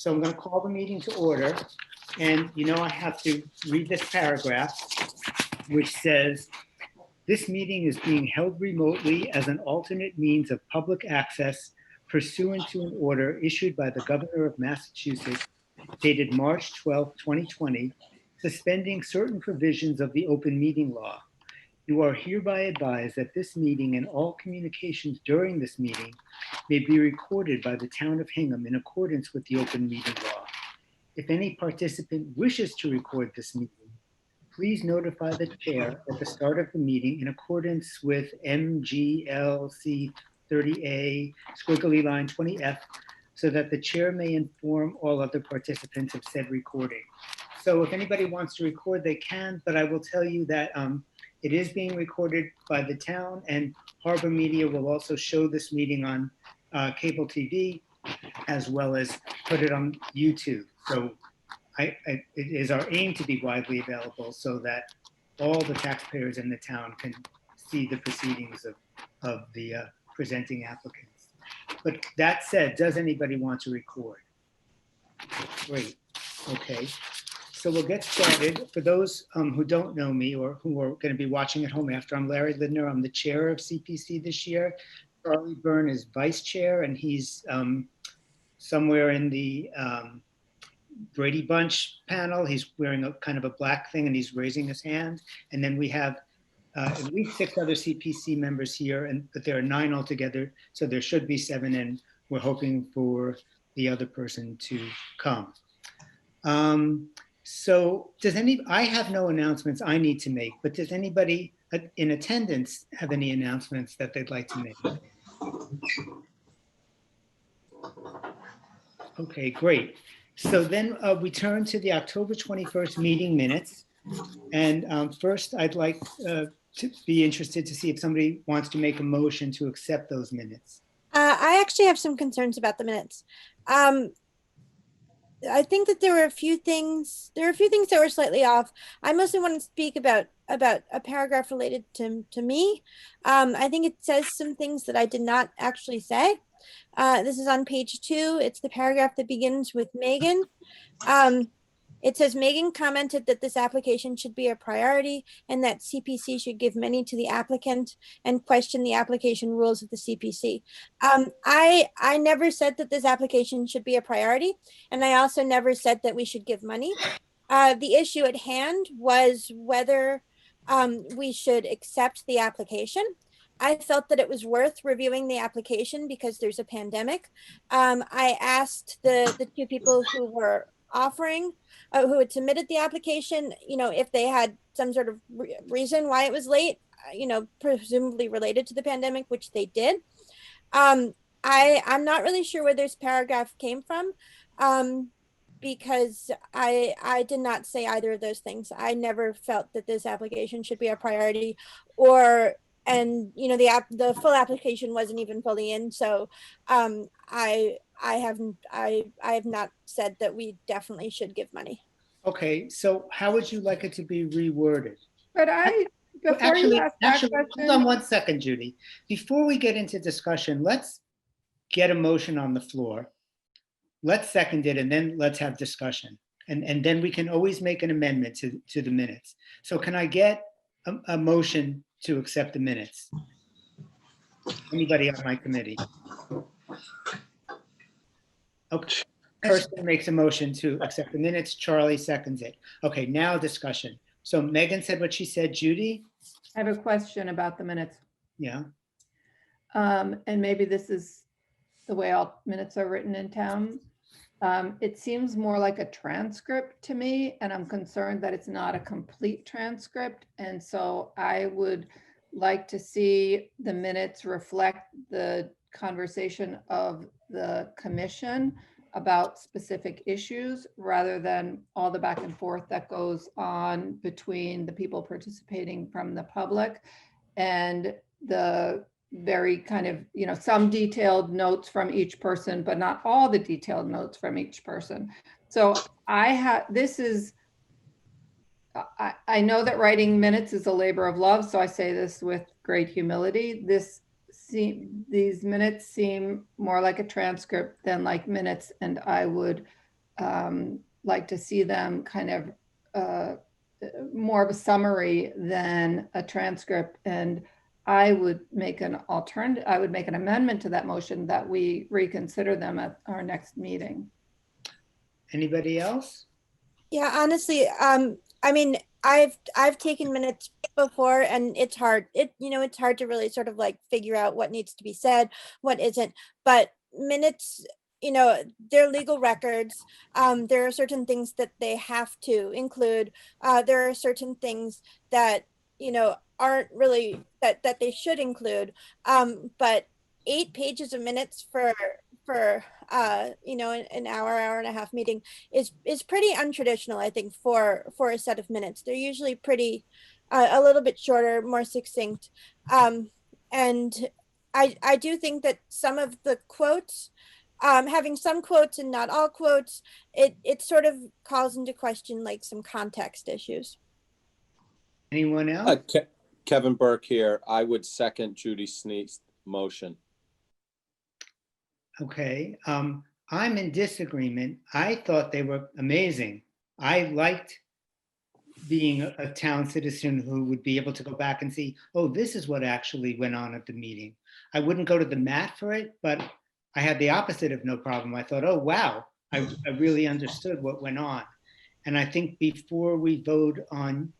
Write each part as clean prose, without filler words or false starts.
So I'm going to call the meeting to order. And you know, I have to read this paragraph, which says, this meeting is being held remotely as an alternate means of public access pursuant to an order issued by the Governor of Massachusetts dated March 12, 2020, suspending certain provisions of the open meeting law. You are hereby advised that this meeting and all communications during this meeting may be recorded by the Town of Hingham in accordance with the open meeting law. If any participant wishes to record this meeting, please notify the chair at the start of the meeting in accordance with MGLC 30A squiggly line 20F so that the chair may inform all other participants of said recording. So if anybody wants to record, they can, but I will tell you that it is being recorded by the town, and Harbor Media will also show this meeting on cable TV as well as put it on YouTube. So it is our aim to be widely available so that all the taxpayers in the town can see the proceedings of the presenting applicants. But that said, does anybody want to record? Great. Okay. So we'll get started. For those who don't know me or who are going to be watching at home after, I'm Larry Lidner. I'm the chair of CPC this year. Charlie Byrne is vice chair, and he's somewhere in the Brady Bunch panel. He's wearing a kind of a black thing and he's raising his hand. And then we have at least 6 other CPC members here, but there are 9 altogether. So there should be 7, and we're hoping for the other person to come. So I have no announcements I need to make, but does anybody in attendance have any announcements that they'd like to make? Okay, great. So then we turn to the October 21st meeting minutes. And first I'd like to be interested to see if somebody wants to make a motion to accept those minutes. I actually have some concerns about the minutes. I think that there were a few things that were slightly off. I mostly want to speak about a paragraph related to me. I think it says some things that I did not actually say. This is on page 2. It's the paragraph that begins with Megan. It says Megan commented that this application should be a priority and that CPC should give money to the applicant and question the application rules of the CPC. I never said that this application should be a priority, and I also never said that we should give money. The issue at hand was whether we should accept the application. I felt that it was worth reviewing the application because there's a pandemic. I asked the 2 people who were offering, who had submitted the application, if they had some sort of reason why it was late, presumably related to the pandemic, which they did. I'm not really sure where this paragraph came from, because I did not say either of those things. I never felt that this application should be a priority, and the full application wasn't even fully in. So I have not said that we definitely should give money. Okay, so how would you like it to be reworded? But actually, hold on 1 second, Judy. Before we get into discussion, let's get a motion on the floor. Let's second it, and then let's have discussion. And then we can always make an amendment to the minutes. So can I get a motion to accept the minutes? Anybody on my committee? Okay, Kirsten makes a motion to accept the minutes. Charlie seconds it. Okay, now discussion. So Megan said what she said. Judy? I have a question about the minutes. Yeah. And maybe this is the way all minutes are written in town. It seems more like a transcript to me, and I'm concerned that it's not a complete transcript. And so I would like to see the minutes reflect the conversation of the commission about specific issues rather than all the back and forth that goes on between the people participating from the public and the very kind of, some detailed notes from each person, but not all the detailed notes from each person. So I know that writing minutes is a labor of love, so I say this with great humility. These minutes seem more like a transcript than like minutes, and I would like to see them kind of more of a summary than a transcript. And I would make an amendment to that motion that we reconsider them at our next meeting. Anybody else? Yeah, honestly, I mean, I've taken minutes before, and it's hard. It's hard to really sort of like figure out what needs to be said, what isn't. But minutes, they're legal records. There are certain things that they have to include. There are certain things that aren't really that they should include. But 8 pages of minutes for an hour and a half meeting is pretty untraditional, I think, for a set of minutes. They're usually pretty a little bit shorter, more succinct. And I do think that some of the quotes, having some quotes and not all quotes, it sort of calls into question like some context issues. Anyone else? Kevin Burke here. I would second Judy Sneed's motion. Okay, I'm in disagreement. I thought they were amazing. I liked being a town citizen who would be able to go back and see, oh, this is what actually went on at the meeting. I wouldn't go to the mat for it, but I had the opposite of no problem. I thought, oh, wow, I really understood what went on. And I think before we vote on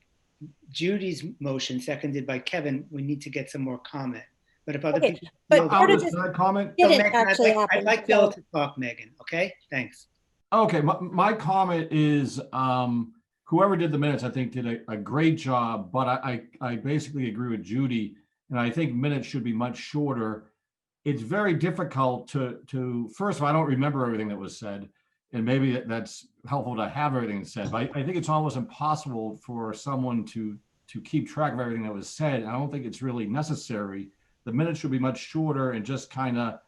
Judy's motion, seconded by Kevin, we need to get some more comment. But if other people, but I'll just comment. Didn't actually I'd happen, like Bill so- to talk, Megan. Okay, thanks. Okay, my comment is whoever did the minutes, I think, did a great job, but I basically agree with Judy, and I think minutes should be much shorter. It's very difficult to first of all, I don't remember everything that was said, and maybe that's helpful to have everything said, but I think it's almost impossible for someone to keep track of everything that was said. I don't think it's really necessary. The minutes should be much shorter and just kind of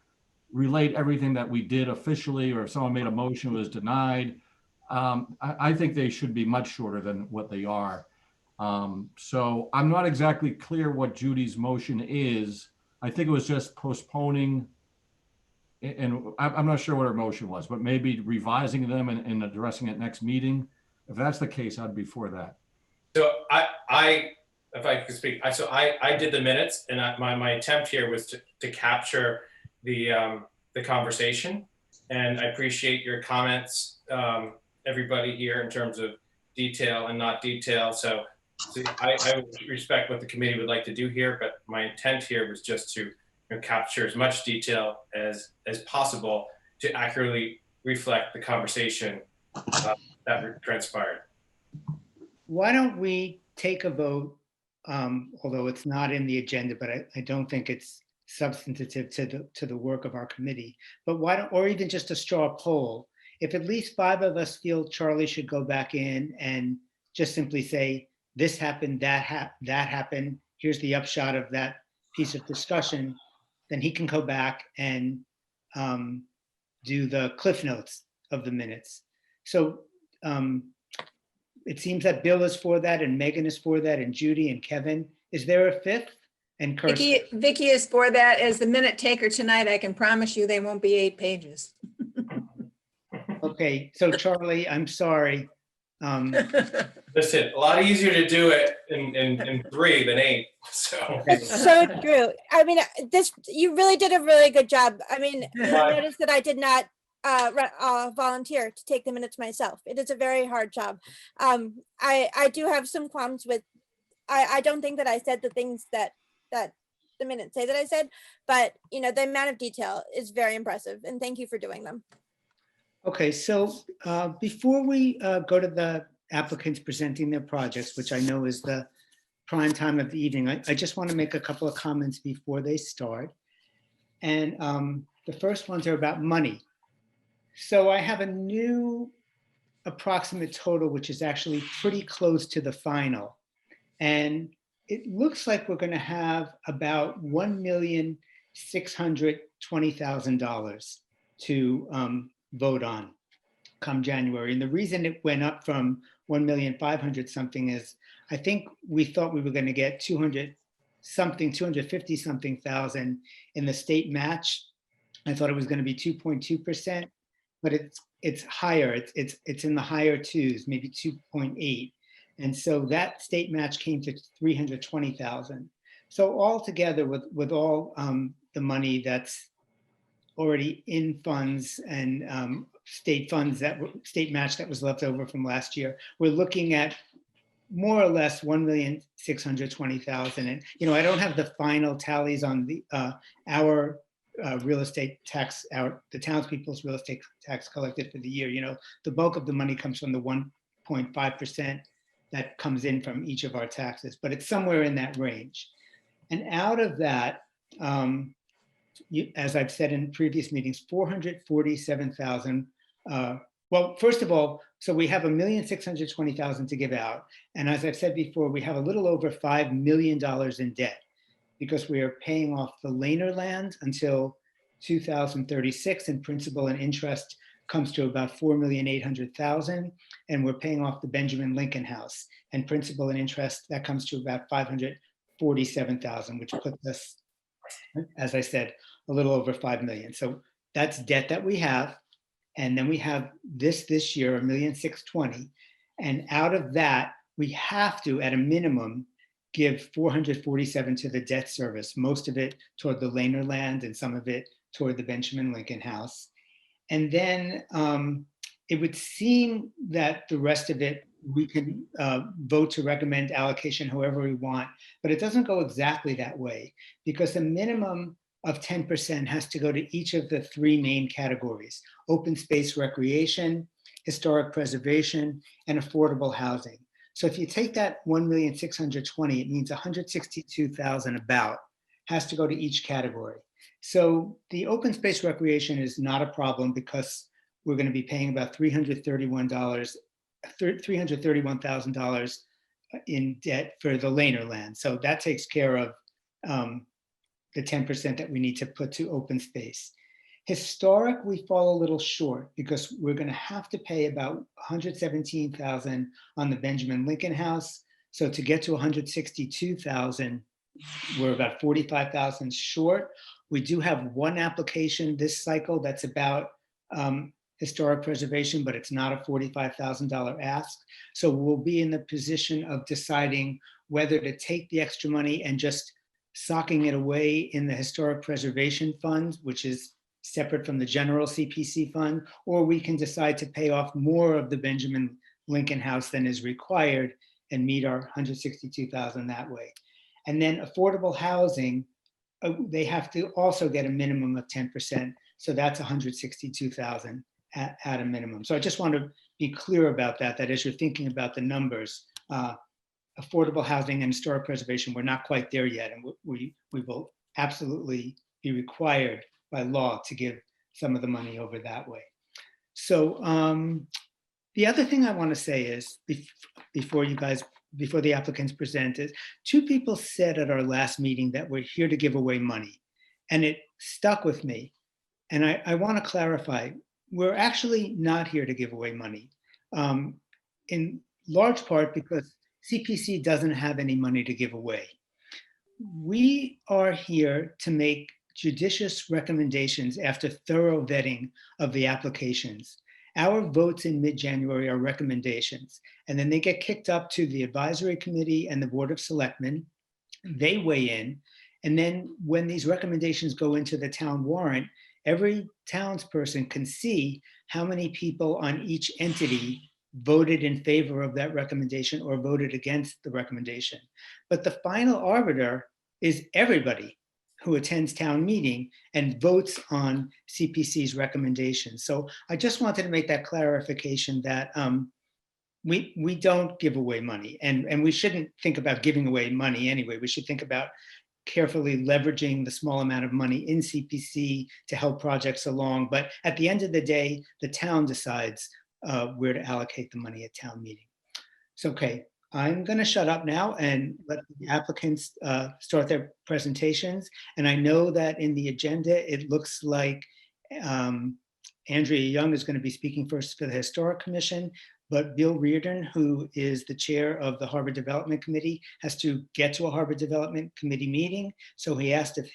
relate everything that we did officially, or if someone made a motion was denied. I think they should be much shorter than what they are. So I'm not exactly clear what Judy's motion is. I think it was just postponing, and I'm not sure what her motion was, but maybe revising them and addressing it next meeting. If that's the case, I'd be for that. So if I could speak, I did the minutes, and my attempt here was to capture the conversation, and I appreciate your comments, everybody here, in terms of detail and not detail. So I respect what the committee would like to do here, but my intent here was just to capture as much detail as possible to accurately reflect the conversation that transpired. Why don't we take a vote, although it's not in the agenda, but I don't think it's substantive to the work of our committee. But why don't, or even just a straw poll, if at least 5 of us feel Charlie should go back in and just simply say, this happened, that happened, here's the upshot of that piece of discussion, then he can go back and do the cliff notes of the minutes. So it seems that Bill is for that, and Megan is for that, and Judy and Kevin. Is there a fifth? And Kirsty. Vicky is for that. As the minute taker tonight, I can promise you they won't be 8 pages. Okay, so Charlie, I'm sorry. Listen, a lot easier to do it in 3 than 8. So So true. I mean, you really did a really good job. I mean, you'll notice that I did not volunteer to take the minutes myself. It is a very hard job. I do have some qualms with, I don't think that I said the things that the minutes say that I said, but the amount of detail is very impressive, and thank you for doing them. Okay, so before we go to the applicants presenting their projects, which I know is the prime time of the evening, I just want to make a couple of comments before they start. And the first ones are about money. So I have a new approximate total, which is actually pretty close to the final. And it looks like we're going to have about $1,620,000 to vote on come January. And the reason it went up from 1,500,000 something is I think we thought we were going to get 250 something thousand in the state match. I thought it was going to be 2.2%, but it's it's higher. It's in the higher twos, maybe 2.8. And so that state match came to 320,000. So altogether with all the money that's already in funds and state funds state match that was left over from last year, we're looking at more or less 1,620,000. And I don't have the final tallies on the our real estate tax, the townspeople's real estate tax collected for the year. The bulk of the money comes from the 1.5% that comes in from each of our taxes, but it's somewhere in that range. And out of that, as I've said in previous meetings, 447,000. Well, first of all, so we have 1,620,000 to give out. And as I've said before, we have a little over $5 million in debt because we are paying off the Laner land until 2036, and principal and interest comes to about 4,800,000. And we're paying off the Benjamin Lincoln House, and principal and interest that comes to about 547,000, which puts us, as I said, a little over 5 million. So that's debt that we have. And then we have this year, 1,620,000. And out of that, we have to, at a minimum, give 447 to the debt service, most of it toward the Laner land and some of it toward the Benjamin Lincoln House. And then it would seem that the rest of it, we can vote to recommend allocation however we want, but it doesn't go exactly that way because the minimum of 10% has to go to each of the three main categories: open space recreation, historic preservation, and affordable housing. So if you take that 1,620,000, it means 162,000 about has to go to each category. So the open space recreation is not a problem because we're going to be paying about $331,000 in debt for the Laner land. So that takes care of the 10% that we need to put to open space. Historic, we fall a little short because we're going to have to pay about 117,000 on the Benjamin Lincoln House. So to get to 162,000, we're about 45,000 short. We do have one application this cycle that's about historic preservation, but it's not a $45,000 ask. So we'll be in the position of deciding whether to take the extra money and just socking it away in the historic preservation fund, which is separate from the general CPC fund, or we can decide to pay off more of the Benjamin Lincoln House than is required and meet our 162,000 that way. And then affordable housing, they have to also get a minimum of 10%. So that's 162,000 at a minimum. So I just want to be clear about that as you're thinking about the numbers, affordable housing and historic preservation, we're not quite there yet. And we will absolutely be required by law to give some of the money over that way. So the other thing I want to say is before the applicants present is, two people said at our last meeting that we're here to give away money, and it stuck with me. And I want to clarify, we're actually not here to give away money, in large part because CPC doesn't have any money to give away. We are here to make judicious recommendations after thorough vetting of the applications. Our votes in mid-January are recommendations, and then they get kicked up to the advisory committee and the Board of Selectmen. They weigh in, and then when these recommendations go into the town warrant, every townsperson can see how many people on each entity voted in favor of that recommendation or voted against the recommendation. But the final arbiter is everybody who attends town meeting and votes on CPC's recommendations. So I just wanted to make that clarification that we don't give away money, and we shouldn't think about giving away money anyway. We should think about carefully leveraging the small amount of money in CPC to help projects along. But at the end of the day, the town decides where to allocate the money at town meeting. So, okay, I'm going to shut up now and let the applicants start their presentations. And I know that in the agenda, it looks like Andrea Young is going to be speaking first for the Historic Commission, but Bill Reardon, who is the chair of the Harbor Development Committee, has to get to a Harbor Development Committee meeting. So he asked if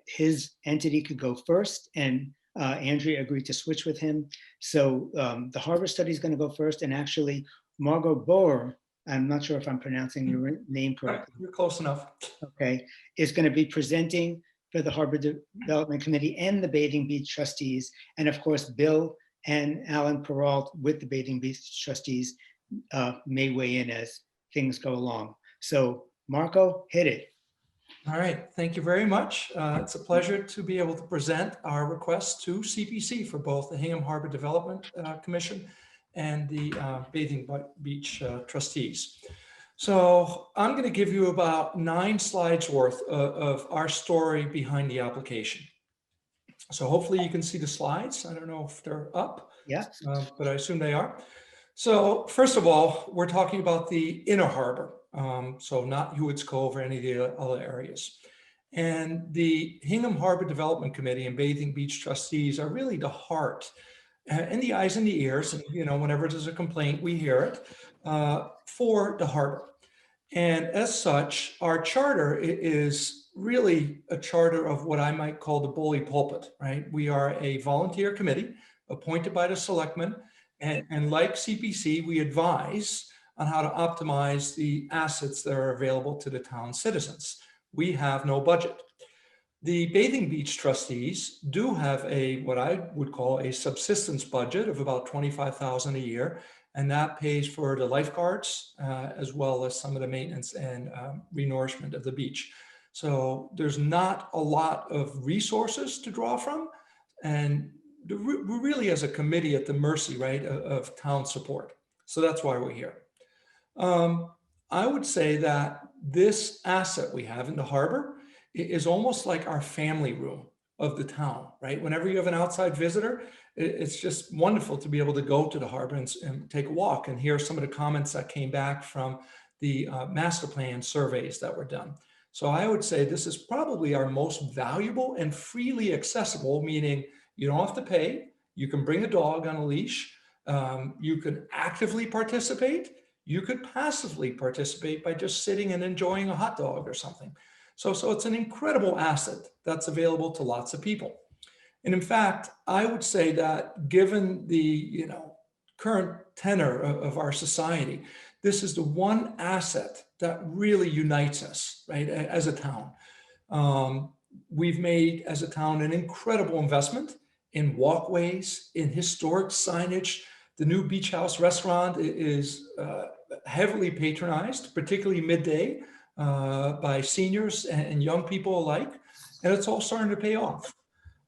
his entity could go first. And Andrea agreed to switch with him. So the harbor study is going to go first, and actually Margot Boer, I'm not sure if I'm pronouncing your name correctly. You're close enough. Okay, is going to be presenting for the Harbor Development Committee and the Bathing Beach Trustees. And of course, Bill and Alan Perrault with the Bathing Beach Trustees may weigh in as things go along. So Marco, hit it. All right, thank you very much. It's a pleasure to be able to present our request to CPC for both the Hingham Harbor Development Commission and the Bathing Beach Trustees. So I'm going to give you about 9 slides worth of our story behind the application. So hopefully you can see the slides. I don't know if they're up, Yeah. but I assume they are. So first of all, we're talking about the inner harbor. So not Hewitt's Cove or any of the other areas. And the Hingham Harbor Development Committee and Bathing Beach Trustees are really the heart and the eyes and the ears. And, you know, whenever there's a complaint, we hear it for the harbor. And as such, our charter is really a charter of what I might call the bully pulpit, right? We are a volunteer committee appointed by the selectmen. And like CPC, we advise on how to optimize the assets that are available to the town citizens. We have no budget. The Bathing Beach Trustees do have a, what I would call a subsistence budget of about $25,000 a year. And that pays for the lifeguards, as well as some of the maintenance and renourishment of the beach. So there's not a lot of resources to draw from. And we're really, as a committee, at the mercy, right, of town support. So that's why we're here. I would say that this asset we have in the harbor is almost like our family room of the town, right? Whenever you have an outside visitor, it's just wonderful to be able to go to the harbor and take a walk and hear some of the comments that came back from the master plan surveys that were done. So I would say this is probably our most valuable and freely accessible, meaning you don't have to pay. You can bring a dog on a leash. You can actively participate. You could passively participate by just sitting and enjoying a hot dog or something. So it's an incredible asset that's available to lots of people. And in fact, I would say that given the current tenor of our society, this is the one asset that really unites us, right, as a town. We've made, as a town, an incredible investment in walkways, in historic signage. The new Beach House restaurant is heavily patronized, particularly midday, by seniors and young people alike, and it's all starting to pay off.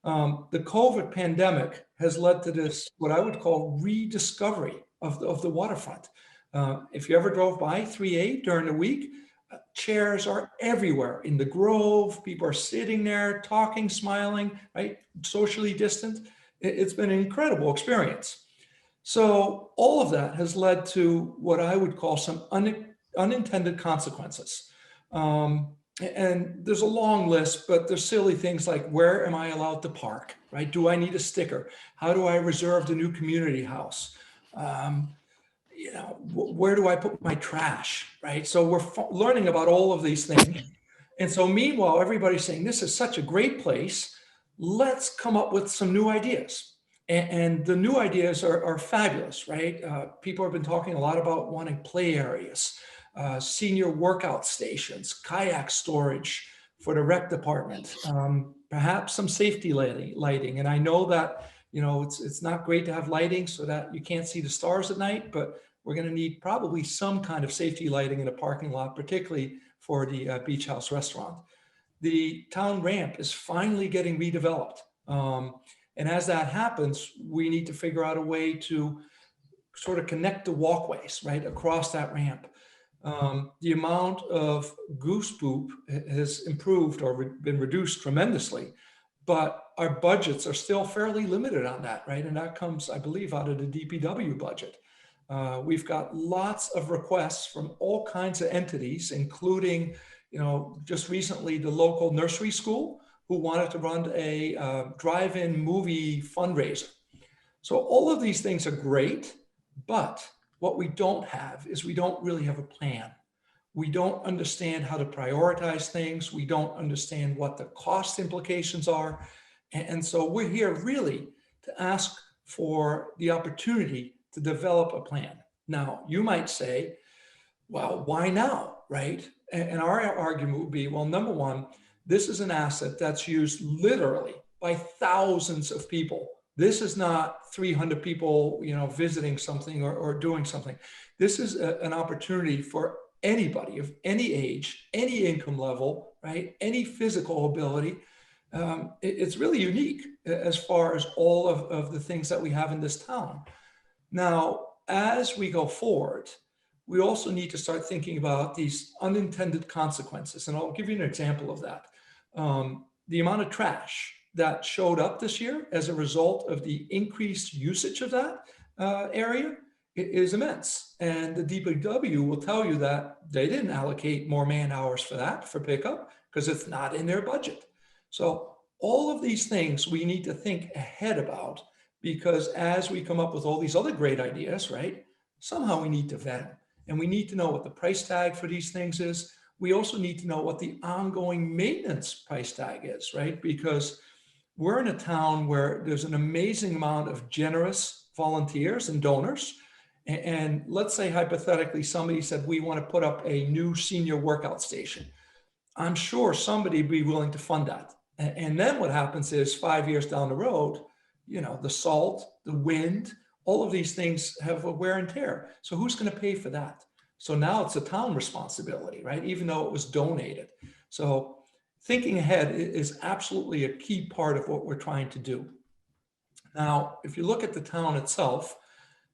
The COVID pandemic has led to this, what I would call rediscovery of the waterfront. If you ever drove by 3A during the week, chairs are everywhere in the Grove. People are sitting there, talking, smiling, right? Socially distant. It's been an incredible experience. So all of that has led to what I would call some unintended consequences. And there's a long list, but there's silly things like, where am I allowed to park, right? Do I need a sticker? How do I reserve the new community house? Where do I put my trash, right? So we're learning about all of these things. And so meanwhile, everybody's saying, this is such a great place. Let's come up with some new ideas. And the new ideas are fabulous, right? People have been talking a lot about wanting play areas, senior workout stations, kayak storage for the rec department, perhaps some safety lighting. And I know that, it's not great to have lighting so that you can't see the stars at night, but we're going to need probably some kind of safety lighting in the parking lot, particularly for the Beach House restaurant. The town ramp is finally getting redeveloped. And as that happens, we need to figure out a way to sort of connect the walkways, right, across that ramp. The amount of goose poop has improved or been reduced tremendously, but our budgets are still fairly limited on that, right? And that comes, I believe, out of the DPW budget. We've got lots of requests from all kinds of entities, including, just recently the local nursery school who wanted to run a drive-in movie fundraiser. So all of these things are great, but what we don't have is we don't really have a plan. We don't understand how to prioritize things. We don't understand what the cost implications are. And so we're here really to ask for the opportunity to develop a plan. Now, you might say, well, why now, right? And our argument would be, well, number one, this is an asset that's used literally by thousands of people. This is not 300 people, visiting something or doing something. This is an opportunity for anybody of any age, any income level, right? Any physical ability. It's really unique as far as all of the things that we have in this town. Now, as we go forward, we also need to start thinking about these unintended consequences. And I'll give you an example of that. The amount of trash that showed up this year as a result of the increased usage of that area is immense. And the DPW will tell you that they didn't allocate more man hours for that, for pickup, because it's not in their budget. So all of these things we need to think ahead about, because as we come up with all these other great ideas, right, somehow we need to vet them. And we need to know what the price tag for these things is. We also need to know what the ongoing maintenance price tag is, right? Because we're in a town where there's an amazing amount of generous volunteers and donors. And let's say hypothetically, somebody said, we want to put up a new senior workout station. I'm sure somebody would be willing to fund that. And then what happens is 5 years down the road, the salt, the wind, all of these things have a wear and tear. So who's going to pay for that? So now it's a town responsibility, right? Even though it was donated. So thinking ahead is absolutely a key part of what we're trying to do. Now, if you look at the town itself,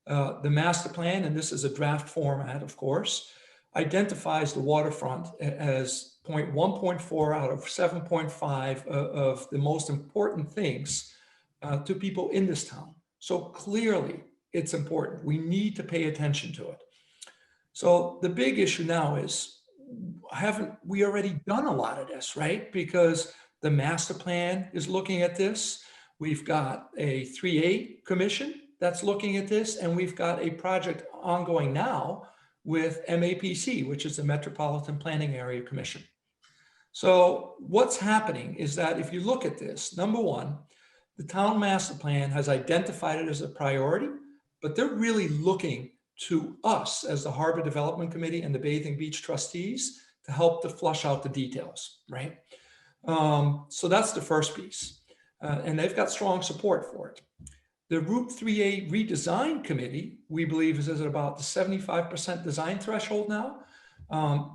the master plan, and this is a draft format, of course, identifies the waterfront as 1.4 out of 7.5 of the most important things to people in this town. So clearly it's important. We need to pay attention to it. So the big issue now is, haven't we already done a lot of this, right? Because the master plan is looking at this. We've got a 3A commission that's looking at this, and we've got a project ongoing now with MAPC, which is the Metropolitan Planning Area Commission. So what's happening is that if you look at this, number one, the town master plan has identified it as a priority, but they're really looking to us as the Harbor Development Committee and the Bathing Beach Trustees to help to flush out the details, right? So that's the first piece. And they've got strong support for it. The Route 3A Redesign Committee, we believe, is at about the 75% design threshold now.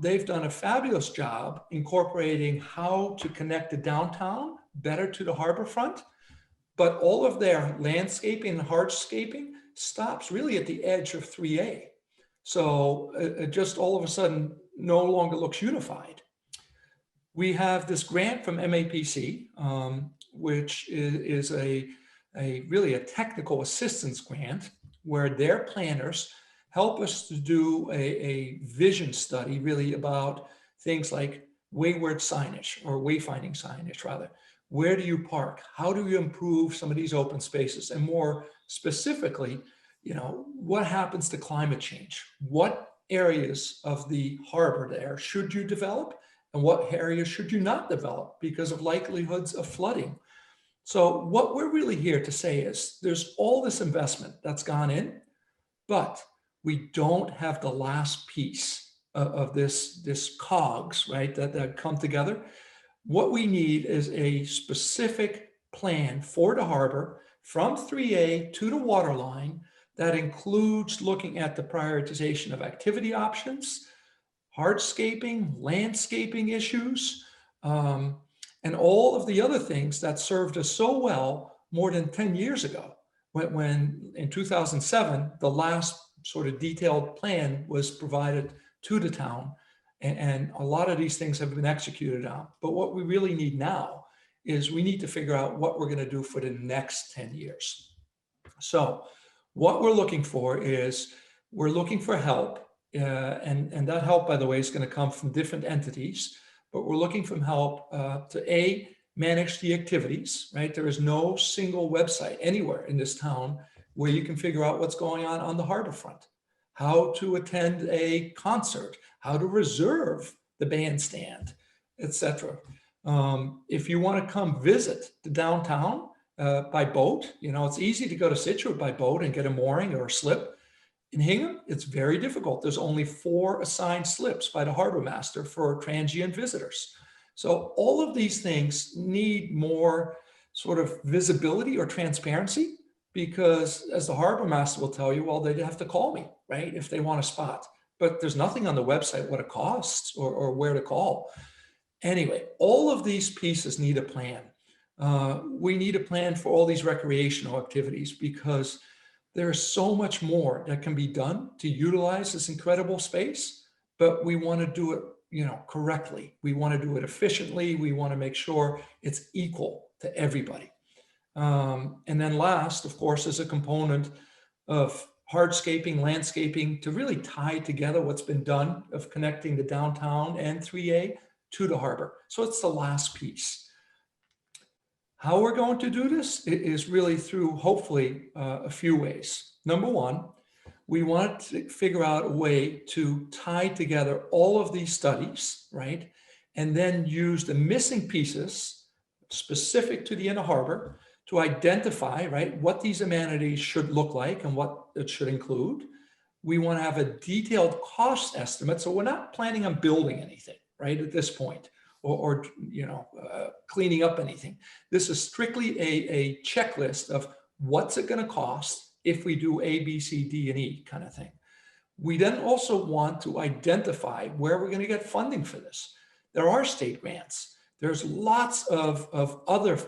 They've done a fabulous job incorporating how to connect the downtown better to the harbor front, but all of their landscaping and hardscaping stops really at the edge of 3A. So it just all of a sudden no longer looks unified. We have this grant from MAPC, which is really a technical assistance grant where their planners help us to do a vision study really about things like wayward signage or wayfinding signage rather. Where do you park? How do you improve some of these open spaces? And more specifically, what happens to climate change? What areas of the harbor there should you develop? And what areas should you not develop because of likelihoods of flooding? So what we're really here to say is there's all this investment that's gone in, but we don't have the last piece of this cogs, right, that come together. What we need is a specific plan for the harbor from 3A to the waterline that includes looking at the prioritization of activity options, hardscaping, landscaping issues, and all of the other things that served us so well more than 10 years ago, when in 2007, the last sort of detailed plan was provided to the town. And a lot of these things have been executed on. But what we really need now is we need to figure out what we're going to do for the next 10 years. So what we're looking for is we're looking for help. And that help, by the way, is going to come from different entities. But we're looking for help to manage the activities, right? There is no single website anywhere in this town where you can figure out what's going on the harbor front, how to attend a concert, how to reserve the bandstand, etc. If you want to come visit the downtown by boat, it's easy to go to Situate by boat and get a mooring or a slip. In Hingham, it's very difficult. There's only 4 assigned slips by the harbor master for transient visitors. So all of these things need more sort of visibility or transparency, because as the harbor master will tell you, well, they'd have to call me, right, if they want a spot. But there's nothing on the website what it costs or where to call. Anyway, all of these pieces need a plan. We need a plan for all these recreational activities, because there is so much more that can be done to utilize this incredible space, but we want to do it, correctly. We want to do it efficiently. We want to make sure it's equal to everybody. And then last, of course, is a component of hardscaping, landscaping to really tie together what's been done of connecting the downtown and 3A to the harbor. So it's the last piece. How we're going to do this is really through, hopefully, a few ways. Number one, we want to figure out a way to tie together all of these studies, right? And then use the missing pieces specific to the inner harbor to identify, right, what these amenities should look like and what it should include. We want to have a detailed cost estimate. So we're not planning on building anything, right, at this point, or cleaning up anything. This is strictly a checklist of what's it going to cost if we do A, B, C, D, and E kind of thing. We then also want to identify where we're going to get funding for this. There are state grants. There's lots of other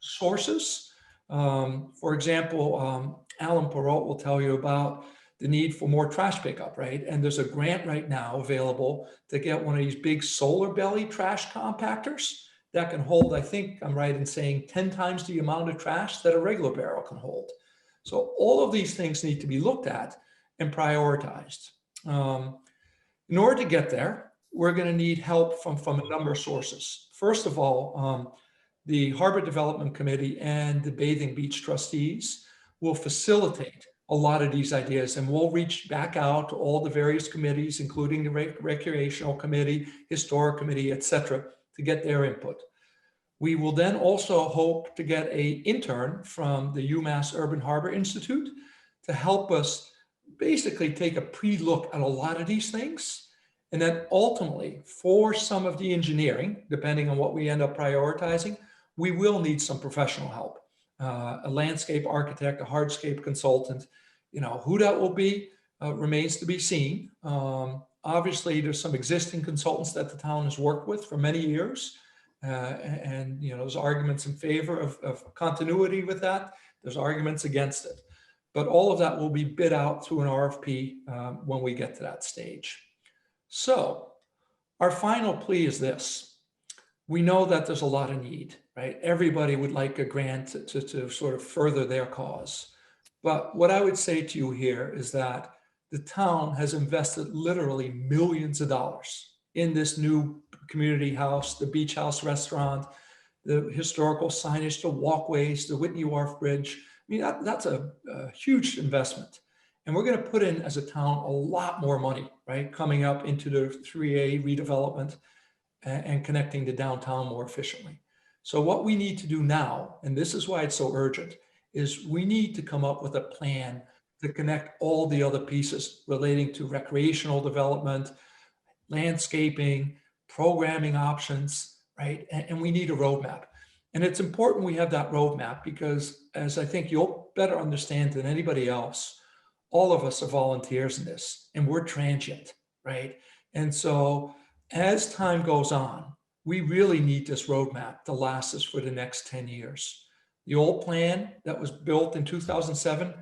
sources. For example, Alan Perrault will tell you about the need for more trash pickup, right? And there's a grant right now available to get one of these big solar belly trash compactors that can hold, I think I'm right in saying, 10 times the amount of trash that a regular barrel can hold. So all of these things need to be looked at and prioritized. In order to get there, we're going to need help from a number of sources. First of all, the Harbor Development Committee and the Bathing Beach Trustees will facilitate a lot of these ideas, and we'll reach back out to all the various committees, including the Recreational Committee, Historic Committee, etc., to get their input. We will then also hope to get an intern from the UMass Urban Harbor Institute to help us basically take a pre-look at a lot of these things. And then ultimately, for some of the engineering, depending on what we end up prioritizing, we will need some professional help. A landscape architect, a hardscape consultant, who that will be remains to be seen. Obviously, there's some existing consultants that the town has worked with for many years. And there's arguments in favor of continuity with that. There's arguments against it. But all of that will be bid out through an RFP when we get to that stage. So our final plea is this. We know that there's a lot of need, right? Everybody would like a grant to sort of further their cause. But what I would say to you here is that the town has invested literally millions of dollars in this new community house, the beach house restaurant, the historical signage, the walkways, the Whitney Wharf Bridge. I mean, that's a huge investment. And we're going to put in, as a town, a lot more money, right? Coming up into the 3A redevelopment and connecting the downtown more efficiently. So what we need to do now, and this is why it's so urgent, is we need to come up with a plan to connect all the other pieces relating to recreational development, landscaping, programming options, right? And we need a roadmap. And it's important we have that roadmap because, as I think you'll better understand than anybody else, all of us are volunteers in this, and we're transient, right? And so as time goes on, we really need this roadmap to last us for the next 10 years. The old plan that was built in 2007,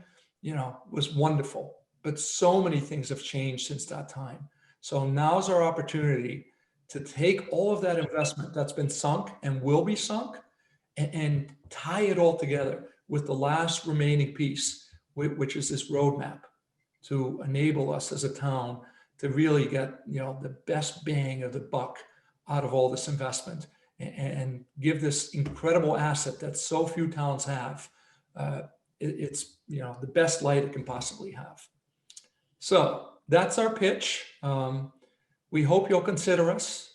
was wonderful, but so many things have changed since that time. So now's our opportunity to take all of that investment that's been sunk and will be sunk and tie it all together with the last remaining piece, which is this roadmap to enable us as a town to really get, the best bang of the buck out of all this investment and give this incredible asset that so few towns have. It's the best light it can possibly have. So that's our pitch. We hope you'll consider us.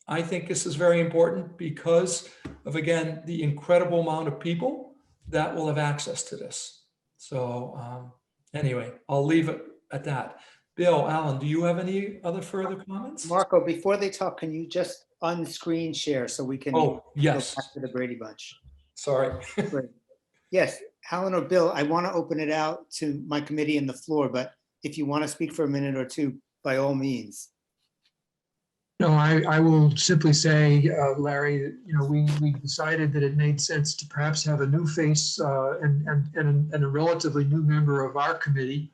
I think this is very important because of, again, the incredible amount of people that will have access to this. So anyway, I'll leave it at that. Bill, Alan, do you have any other further comments? Marco, before they talk, can you just unscreen share so we can Oh, go yes. back to the Brady Bunch? Sorry. Great. Yes, Alan or Bill, I want to open it out to my committee and the floor, but if you want to speak for a minute or two, by all means. No, I will simply say, Larry, we decided that it made sense to perhaps have a new face and a relatively new member of our committee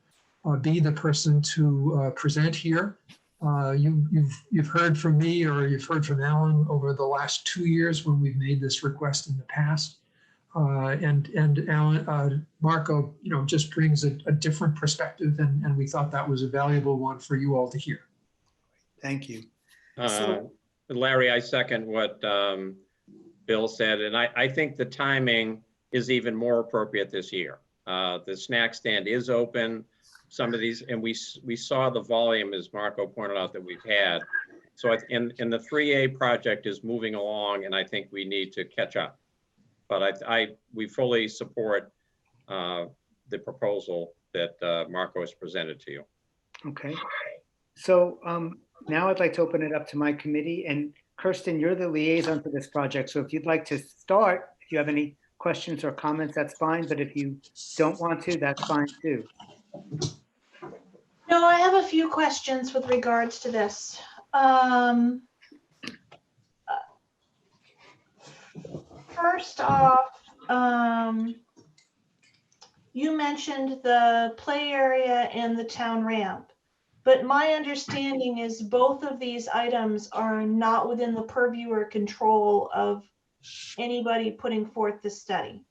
be the person to present here. You've heard from me, or you've heard from Alan over the last 2 years when we've made this request in the past. And Alan, Marco, just brings a different perspective, and we thought that was a valuable one for you all to hear. Thank you. Larry, I second what Bill said, and I think the timing is even more appropriate this year. The snack stand is open. Some of these, and we saw the volume, as Marco pointed out, that we've had. So and the 3A project is moving along, and I think we need to catch up. But we fully support the proposal that Marco has presented to you. Okay. So now I'd like to open it up to my committee, and Kirsten, you're the liaison for this project. So if you'd like to start, if you have any questions or comments, that's fine. But if you don't want to, that's fine too. No, I have a few questions with regards to this. First off, you mentioned the play area and the town ramp, but my understanding is both of these items are not within the purview or control of anybody putting forth the study.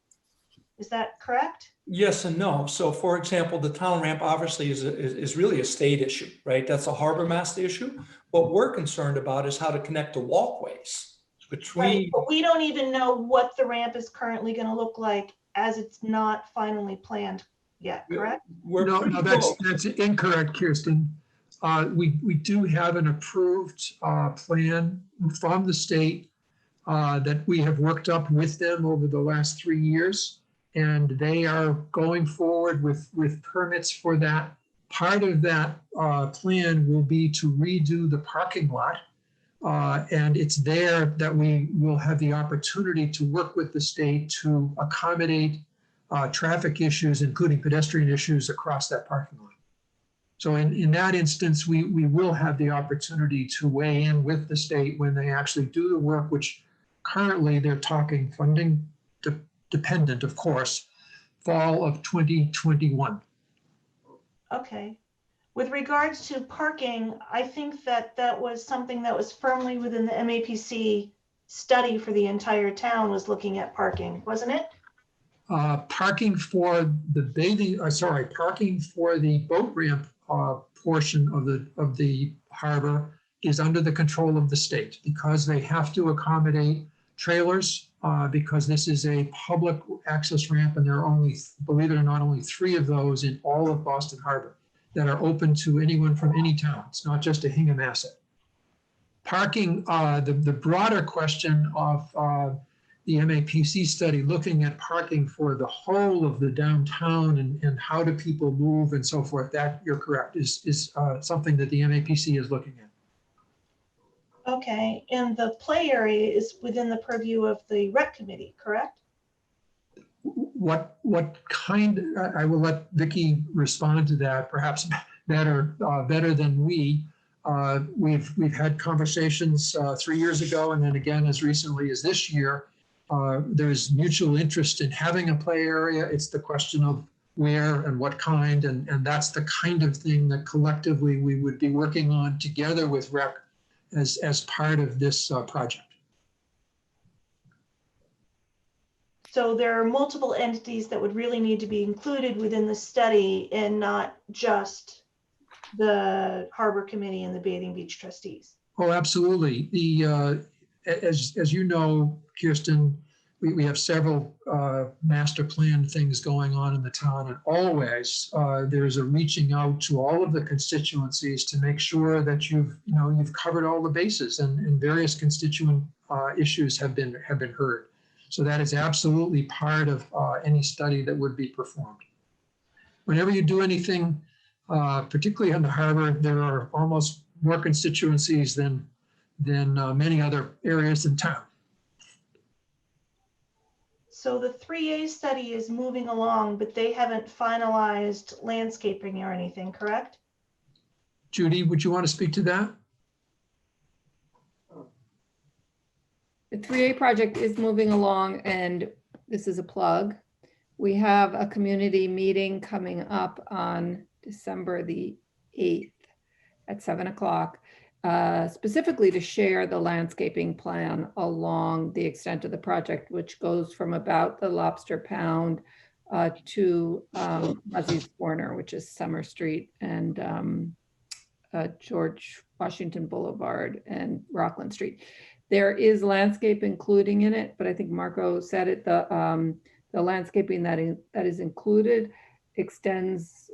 Is that correct? Yes and no. So for example, the town ramp obviously is really a state issue, right? That's a harbor master issue. What we're concerned about is how to connect the walkways between. Right, but we don't even know what the ramp is currently going to look like, as it's not finally planned yet, correct? No, that's incorrect, Kirsten. We do have an approved plan from the state that we have worked up with them over the last 3 years. And they are going forward with permits for that. Part of that plan will be to redo the parking lot. And it's there that we will have the opportunity to work with the state to accommodate traffic issues, including pedestrian issues across that parking lot. So in that instance, we will have the opportunity to weigh in with the state when they actually do the work, which currently they're talking funding dependent, of course, fall of 2021. Okay. With regards to parking, I think that was something that was firmly within the MAPC study for the entire town, was looking at parking, wasn't it? Parking for the parking for the boat ramp portion of the harbor is under the control of the state, because they have to accommodate trailers, because this is a public access ramp, and there are only, believe it or not, only 3 of those in all of Boston Harbor that are open to anyone from any town. It's not just a Hingham asset. Parking, the broader question of the MAPC study, looking at parking for the whole of the downtown and how do people move and so forth, that you're correct, is something that the MAPC is looking at. Okay, and the play area is within the purview of the rec committee, correct? What kind, I will let Vicky respond to that, perhaps better than we. We've had conversations 3 years ago, and then again as recently as this year. There's mutual interest in having a play area. It's the question of where and what kind, and that's the kind of thing that collectively we would be working on together with rec as part of this project. So there are multiple entities that would really need to be included within the study, and not just the Harbor Committee and the Bathing Beach Trustees. Oh, absolutely. As you know, Kirsten, we have several master plan things going on in the town, and always there's a reaching out to all of the constituencies to make sure that you've covered all the bases, and various constituent issues have been heard. So that is absolutely part of any study that would be performed. Whenever you do anything, particularly on the harbor, there are almost more constituencies than many other areas in town. So the 3A study is moving along, but they haven't finalized landscaping or anything, correct? Judy, would you want to speak to that? The 3A project is moving along, and this is a plug. We have a community meeting coming up on December the 8th at 7 o'clock, specifically to share the landscaping plan along the extent of the project, which goes from about the Lobster Pound to Muzzie's Corner, which is Summer Street, and George Washington Boulevard and Rockland Street. There is landscape including in it, but I think Marco said it, the landscaping that is included extends,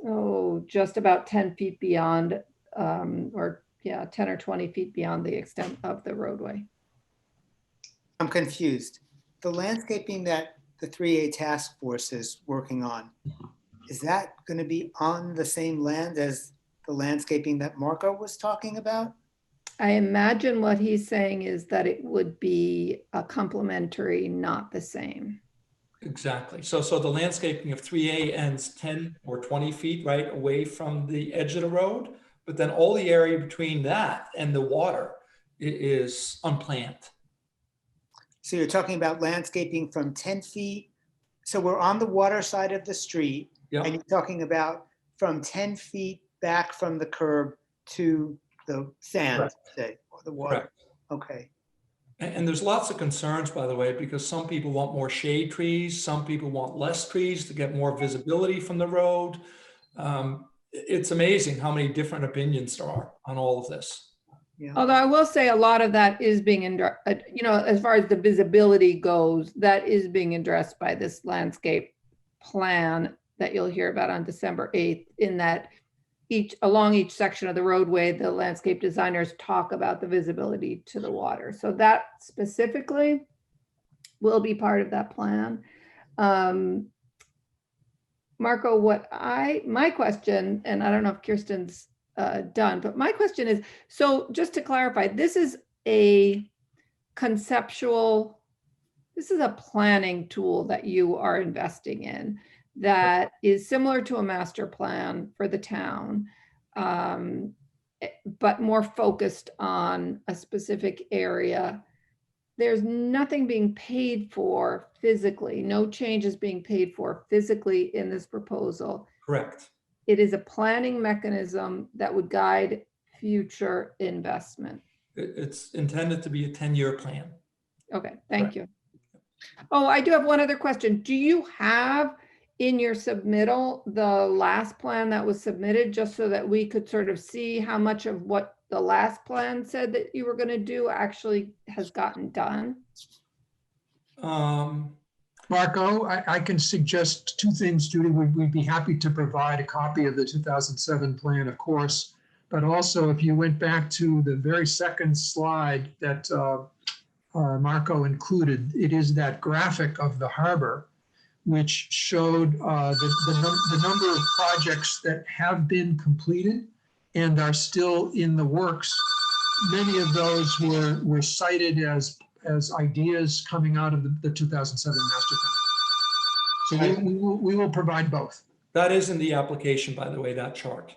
just about 10 feet beyond, 10 or 20 feet beyond the extent of the roadway. I'm confused. The landscaping that the 3A task force is working on, is that going to be on the same land as the landscaping that Marco was talking about? I imagine what he's saying is that it would be a complementary, not the same. Exactly. So the landscaping of 3A ends 10 or 20 feet right away from the edge of the road, but then all the area between that and the water is unplanned. So you're talking about landscaping from 10 feet. So we're on the water side of the street, Yep. and you're talking about from 10 feet back from the curb to the sand, Correct. say, or the water. Correct. Okay. And there's lots of concerns, by the way, because some people want more shade trees, some people want less trees to get more visibility from the road. It's amazing how many different opinions there are on all of this. Yeah. Although I will say a lot of that is being, as far as the visibility goes, that is being addressed by this landscape plan that you'll hear about on December 8th, in that along each section of the roadway, the landscape designers talk about the visibility to the water. So that specifically will be part of that plan. Marco, my question, and I don't know if Kirsten's done, but my question is, so just to clarify, this is a conceptual, this is a planning tool that you are investing in that is similar to a master plan for the town, but more focused on a specific area. There's nothing being paid for physically, no changes being paid for physically in this proposal. Correct. It is a planning mechanism that would guide future investment. It's intended to be a 10-year plan. Okay, thank you. Oh, I do have one other question. Do you have in your submittal the last plan that was submitted, just so that we could sort of see how much of what the last plan said that you were going to do actually has gotten done? Marco, I can suggest two things, Judy. We'd be happy to provide a copy of the 2007 plan, of course, but also if you went back to the very second slide that Marco included, it is that graphic of the harbor, which showed the number of projects that have been completed and are still in the works. Many of those were cited as ideas coming out of the 2007 master plan. So we will provide both. That is in the application, by the way, that chart.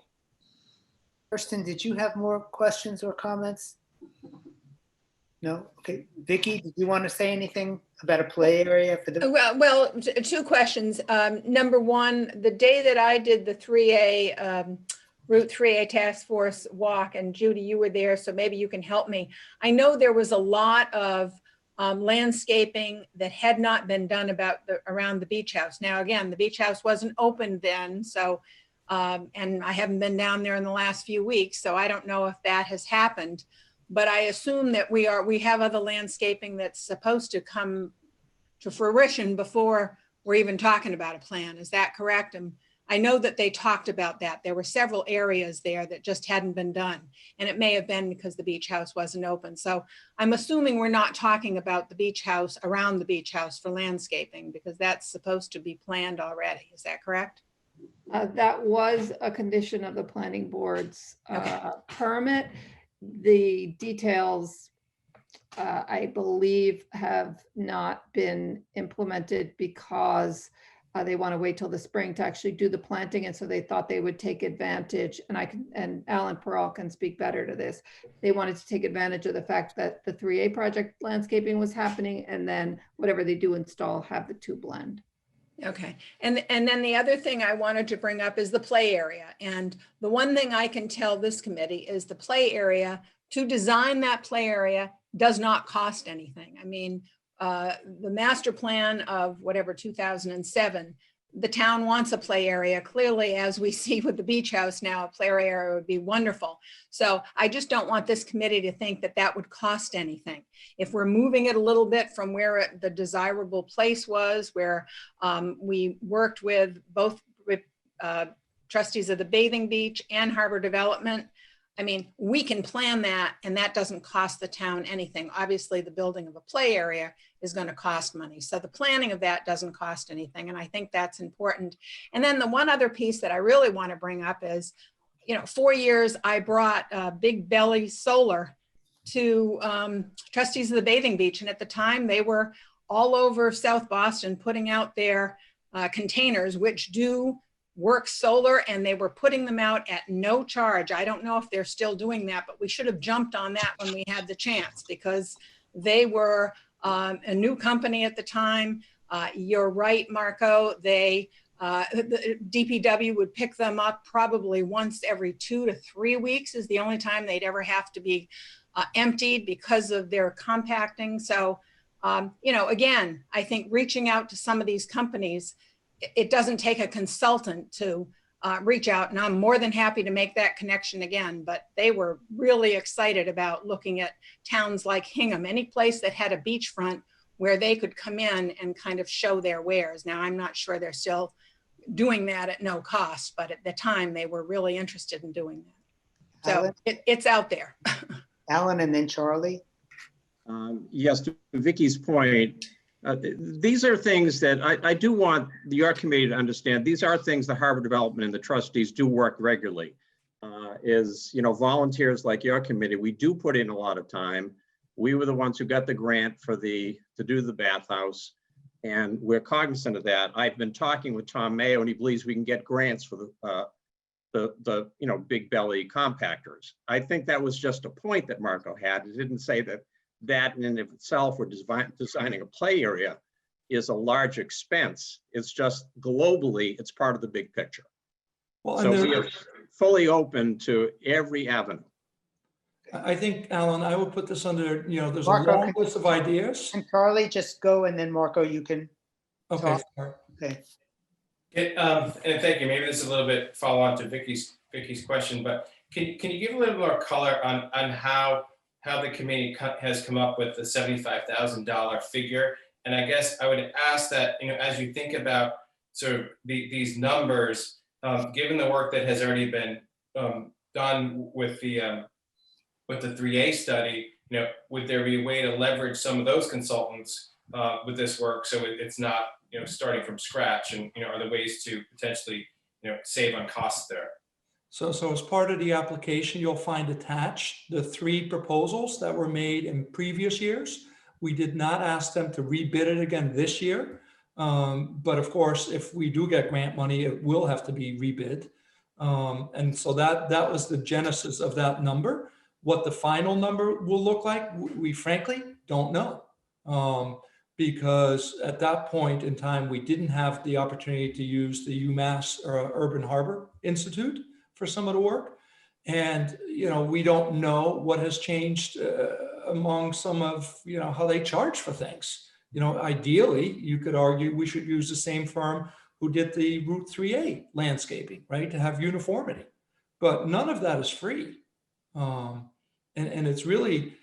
Kirsten, did you have more questions or comments? No? Okay. Vicky, did you want to say anything about a play area for the? Well, two questions. Number one, the day that I did the 3A, Route 3A Task Force walk, and Judy, you were there, so maybe you can help me. I know there was a lot of landscaping that had not been done around the beach house. Now, again, the beach house wasn't open then, so, and I haven't been down there in the last few weeks, so I don't know if that has happened. But I assume that we have other landscaping that's supposed to come to fruition before we're even talking about a plan. Is that correct? And I know that they talked about that. There were several areas there that just hadn't been done. And it may have been because the beach house wasn't open. So I'm assuming we're not talking about the beach house, around the beach house for landscaping, because that's supposed to be planned already. Is that correct? That was a condition of the planning board's Okay. permit. The details, I believe, have not been implemented because they want to wait till the spring to actually do the planting. And so they thought they would take advantage, and Alan Perrault can speak better to this. They wanted to take advantage of the fact that the 3A project landscaping was happening, and then whatever they do install, have the two blend. Okay. And then the other thing I wanted to bring up is the play area. And the one thing I can tell this committee is the play area, to design that play area does not cost anything. I mean, the master plan of whatever 2007, the town wants a play area. Clearly, as we see with the beach house now, a play area would be wonderful. So I just don't want this committee to think that that would cost anything. If we're moving it a little bit from where the desirable place was, where we worked with both trustees of the bathing beach and harbor development, I mean, we can plan that, and that doesn't cost the town anything. Obviously, the building of a play area is going to cost money. So the planning of that doesn't cost anything. And I think that's important. And then the one other piece that I really want to bring up is, 4 years I brought Big Belly Solar to trustees of the bathing beach. And at the time they were all over South Boston putting out their containers, which do work solar, and they were putting them out at no charge. I don't know if they're still doing that, but we should have jumped on that when we had the chance, because they were a new company at the time. You're right, Marco. The DPW would pick them up probably once every 2 to 3 weeks is the only time they'd ever have to be emptied because of their compacting. So, again, I think reaching out to some of these companies, it doesn't take a consultant to reach out, and I'm more than happy to make that connection again. But they were really excited about looking at towns like Hingham, any place that had a beachfront where they could come in and kind of show their wares. Now, I'm not sure they're still doing that at no cost, but at the time they were really interested in doing that. So it's out there. Alan, and then Charlie. Yes, to Vicky's point, these are things that I do want your committee to understand. These are things the harbor development and the trustees do work regularly. Volunteers like your committee, we do put in a lot of time. We were the ones who got the grant to do the bathhouse, and we're cognizant of that. I've been talking with Tom Mayo, and he believes we can get grants for the big belly compactors. I think that was just a point that Marco had. It didn't say that in and of itself, we're designing a play area is a large expense. It's just globally, it's part of the big picture. Well, so we are fully open to every avenue. I think, Alan, I would put this under, there's Marco, a long list of ideas. And Charlie, just go, and then Marco, you can Okay. talk. Sorry. Okay. And thank you. Maybe this is a little bit follow on to Vicky's question, but can you give a little more color on how the committee has come up with the $75,000 figure? And I guess I would ask that, as you think about sort of these numbers, given the work that has already been done with the 3A study, would there be a way to leverage some of those consultants with this work so it's not starting from scratch, and are there ways to potentially save on costs there? So as part of the application, you'll find attached the 3 proposals that were made in previous years. We did not ask them to rebid it again this year. But of course, if we do get grant money, it will have to be rebid. And so that was the genesis of that number. What the final number will look like, we frankly don't know. Because at that point in time, we didn't have the opportunity to use the UMass Urban Harbor Institute for some of the work. And, we don't know what has changed among some of, how they charge for things. Ideally, you could argue we should use the same firm who did the Route 3A landscaping, right, to have uniformity. But none of that is free. And it's really,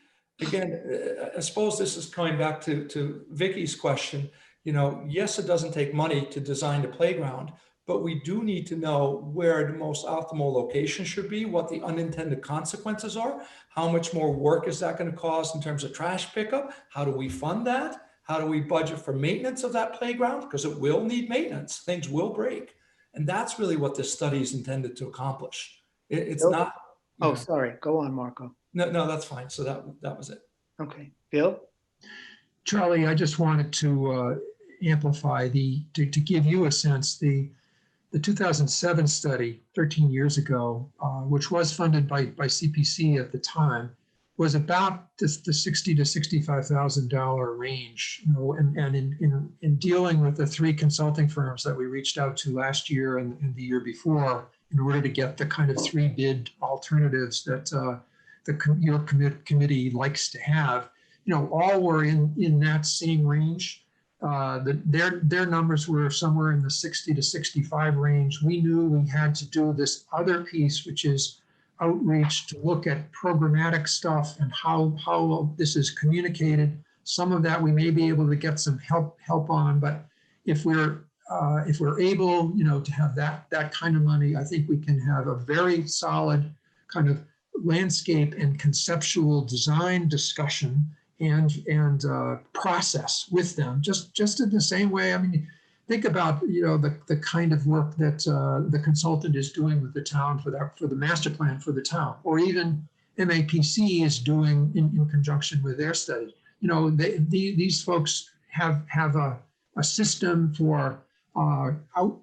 again, I suppose this is coming back to Vicky's question. Yes, it doesn't take money to design the playground, but we do need to know where the most optimal location should be, what the unintended consequences are, how much more work is that going to cause in terms of trash pickup? How do we fund that? How do we budget for maintenance of that playground? Because it will need maintenance. Things will break. And that's really what this study is intended to accomplish. It's Bill? not. Oh, sorry. Go on, Marco. No, that's fine. So that was it. Okay. Bill? Charlie, I just wanted to amplify to give you a sense, the 2007 study 13 years ago, which was funded by CPC at the time, was about the $60,000 to $65,000 range. And in dealing with the 3 consulting firms that we reached out to last year and the year before, in order to get the kind of 3 bid alternatives that your committee likes to have, all were in that same range. Their numbers were somewhere in the 60 to 65 range. We knew we had to do this other piece, which is outreach, to look at programmatic stuff and how this is communicated. Some of that we may be able to get some help on, but if we're able, to have that kind of money, I think we can have a very solid kind of landscape and conceptual design discussion and process with them, just in the same way. I mean, think about the kind of work that the consultant is doing with the town for the master plan for the town, or even MAPC is doing in conjunction with their study. These folks have a system for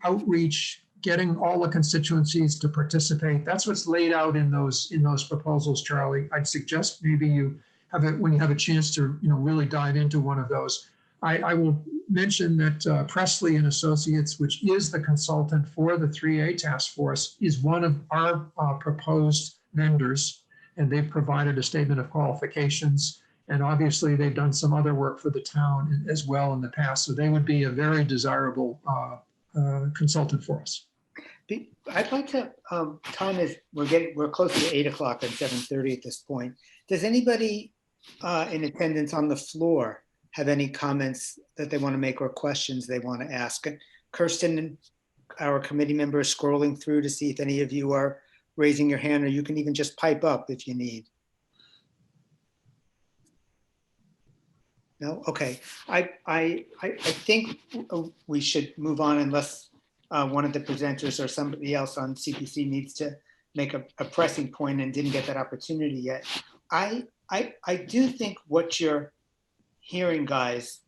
outreach, getting all the constituencies to participate. That's what's laid out in those proposals, Charlie. I'd suggest maybe you have it when you have a chance to really dive into one of those. I will mention that Presley and Associates, which is the consultant for the 3A task force, is one of our proposed vendors, and they've provided a statement of qualifications. And obviously, they've done some other work for the town as well in the past. So they would be a very desirable consultant for us. I'd like to, time is, we're close to 8 o'clock and 7:30 at this point. Does anybody in attendance on the floor have any comments that they want to make or questions they want to ask? Kirsten, our committee member, is scrolling through to see if any of you are raising your hand, or you can even just pipe up if you need. No? Okay. I think we should move on unless one of the presenters or somebody else on CPC needs to make a pressing point and didn't get that opportunity yet. I do think what you're hearing, guys,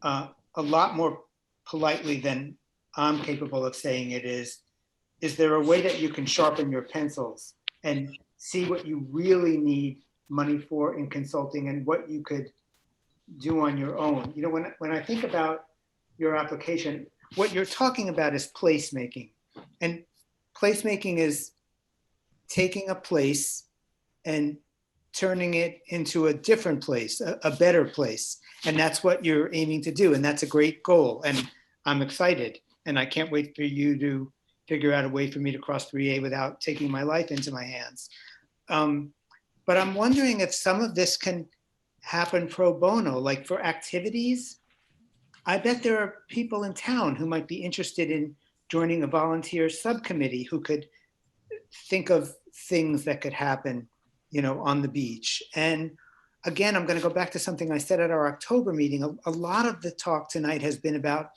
a lot more politely than I'm capable of saying it is there a way that you can sharpen your pencils and see what you really need money for in consulting and what you could do on your own? When I think about your application, what you're talking about is placemaking. And placemaking is taking a place and turning it into a different place, a better place. And that's what you're aiming to do. And that's a great goal. And I'm excited. And I can't wait for you to figure out a way for me to cross 3A without taking my life into my hands. But I'm wondering if some of this can happen pro bono, like for activities. I bet there are people in town who might be interested in joining a volunteer subcommittee who could think of things that could happen, on the beach. And again, I'm going to go back to something I said at our October meeting. A lot of the talk tonight has been about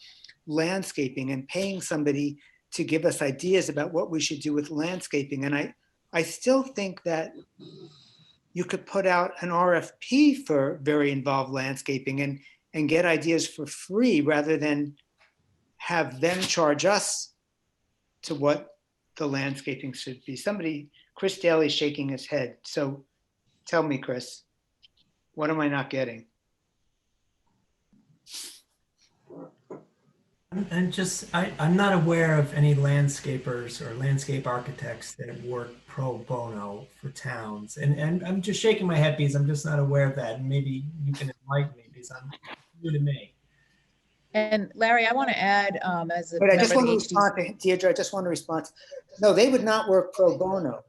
landscaping and paying somebody to give us ideas about what we should do with landscaping. And I still think that you could put out an RFP for very involved landscaping and get ideas for free rather than have them charge us to what the landscaping should be. Chris Daly's shaking his head. So tell me, Chris, what am I not getting? I'm not aware of any landscapers or landscape architects that work pro bono for towns. And I'm just shaking my head because I'm just not aware of that. And maybe you can enlighten me because I'm new to me. And Larry, I want to add as a But I just want to member of respond to Deirdre. I just want to respond. No, they would not work pro bono,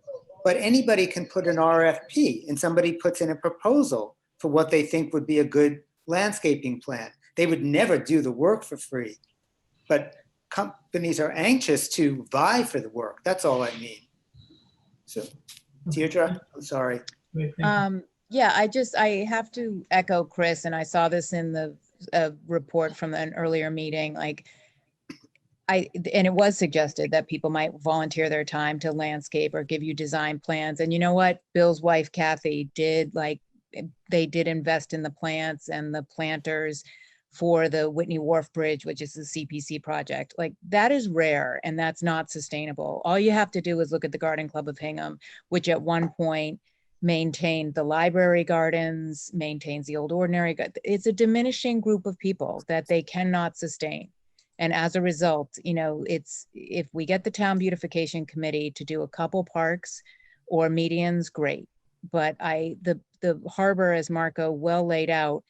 but anybody can put an RFP and somebody puts in a proposal for what they think would be a good landscaping plan. They would never do the work for free, but companies are anxious to vie for the work. That's all I mean. So, Deirdre, I'm sorry. Great, thank you. Yeah, I have to echo Chris, and I saw this in the report from an earlier meeting, like, and it was suggested that people might volunteer their time to landscape or give you design plans. And you know what? Bill's wife, Kathy, they did invest in the plants and the planters for the Whitney Wharf Bridge, which is the CPC project. Like, that is rare and that's not sustainable. All you have to do is look at the Garden Club of Hingham, which at one point maintained the library gardens, maintains the Old Ordinary. It's a diminishing group of people that they cannot sustain. And as a result, you know, if we get the Town Beautification Committee to do a couple parks or medians, great. But the harbor, as Marco well laid out,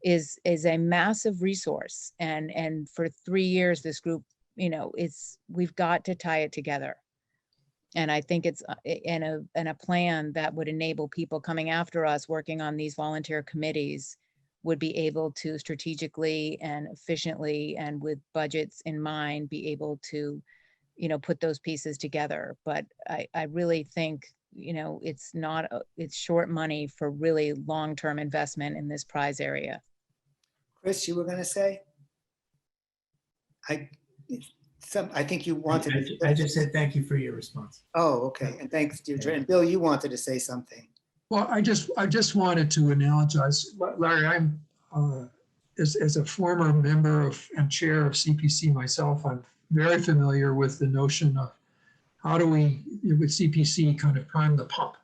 is a massive resource. And for 3 years, this group, you know, we've got to tie it together. And I think it's in a plan that would enable people coming after us working on these volunteer committees would be able to strategically and efficiently and with budgets in mind be able to, you know, put those pieces together. But I really think, you know, it's short money for really long-term investment in this prize area. Chris, you were going to say? I think you wanted to. I just said thank you for your response. Oh, okay. And thanks, Deirdre. And Bill, you wanted to say something. Well, I just wanted to analogize, Larry, I'm, as a former member and chair of CPC myself, I'm very familiar with the notion of how do we, with CPC, kind of prime the pump.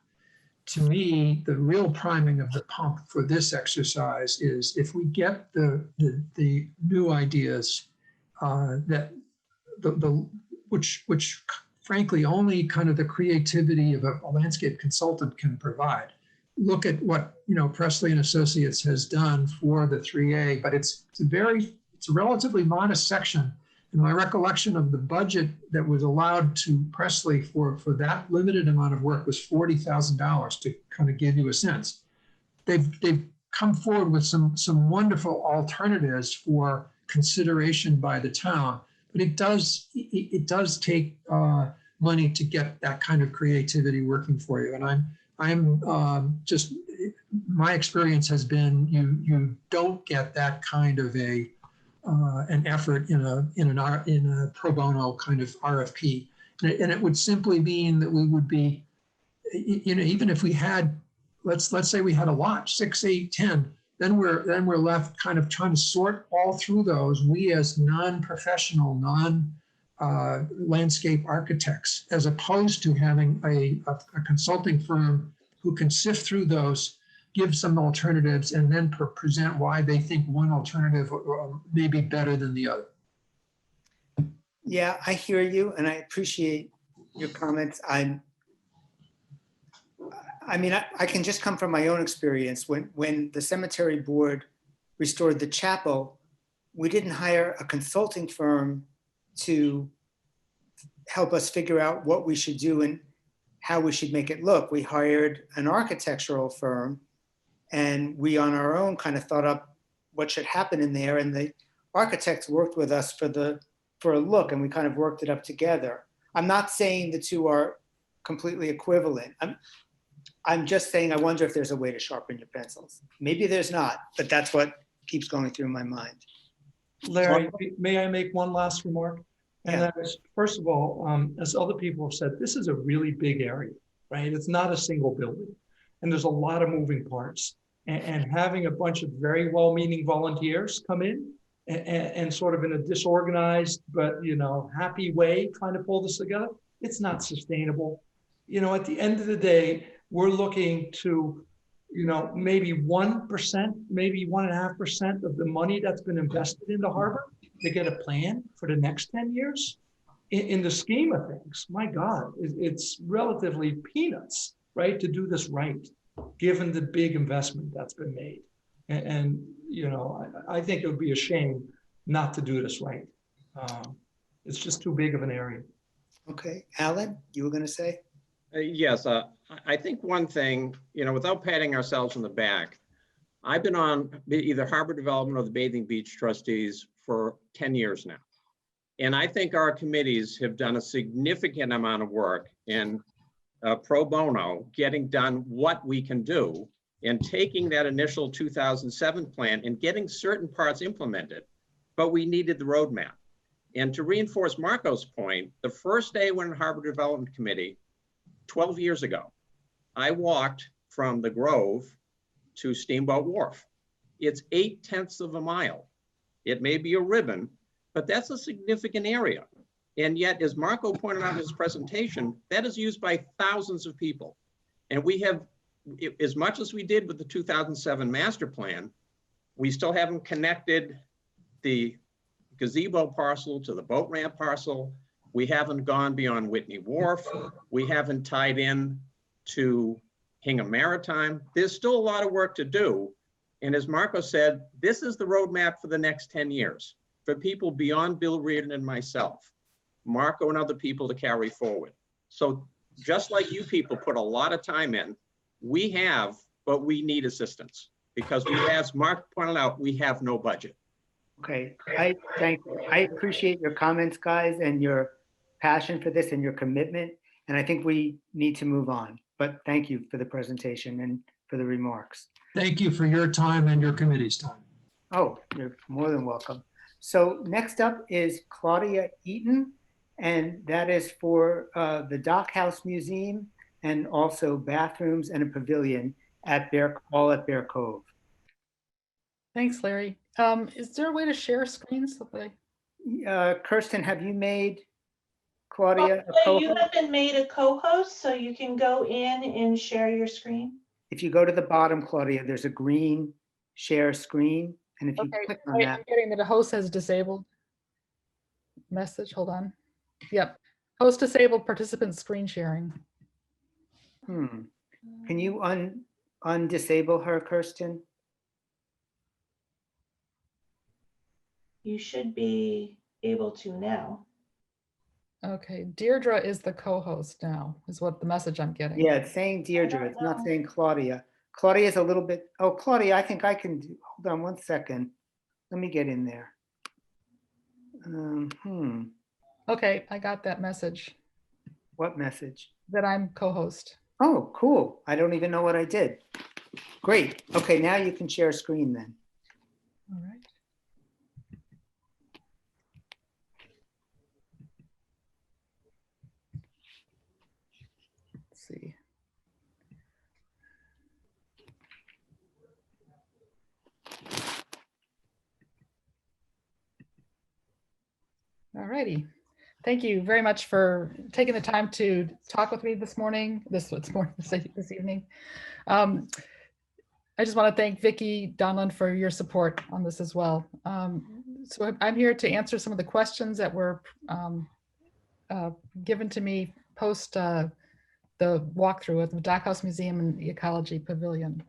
To me, the real priming of the pump for this exercise is if we get the new ideas which frankly only kind of the creativity of a landscape consultant can provide. Look at what, you know, Presley and Associates has done for the 3A, but it's a relatively modest section. And my recollection of the budget that was allowed to Presley for that limited amount of work was $40,000, to kind of give you a sense. They've come forward with some wonderful alternatives for consideration by the town, but it does take money to get that kind of creativity working for you. And I'm just, my experience has been you don't get that kind of an effort in a pro bono kind of RFP, and it would simply mean that we would be, you know, even if we had, let's say we had a lot, 6, 8, 10, then we're left kind of trying to sort all through those. We as non-professional, landscape architects, as opposed to having a consulting firm who can sift through those, give some alternatives, and then present why they think one alternative may be better than the other. Yeah, I hear you, and I appreciate your comments. I mean, I can just come from my own experience. When the cemetery board restored the chapel, we didn't hire a consulting firm to help us figure out what we should do and how we should make it look. We hired an architectural firm, and we on our own kind of thought up what should happen in there. And the architects worked with us for a look, and we kind of worked it up together. I'm not saying the two are completely equivalent. I'm just saying, I wonder if there's a way to sharpen your pencils. Maybe there's not, but that's what keeps going through my mind. Larry, may I make one last remark? And Yeah. that is, first of all, as other people have said, this is a really big area, right? It's not a single building. And there's a lot of moving parts. And having a bunch of very well-meaning volunteers come in and sort of in a disorganized, but, you know, happy way trying to pull this together, it's not sustainable. You know, at the end of the day, we're looking to, you know, maybe 1%, maybe 1.5% of the money that's been invested in the harbor to get a plan for the next 10 years. In the scheme of things, my God, it's relatively peanuts, right, to do this right, given the big investment that's been made. And you know, I think it would be a shame not to do this right. It's just too big of an area. Okay, Alan, you were going to say? Yes, I think one thing, you know, without patting ourselves on the back, I've been on either Harbor Development or the Bathing Beach Trustees for 10 years now. And I think our committees have done a significant amount of work in pro bono, getting done what we can do and taking that initial 2007 plan and getting certain parts implemented, but we needed the roadmap. And to reinforce Marco's point, the first day when Harbor Development Committee, 12 years ago, I walked from the Grove to Steamboat Wharf. It's 8/10 of a mile. It may be a ribbon, but that's a significant area. And yet, as Marco pointed out in his presentation, that is used by thousands of people. And we have, as much as we did with the 2007 master plan, we still haven't connected the gazebo parcel to the boat ramp parcel. We haven't gone beyond Whitney Wharf. We haven't tied in to Hingham Maritime. There's still a lot of work to do. And as Marco said, this is the roadmap for the next 10 years for people beyond Bill Reardon and myself, Marco and other people to carry forward. So just like you people put a lot of time in, we have, but we need assistance because we, as Mark pointed out, we have no budget. Okay, I appreciate your comments, guys, and your passion for this and your commitment. And I think we need to move on, but thank you for the presentation and for the remarks. Thank you for your time and your committee's time. Oh, you're more than welcome. So next up is Claudia Eaton, and that is for the Dock House Museum and also bathrooms and a pavilion at Bear Cove. Thanks, Larry. Is there a way to share screens? Kirsten, have you made Claudia a Oh, you co-host? have been made a co-host, so you can go in and share your screen. If you go to the bottom, Claudia, there's a green share screen. And if you click on that, I'm getting that a host has disabled message. Hold on. Yep. Host disabled participant screen sharing. can you undisable her, Kirsten? You should be able to now. Okay. Deirdre is the co-host now, is what the message I'm getting. Yeah, it's saying Deirdre. It's not saying Claudia. Claudia is a little bit, oh, Claudia, I think I can do, hold on one second. Let me get in there. Okay, I got that message. What message? That I'm co-host. Oh, cool. I don't even know what I did. Great. Okay, now you can share screen then. All right. Let's see. All righty. Thank you very much for taking the time to talk with me this morning, this evening. I just want to thank Vicki Donlan for your support on this as well. So I'm here to answer some of the questions that were given to me post the walkthrough at the Dock House Museum and the Ecology Pavilion.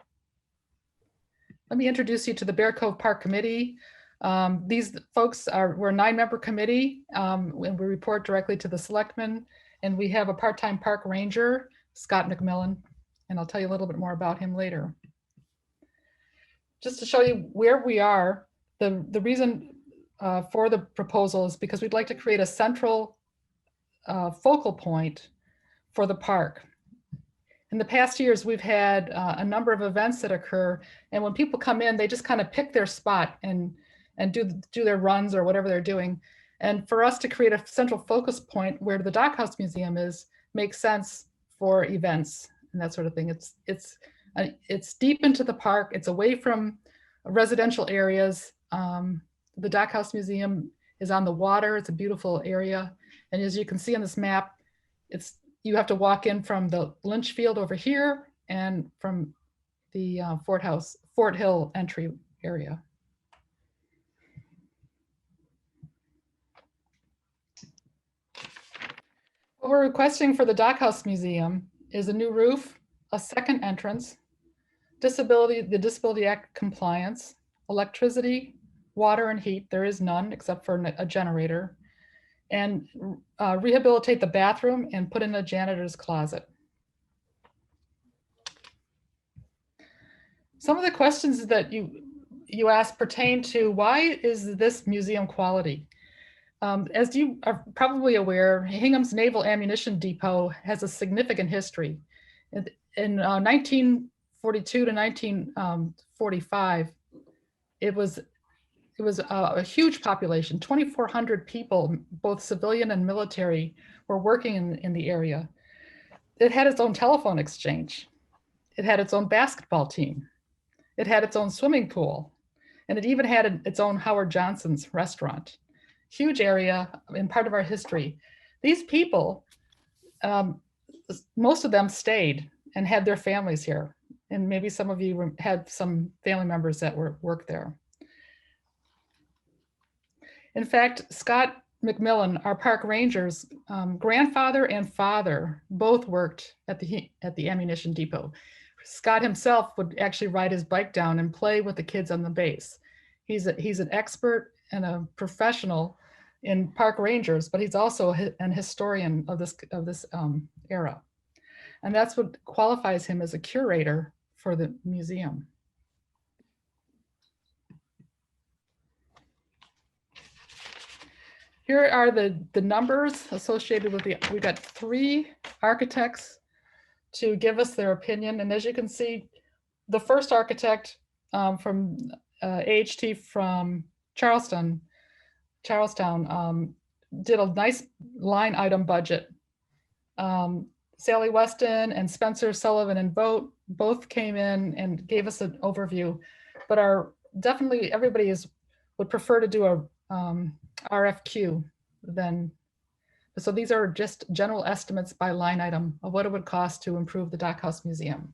Let me introduce you to the Bear Cove Park Committee. These folks we're a 9-member committee, and we report directly to the selectmen, and we have a part-time park ranger, Scott McMillan, and I'll tell you a little bit more about him later. Just to show you where we are, the reason for the proposal is because we'd like to create a central focal point for the park. In the past years, we've had a number of events that occur, and when people come in, they just kind of pick their spot and do their runs or whatever they're doing. And for us to create a central focus point where the Dock House Museum is, makes sense for events and that sort of thing. It's deep into the park. It's away from residential areas. The Dock House Museum is on the water. It's a beautiful area. And as you can see on this map, you have to walk in from the Lynch Field over here and from the Fort Hill entry area. What we're requesting for the Dock House Museum is a new roof, a second entrance, the Disability Act compliance, electricity, water and heat. There is none except for a generator, and rehabilitate the bathroom and put in a janitor's closet. Some of the questions that you asked pertain to why is this museum quality? As you are probably aware, Hingham's Naval Ammunition Depot has a significant history. In 1942 to 1945, it was a huge population. 2,400 people, both civilian and military, were working in the area. It had its own telephone exchange. It had its own basketball team. It had its own swimming pool. And it even had its own Howard Johnson's restaurant. Huge area and part of our history. These people, most of them stayed and had their families here. And maybe some of you had some family members that worked there. In fact, Scott McMillan, our park ranger's grandfather and father both worked at the ammunition depot. Scott himself would actually ride his bike down and play with the kids on the base. He's an expert and a professional in park rangers, but he's also an historian of this era. And that's what qualifies him as a curator for the museum. Here are the numbers associated with we got 3 architects to give us their opinion. And as you can see, the first architect from AHT from Charlestown did a nice line item budget. Sally Weston and Spencer Sullivan and both came in and gave us an overview, but definitely everybody would prefer to do a RFQ then. So these are just general estimates by line item of what it would cost to improve the Dockhouse Museum.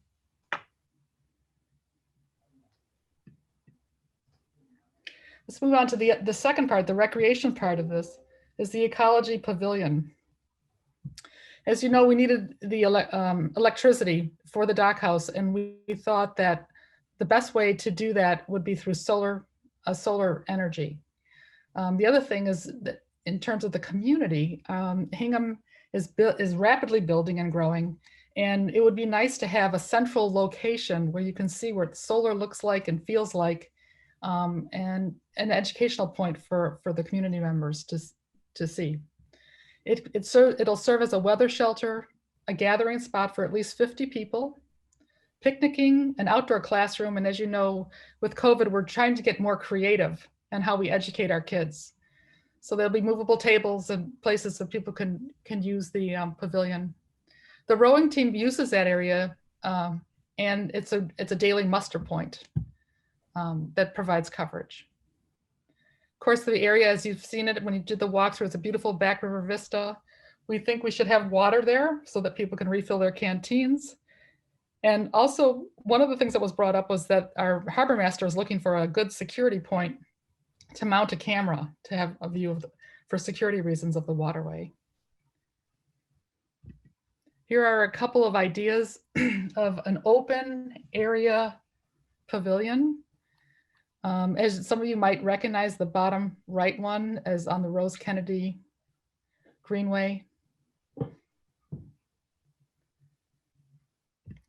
Let's move on to the second part, the recreation part of this, is the ecology pavilion. As you know, we needed the electricity for the Dockhouse, and we thought that the best way to do that would be through solar energy. The other thing is that in terms of the community, Hingham is rapidly building and growing, and it would be nice to have a central location where you can see what solar looks like and feels like, and an educational point for the community members to see. It'll serve as a weather shelter, a gathering spot for at least 50 people, picnicking, an outdoor classroom, and as you know, with COVID, we're trying to get more creative in how we educate our kids. So there'll be movable tables and places that people can use the pavilion. The rowing team uses that area, and it's a daily muster point that provides coverage. Of course, the area, as you've seen it when you did the walkthrough, it's a beautiful back river vista. We think we should have water there so that people can refill their canteens. And also, one of the things that was brought up was that our harbor master is looking for a good security point to mount a camera to have a view for security reasons of the waterway. Here are a couple of ideas of an open area pavilion. As some of you might recognize, the bottom right one is on the Rose Kennedy Greenway.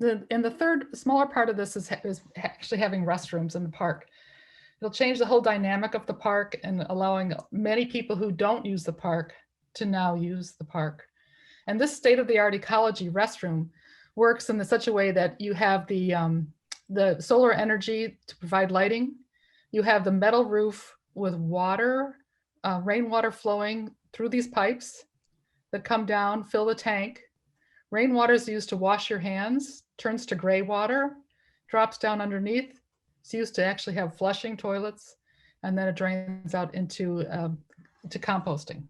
And the third smaller part of this is actually having restrooms in the park. It'll change the whole dynamic of the park and allowing many people who don't use the park to now use the park. And this state-of-the-art ecology restroom works in such a way that you have the solar energy to provide lighting. You have the metal roof with water, rainwater flowing through these pipes that come down, fill the tank. Rainwater is used to wash your hands, turns to gray water, drops down underneath. It's used to actually have flushing toilets, and then it drains out into composting.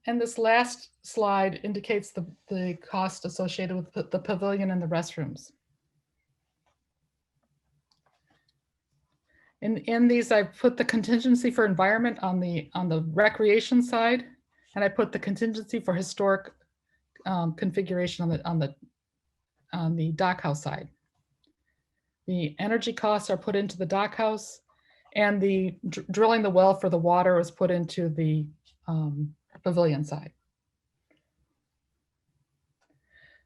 And this last slide indicates the cost associated with the pavilion and the restrooms. In these, I put the contingency for environment on the recreation side, and I put the contingency for historic configuration on the Dockhouse side. The energy costs are put into the Dockhouse, and the drilling the well for the water is put into the pavilion side.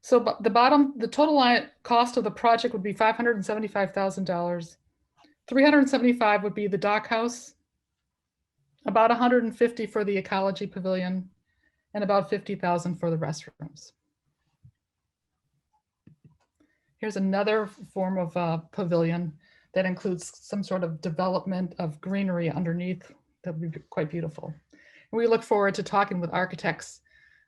So the total line cost of the project would be $575,000. 375 would be the dock house, about 150 for the ecology pavilion, and about 50,000 for the restrooms. Here's another form of pavilion that includes some sort of development of greenery underneath. That would be quite beautiful. And we look forward to talking with architects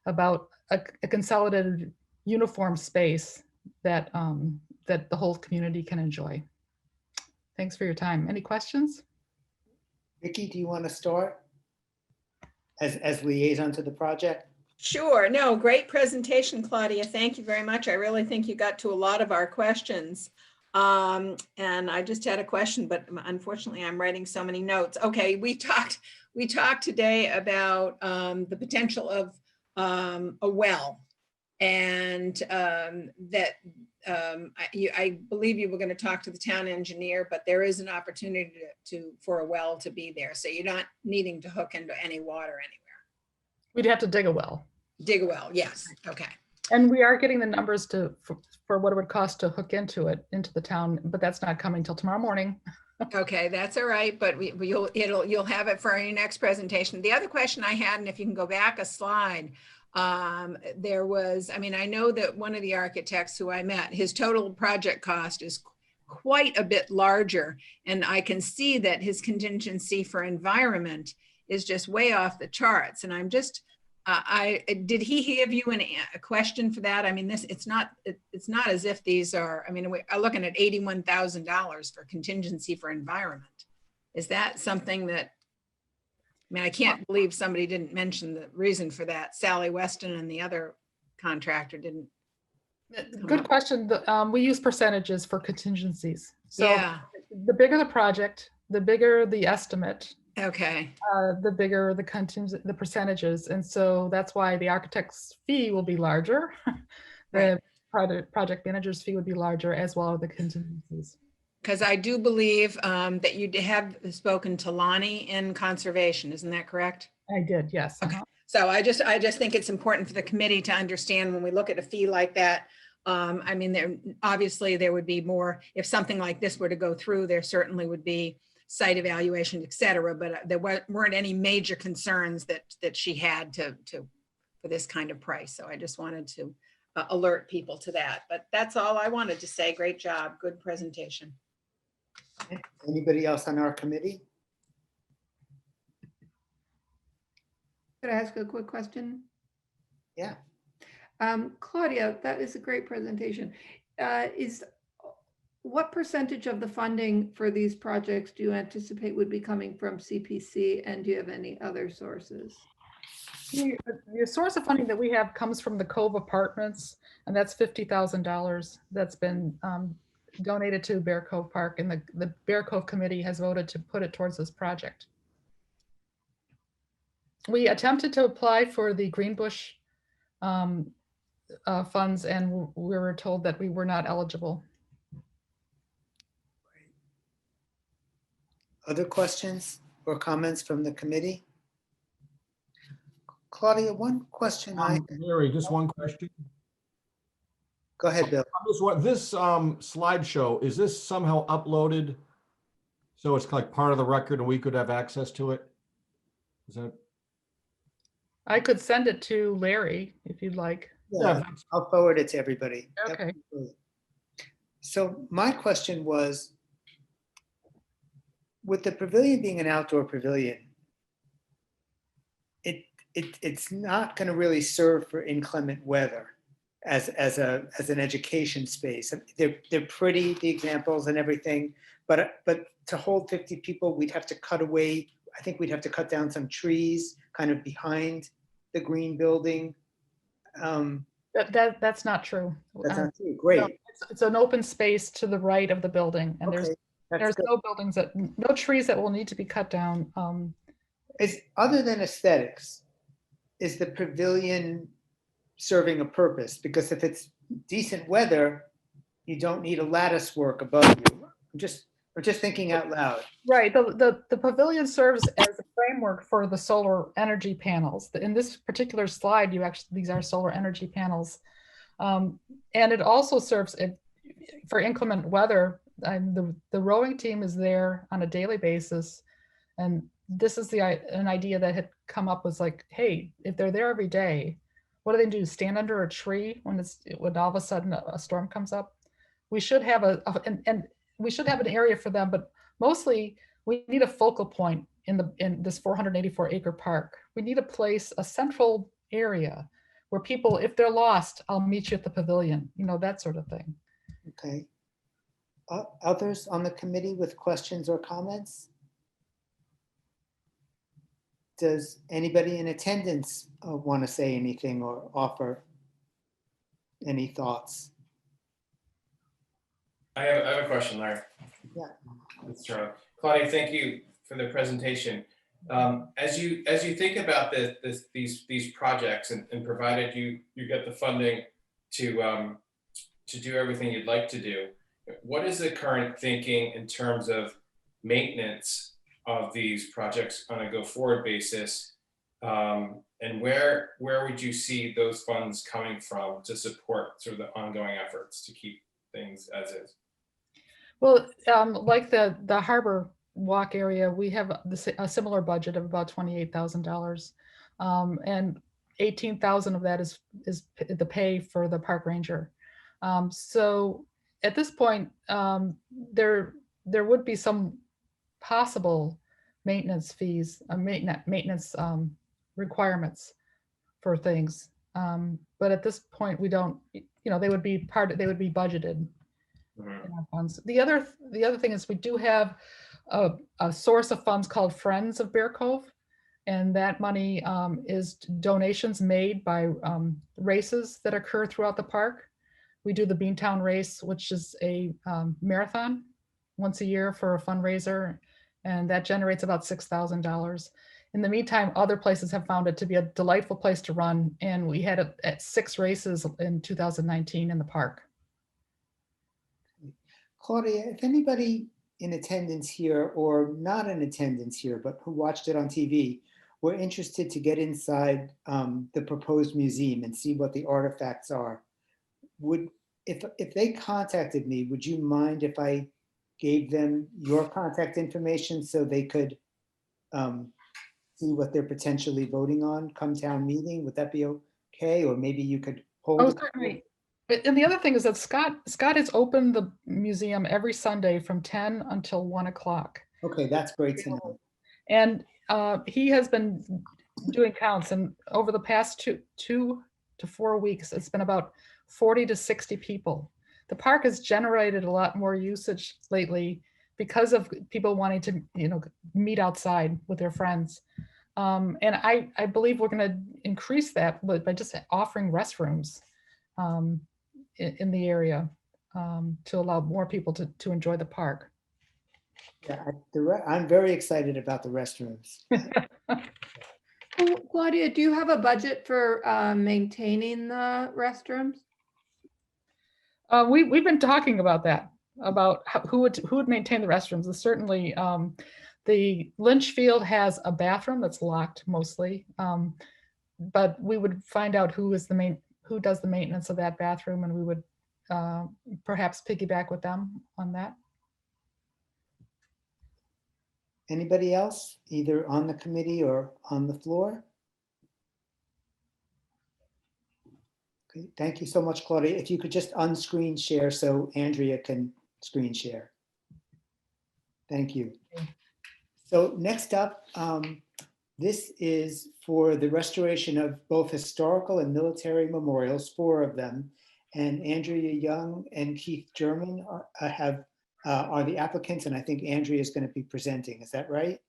about a consolidated uniform space that, that the whole community can enjoy. Thanks for your time. Any questions? Vicki, do you want to start as liaison to the project? Sure. No, great presentation, Claudia. Thank you very much. I really think you got to a lot of our questions. And I just had a question, but unfortunately I'm writing so many notes. Okay, we talked today about the potential of a well, and I believe you were going to talk to the town engineer, but there is an opportunity for a well to be there. So you're not needing to hook into any water anywhere. We'd have to dig a well. Dig a well, yes. Okay. And we are getting the numbers for what it would cost to hook into the town, but that's not coming till tomorrow morning. Okay, that's all right, but you'll have it for your next presentation. The other question I had, and if you can go back a slide, there was, I mean, I know that one of the architects who I met, his total project cost is quite a bit larger, and I can see that his contingency for environment is just way off the charts. And I'm just, did he give you a question for that? I mean, it's not as if these are, I mean, we're looking at $81,000 for contingency for environment. Is that something that, I mean, I can't believe somebody didn't mention the reason for that. Sally Weston and the other contractor didn't. Good question. We use percentages for contingencies. So yeah. The bigger the project, the bigger the estimate. Okay. The bigger the percentages. And so that's why the architect's fee will be larger. The project manager's fee would be larger, as well as the contingencies. Because I do believe that you have spoken to Lonnie in conservation, isn't that correct? I did, yes. Okay. So I just think it's important for the committee to understand when we look at a fee like that. I mean, obviously there would be more, if something like this were to go through, there certainly would be site evaluation, et cetera, but there weren't any major concerns that she had for this kind of price. So I just wanted to alert people to that, but that's all I wanted to say. Great job. Good presentation. Anybody else on our committee? Could I ask a quick question? Yeah. Claudia, that is a great presentation. What percentage of the funding for these projects do you anticipate would be coming from CPC, and do you have any other sources? The source of funding that we have comes from the Cove Apartments, and that's $50,000 that's been donated to Bear Cove Park, and the Bear Cove Committee has voted to put it towards this project. We attempted to apply for the Greenbush funds, and we were told that we were not eligible. Other questions or comments from the committee? Claudia, one question. Larry, just one question. Go ahead, Bill. This slideshow, is this somehow uploaded so it's like part of the record and we could have access to it? Is that? I could send it to Larry if you'd like. Yeah, I'll forward it to everybody. Okay. So my question was, with the pavilion being an outdoor pavilion, it's not going to really serve for inclement weather as an education space. They're pretty, the examples and everything, but to hold 50 people, we'd have to cut away. I think we'd have to cut down some trees kind of behind the green building. That's not true. That's not true. Great. No, it's an open space to the right of the building, and there's no trees that will need to be cut down. Other than aesthetics, is the pavilion serving a purpose? Because if it's decent weather, you don't need a lattice work above you. I'm just thinking out loud. Right. The pavilion serves as a framework for the solar energy panels. In this particular slide, these are solar energy panels. And it also serves for inclement weather. The rowing team is there on a daily basis. And this is an idea that had come up, was like, hey, if they're there every day, what do? Stand under a tree when all of a sudden a storm comes up? We should have and we should have an area for them, but mostly we need a focal point in this 484 acre park. We need a central area where people, if they're lost, I'll meet you at the pavilion, that sort of thing. Okay. Others on the committee with questions or comments? Does anybody in attendance want to say anything or offer any thoughts? I have a question, Larry. Yeah. That's Charlie. Claudia, thank you for the presentation. As you think about these projects, and provided you get the funding to do everything you'd like to do, what is the current thinking in terms of maintenance of these projects on a go-forward basis? And where would you see those funds coming from to support sort of the ongoing efforts to keep things as is? Well, like the harbor walk area, we have a similar budget of about $28,000, and 18,000 of that is the pay for the park ranger. So at this point, there would be some possible maintenance fees, maintenance requirements for things, but at this point we don't. They would be budgeted. In our funds. The other thing is we do have a source of funds called Friends of Bear Cove, and that money is donations made by races that occur throughout the park. We do the Beantown race, which is a marathon once a year for a fundraiser, and that generates about $6,000. In the meantime, other places have found it to be a delightful place to run, and we had it at 6 races in 2019 in the park. Claudia, if anybody in attendance here or not in attendance here, but who watched it on TV, were interested to get inside the proposed museum and see what the artifacts are, if they contacted me, would you mind if I gave them your contact information so they could see what they're potentially voting on come town meeting? Would that be okay? Or maybe you could hold. Oh, certainly. And the other thing is that Scott has opened the museum every Sunday from 10 until 1 o'clock. Okay, that's great to know. And he has been doing counts, and over the past two to 4 weeks, it's been about 40 to 60 people. The park has generated a lot more usage lately because of people wanting to, meet outside with their friends. And I believe we're going to increase that by just offering restrooms in the area to allow more people to enjoy the park. Yeah, I'm very excited about the restrooms. Claudia, do you have a budget for maintaining the restrooms? We've been talking about that, about who would maintain the restrooms. Certainly, the Lynch Field has a bathroom that's locked mostly, but we would find out who does the maintenance of that bathroom, and we would perhaps piggyback with them on that. Anybody else, either on the committee or on the floor? Okay, thank you so much, Claudia. If you could just unscreen share so Andrea can screen share. Thank you. So next up, this is for the restoration of both historical and military memorials, 4 of them. And Andrea Young and Keith Jermyn are the applicants, and I think Andrea is going to be presenting. Is that right?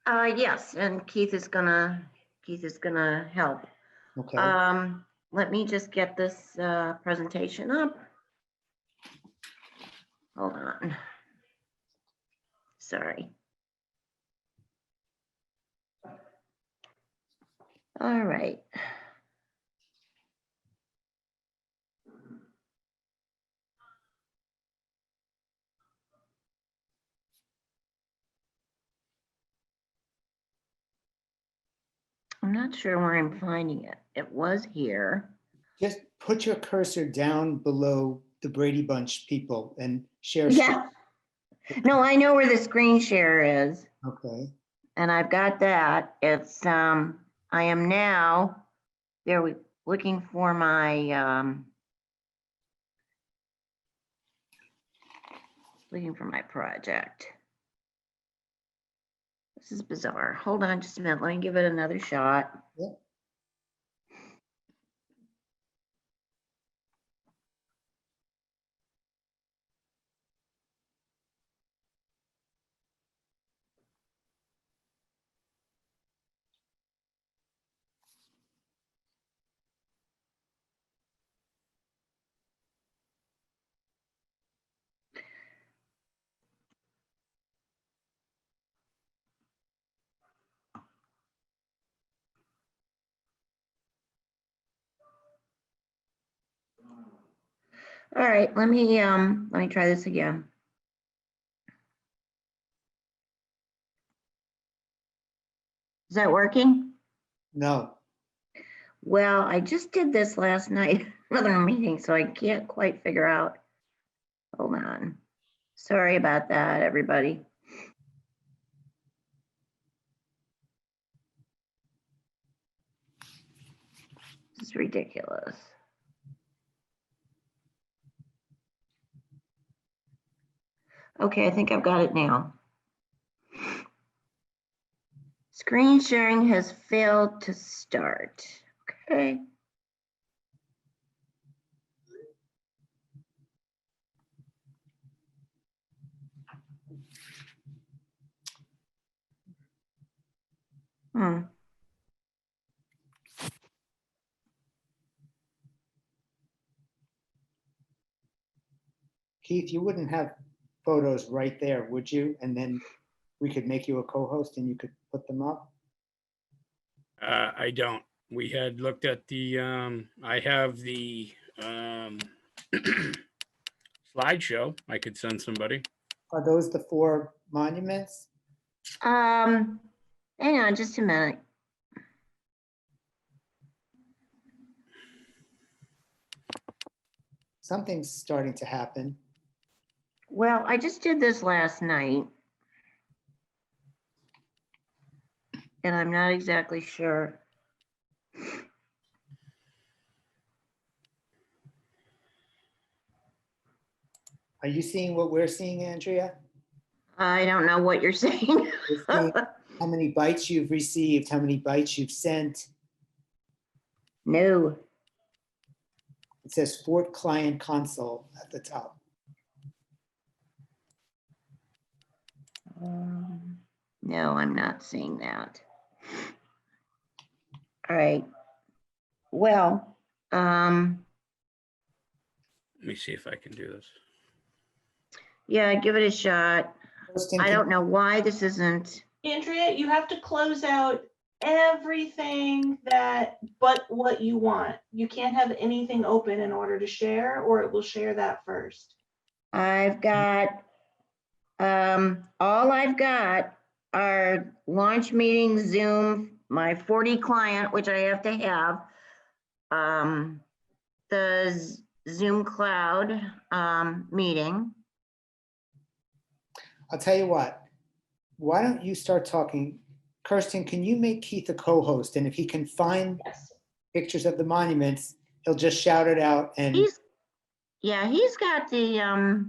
Yes, and Keith is gonna help. Okay. Let me just get this presentation up. Hold on. Sorry. All right. I'm not sure where I'm finding it. It was here. Just put your cursor down below the Brady Bunch people and share. Yeah. No, I know where the screen share is, Okay. and I've got that. It's, I am now, there we, looking for my, looking for my project. This is bizarre. Hold on just a minute. Let me give it another shot. Yeah. All right, let me try this again. Is that working? No. Well, I just did this last night, another meeting, so I can't quite figure out. Hold on. Sorry about that, everybody. This is ridiculous. Okay, I think I've got it now. Screen sharing has failed to start. Okay. Keith, you wouldn't have photos right there, would you? And then we could make you a co-host and you could put them up? I don't. We had looked at the, I have the slideshow I could send somebody. Are those the 4 monuments? Hang on just a minute. Something's starting to happen. Well, I just did this last night. And I'm not exactly sure. Are you seeing what we're seeing, Andrea? I don't know what you're saying. We're seeing how many bytes you've received, how many bytes you've sent. No. It says Fort Client Console at the top. No, I'm not seeing that. All right. Well, Let me see if I can do this. yeah, give it a shot. Kristen, I don't know why this isn't. Andrea, you have to close out everything but what you want. You can't have anything open in order to share, or it will share that first. I've got, all I've got are launch meetings, Zoom, my 40 client, which I have to have, the Zoom cloud meeting. I'll tell you what, why don't you start talking? Kirsten, can you make Keith a co-host? And if he can find pictures of the monuments, he'll just shout it out and. He's got the,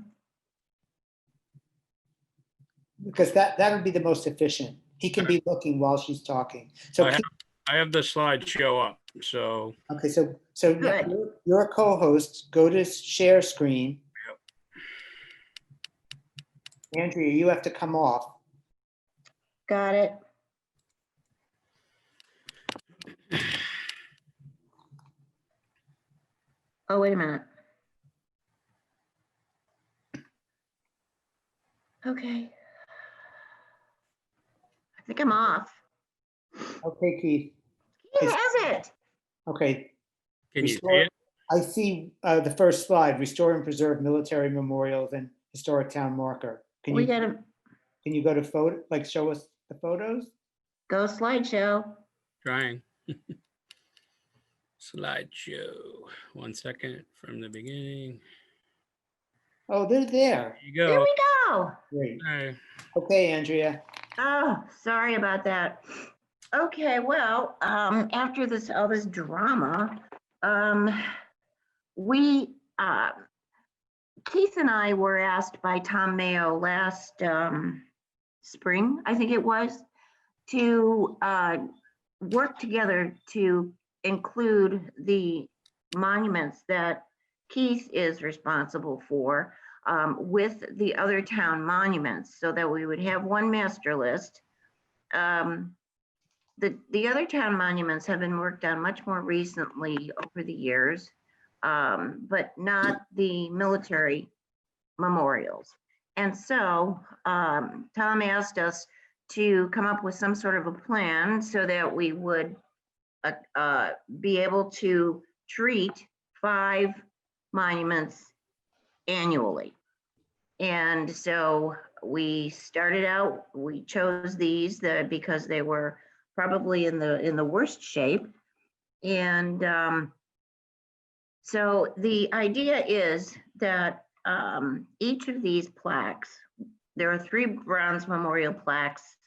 because that would be the most efficient. He can be looking while she's talking. So I have the slideshow up, so. okay, so you're a co-host. Go to share screen. Yep. Andrea, you have to come off. got it. Oh, wait a minute. Okay. I think I'm off. Okay, Keith. He has it. Okay. Can you see it? I see the first slide, restore and preserve military memorials and historic town marker. Can you go to photo, like show us the photos? Go slideshow. Trying. slideshow. 1 second from the beginning. Oh, they're there. There you There go. we go. Great. Hey. Okay, Andrea. Oh, sorry about that. Okay, well, after this, all this drama, we, Keith and I were asked by Tom Mayo last spring, I think it was, to work together to include the monuments that Keith is responsible for with the other town monuments so that we would have one master list. The other town monuments have been worked on much more recently over the years, but not the military memorials. And so Tom asked us to come up with some sort of a plan so that we would be able to treat 5 monuments annually. And so we started out, we chose these because they were probably in the worst shape. And so the idea is that each of these plaques, there are 3 bronze memorial plaques,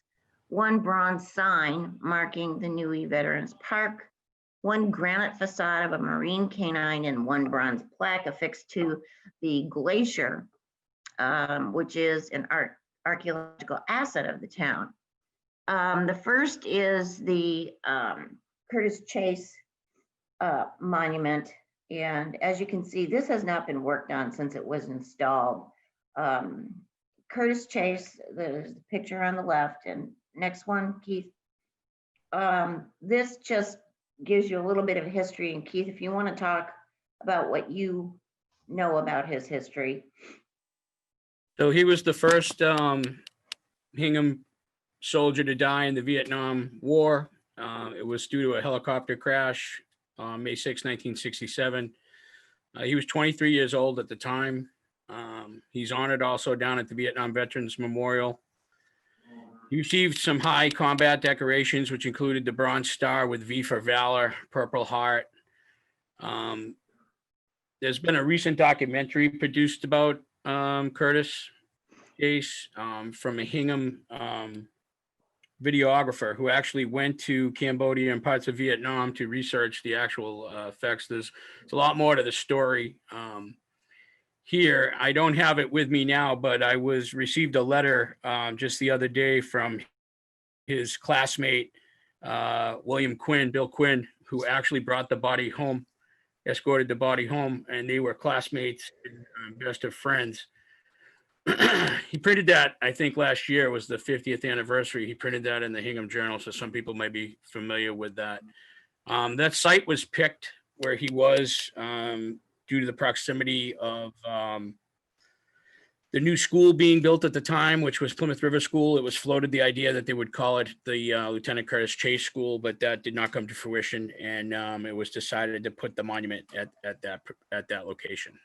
1 bronze sign marking the Newey Veterans Park, 1 granite facade of a Marine canine, and 1 bronze plaque affixed to the glacier, which is an archaeological asset of the town. The first is the Curtis Chase monument. And as you can see, this has not been worked on since it was installed. Curtis Chase, there's the picture on the left, and next one, Keith. This just gives you a little bit of history. And Keith, if you want to talk about what you know about his history. So he was the first Hingham soldier to die in the Vietnam War. It was due to a helicopter crash on May 6, 1967. He was 23 years old at the time. He's honored also down at the Vietnam Veterans Memorial. He received some high combat decorations, which included the Bronze Star with V for Valor, Purple Heart. There's been a recent documentary produced about Curtis Chase from a Hingham videographer who actually went to Cambodia and parts of Vietnam to research the actual effects. There's a lot more to the story. Here, I don't have it with me now, but I received a letter just the other day from his classmate, William Quinn, Bill Quinn, who actually brought the body home, escorted the body home, and they were classmates and best of friends. He printed that, I think last year was the 50th anniversary. He printed that in the Hingham Journal, so some people might be familiar with that. That site was picked where he was due to the proximity of the new school being built at the time, which was Plymouth River School. It was floated the idea that they would call it the Lieutenant Curtis Chase School, but that did not come to fruition, and it was decided to put the monument at that location.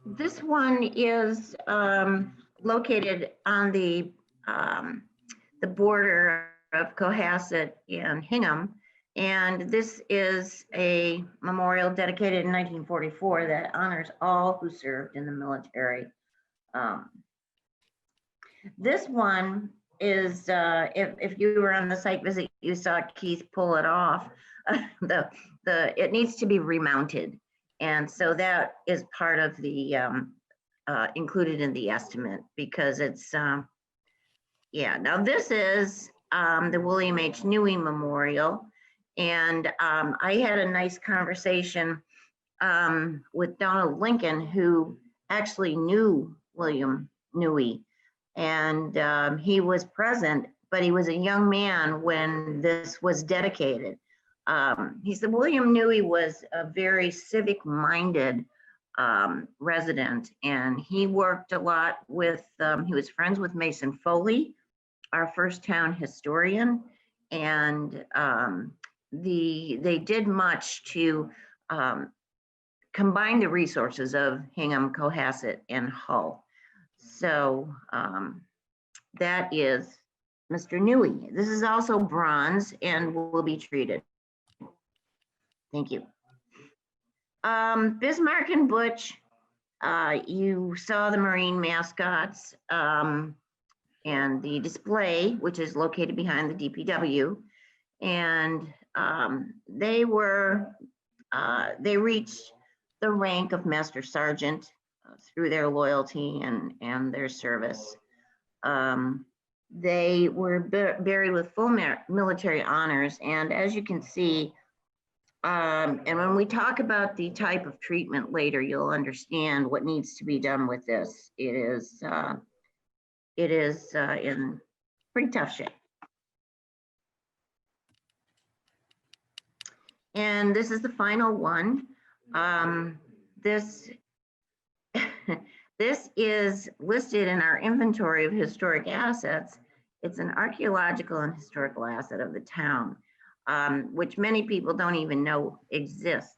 This one is located on the border of Cohasset and Hingham. And this is a memorial dedicated in 1944 that honors all who served in the military. This one is, if you were on the site visit, you saw Keith pull it off. It needs to be remounted. And so that is part of the, included in the estimate because it's, yeah. Now this is the William H. Newey Memorial. And I had a nice conversation with Donald Lincoln, who actually knew William Newey. And he was present, but he was a young man when this was dedicated. He said William Newey was a very civic-minded resident, and he worked a lot with, he was friends with Mason Foley, our first town historian, and they did much to combine the resources of Hingham, Cohasset, and Hull. So that is Mr. Newey. This is also bronze and will be treated. Thank you. Bismarck and Butch, you saw the Marine mascots and the display, which is located behind the DPW. And they reached the rank of Master Sergeant through their loyalty and their service. They were buried with full military honors. And as you can see, and when we talk about the type of treatment later, you'll understand what needs to be done with this. It is in pretty tough shape. And this is the final one. This is listed in our inventory of historic assets. It's an archaeological and historical asset of the town, which many people don't even know exists.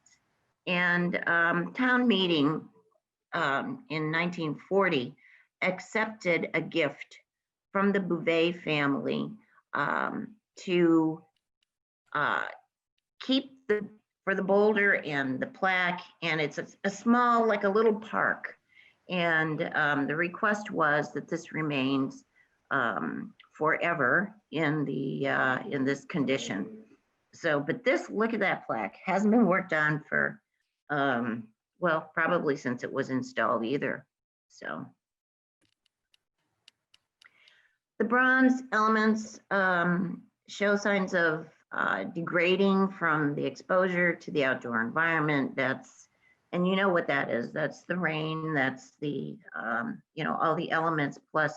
And town meeting in 1940 accepted a gift from the Bouvet family to keep for the boulder and the plaque, and it's a small, like a little park. And the request was that this remains forever in this condition. So, but this, look at that plaque, hasn't been worked on for, well, probably since it was installed either. So. The bronze elements show signs of degrading from the exposure to the outdoor environment. That's, and you know what that is. That's the rain, that's the, you know, all the elements plus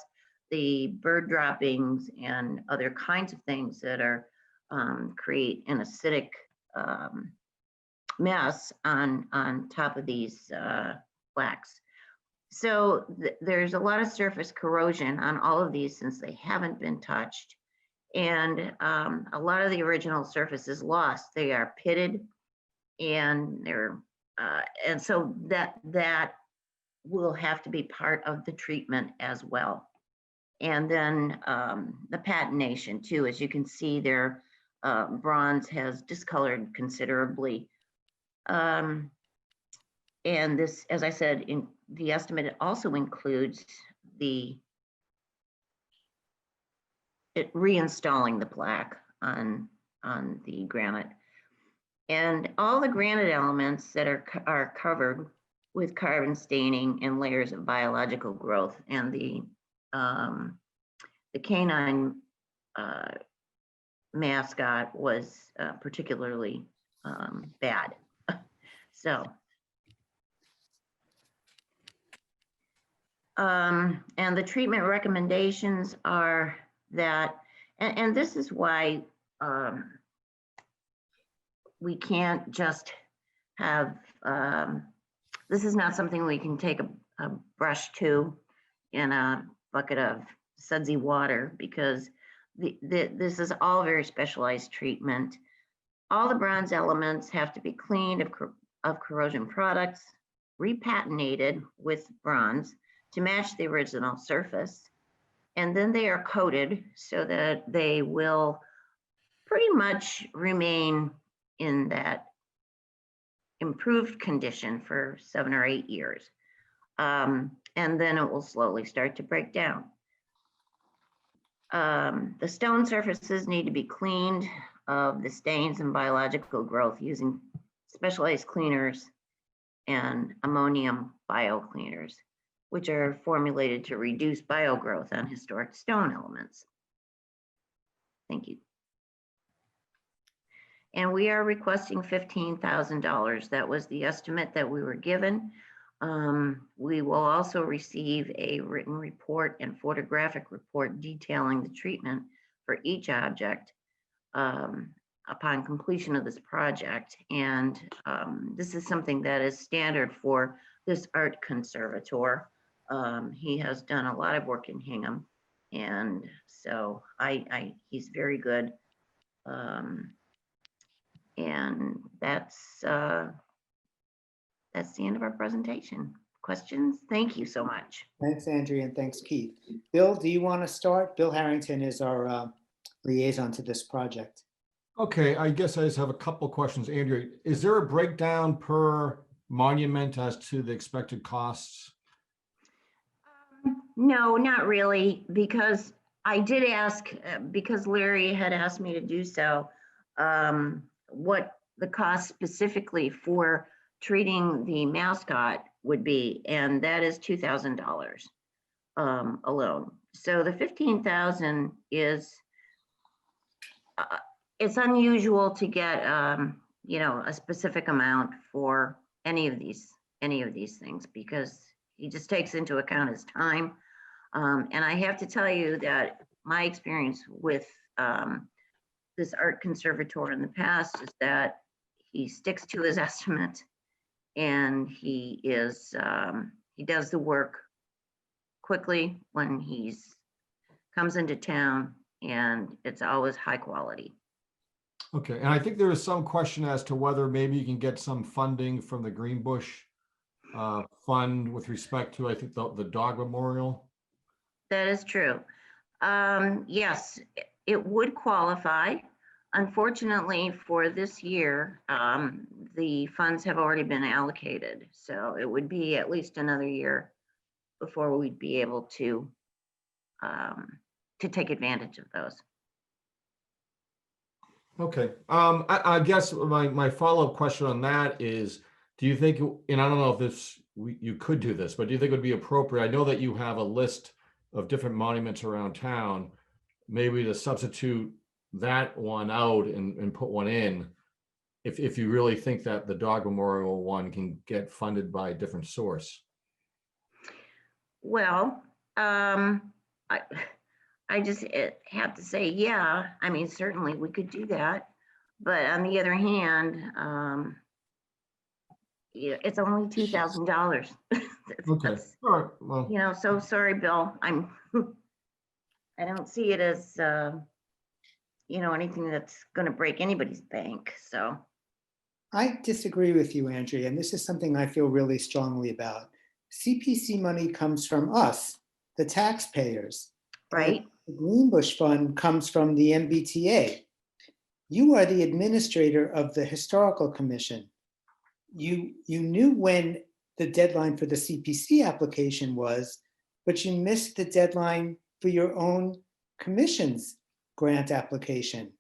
the bird droppings and other kinds of things that are create an acidic mess on top of these plaques. So there's a lot of surface corrosion on all of these since they haven't been touched. And a lot of the original surface is lost. They are pitted and they're, and so that will have to be part of the treatment as well. And then the patination too, as you can see their bronze has discolored considerably. And this, as I said, in the estimate, it also includes reinstalling the plaque on the granite. And all the granite elements that are covered with carbon staining and layers of biological growth, and the canine mascot was particularly bad. So, and the treatment recommendations are that, and this is why we can't just have, this is not something we can take a brush to in a bucket of sudsy water, because this is all very specialized treatment. All the bronze elements have to be cleaned of corrosion products, repatinated with bronze to match the original surface. And then they are coated so that they will pretty much remain in that improved condition for 7 or 8 years. And then it will slowly start to break down. The stone surfaces need to be cleaned of the stains and biological growth using specialized cleaners and ammonium biocleaners, which are formulated to reduce biogrowth on historic stone elements. Thank you. And we are requesting $15,000. That was the estimate that we were given. We will also receive a written report and photographic report detailing the treatment for each object upon completion of this project. And this is something that is standard for this art conservator. He has done a lot of work in Hingham, and so he's very good. And that's the end of our presentation. questions. Thank you so much. Thanks, Andrea, and thanks, Keith. Bill, do you want to start? Bill Harrington is our liaison to this project. Okay, I guess I just have a couple questions. Andrea, is there a breakdown per monument as to the expected costs? No, not really, because I did ask, because Larry had asked me to do so, what the cost specifically for treating the mascot would be, and that is $2,000 alone. So the 15,000 is, it's unusual to get, you know, a specific amount for any of these things, because he just takes into account his time. And I have to tell you that my experience with this art conservator in the past is that he sticks to his estimate, and he does the work quickly when he's comes into town, and it's always high quality. Okay, and I think there is some question as to whether maybe you can get some funding from the Greenbush fund with respect to, I think, the dog memorial. That is true. Yes, it would qualify. Unfortunately, for this year, the funds have already been allocated. So it would be at least another year before we'd be able to take advantage of those. Okay, I guess my follow-up question on that is, do you think, and I don't know if you could do this, but do you think it would be appropriate? I know that you have a list of different monuments around town, maybe to substitute that one out and put one in, if you really think that the dog memorial one can get funded by a different source. Well, I just have to say, yeah, I mean, certainly we could do that. But on the other hand, yeah, it's only $2,000. Okay. All right. Well, you know, so sorry, Bill. I don't see it as, you know, anything that's going to break anybody's bank. So I disagree with you, Andrea, and this is something I feel really strongly about. CPC money comes from us, the taxpayers. Right. The Greenbush Fund comes from the MBTA. You are the administrator of the Historical Commission. You knew when the deadline for the CPC application was, but you missed the deadline for your own commission's grant application.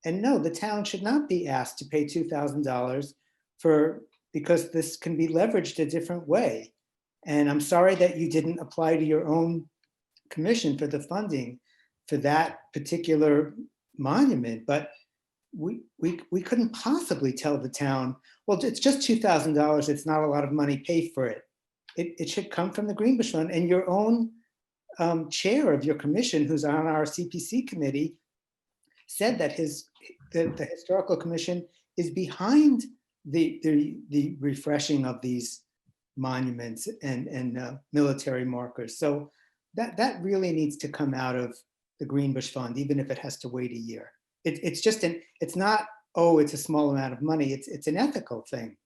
And no, the town should not be asked to pay $2,000 because this can be leveraged a different way. And I'm sorry that you didn't apply to your own commission for the funding for that particular monument, but we couldn't possibly tell the town, well, it's just $2,000, it's not a lot of money, pay for it. It should come from the Greenbush Fund, and your own chair of your commission, who's on our CPC committee, said that the Historical Commission is behind the refreshing of these monuments and military markers. So that really needs to come out of the Greenbush Fund, even if it has to wait a year. It's not, oh, it's a small amount of money. It's an ethical thing.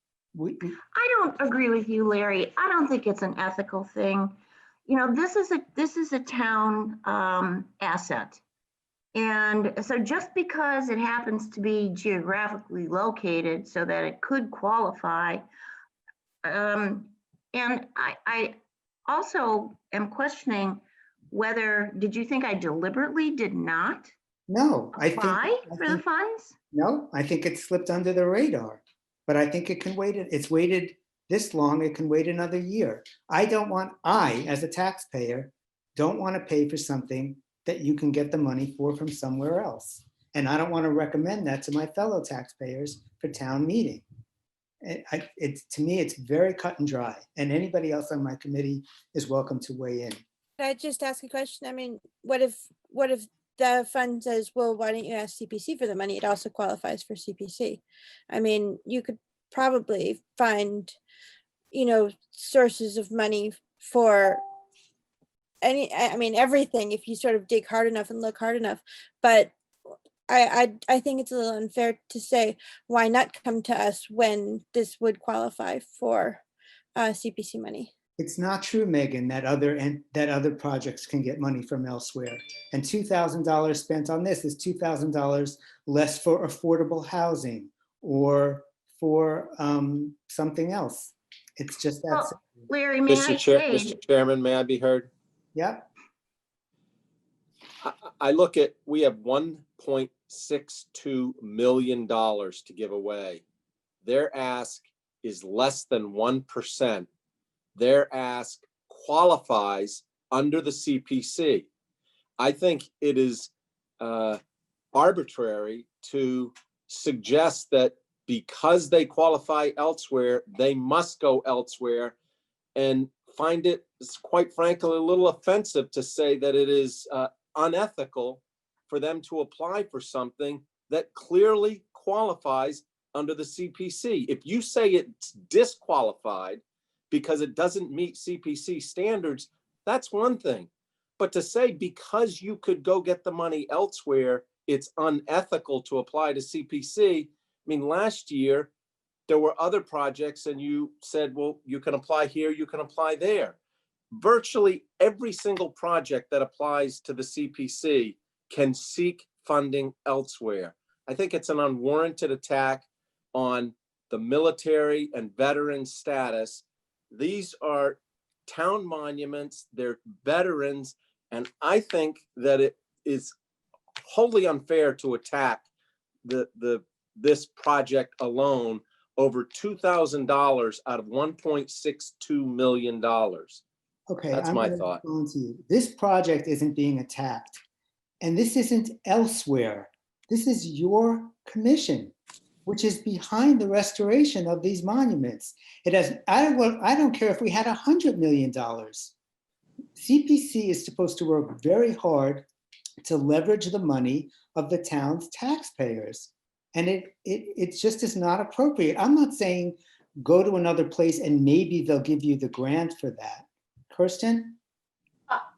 I don't agree with you, Larry. I don't think it's an ethical thing. You know, this is a town asset. And so just because it happens to be geographically located so that it could qualify, and I also am questioning whether, did you think I deliberately did not apply for the funds? No, I think it slipped under the radar, but I think it can wait. It's waited this long, it can wait another year. I, as a taxpayer, don't want to pay for something that you can get the money from somewhere else. And I don't want to recommend that to my fellow taxpayers for town meeting. To me, it's very cut and dry, and anybody else on my committee is welcome to weigh in. Can I just ask a question? I mean, what if the fund says, well, why don't you ask CPC for the money? It also qualifies for CPC. I mean, you could probably find, you know, sources of money for everything if you sort of dig hard enough and look hard enough. But I think it's a little unfair to say, why not come to us when this would qualify for CPC money? It's not true, Megan, that other projects can get money from elsewhere. And $2,000 spent on this is $2,000 less for affordable housing or for something else. It's just that. Well, Larry, may I Mr. Chairman, may I be heard? Yeah. I look at, we have $1.62 million to give away. Their ask is less than 1%. Their ask qualifies under the CPC. I think it is arbitrary to suggest that because they qualify elsewhere, they must go elsewhere, and find it, quite frankly, a little offensive to say that it is unethical for them to apply for something that clearly qualifies under the CPC. If you say it's disqualified because it doesn't meet CPC standards, that's one thing. But to say because you could go get the money elsewhere, it's unethical to apply to CPC. I mean, last year, there were other projects and you said, well, you can apply here, you can apply there. Virtually every single project that applies to the CPC can seek funding elsewhere. I think it's an unwarranted attack on the military and veteran status. These are town monuments, they're veterans, and I think that it is wholly unfair to attack this project alone over $2,000 out of $1.62 million. Okay, That's I'm my gonna thought. respond to you. This project isn't being attacked, and this isn't elsewhere. This is your commission, which is behind the restoration of these monuments. It has, I don't care if we had $100 million. CPC is supposed to work very hard to leverage the money of the town's taxpayers. And it just is not appropriate. I'm not saying go to another place and maybe they'll give you the grant for that. Kirsten?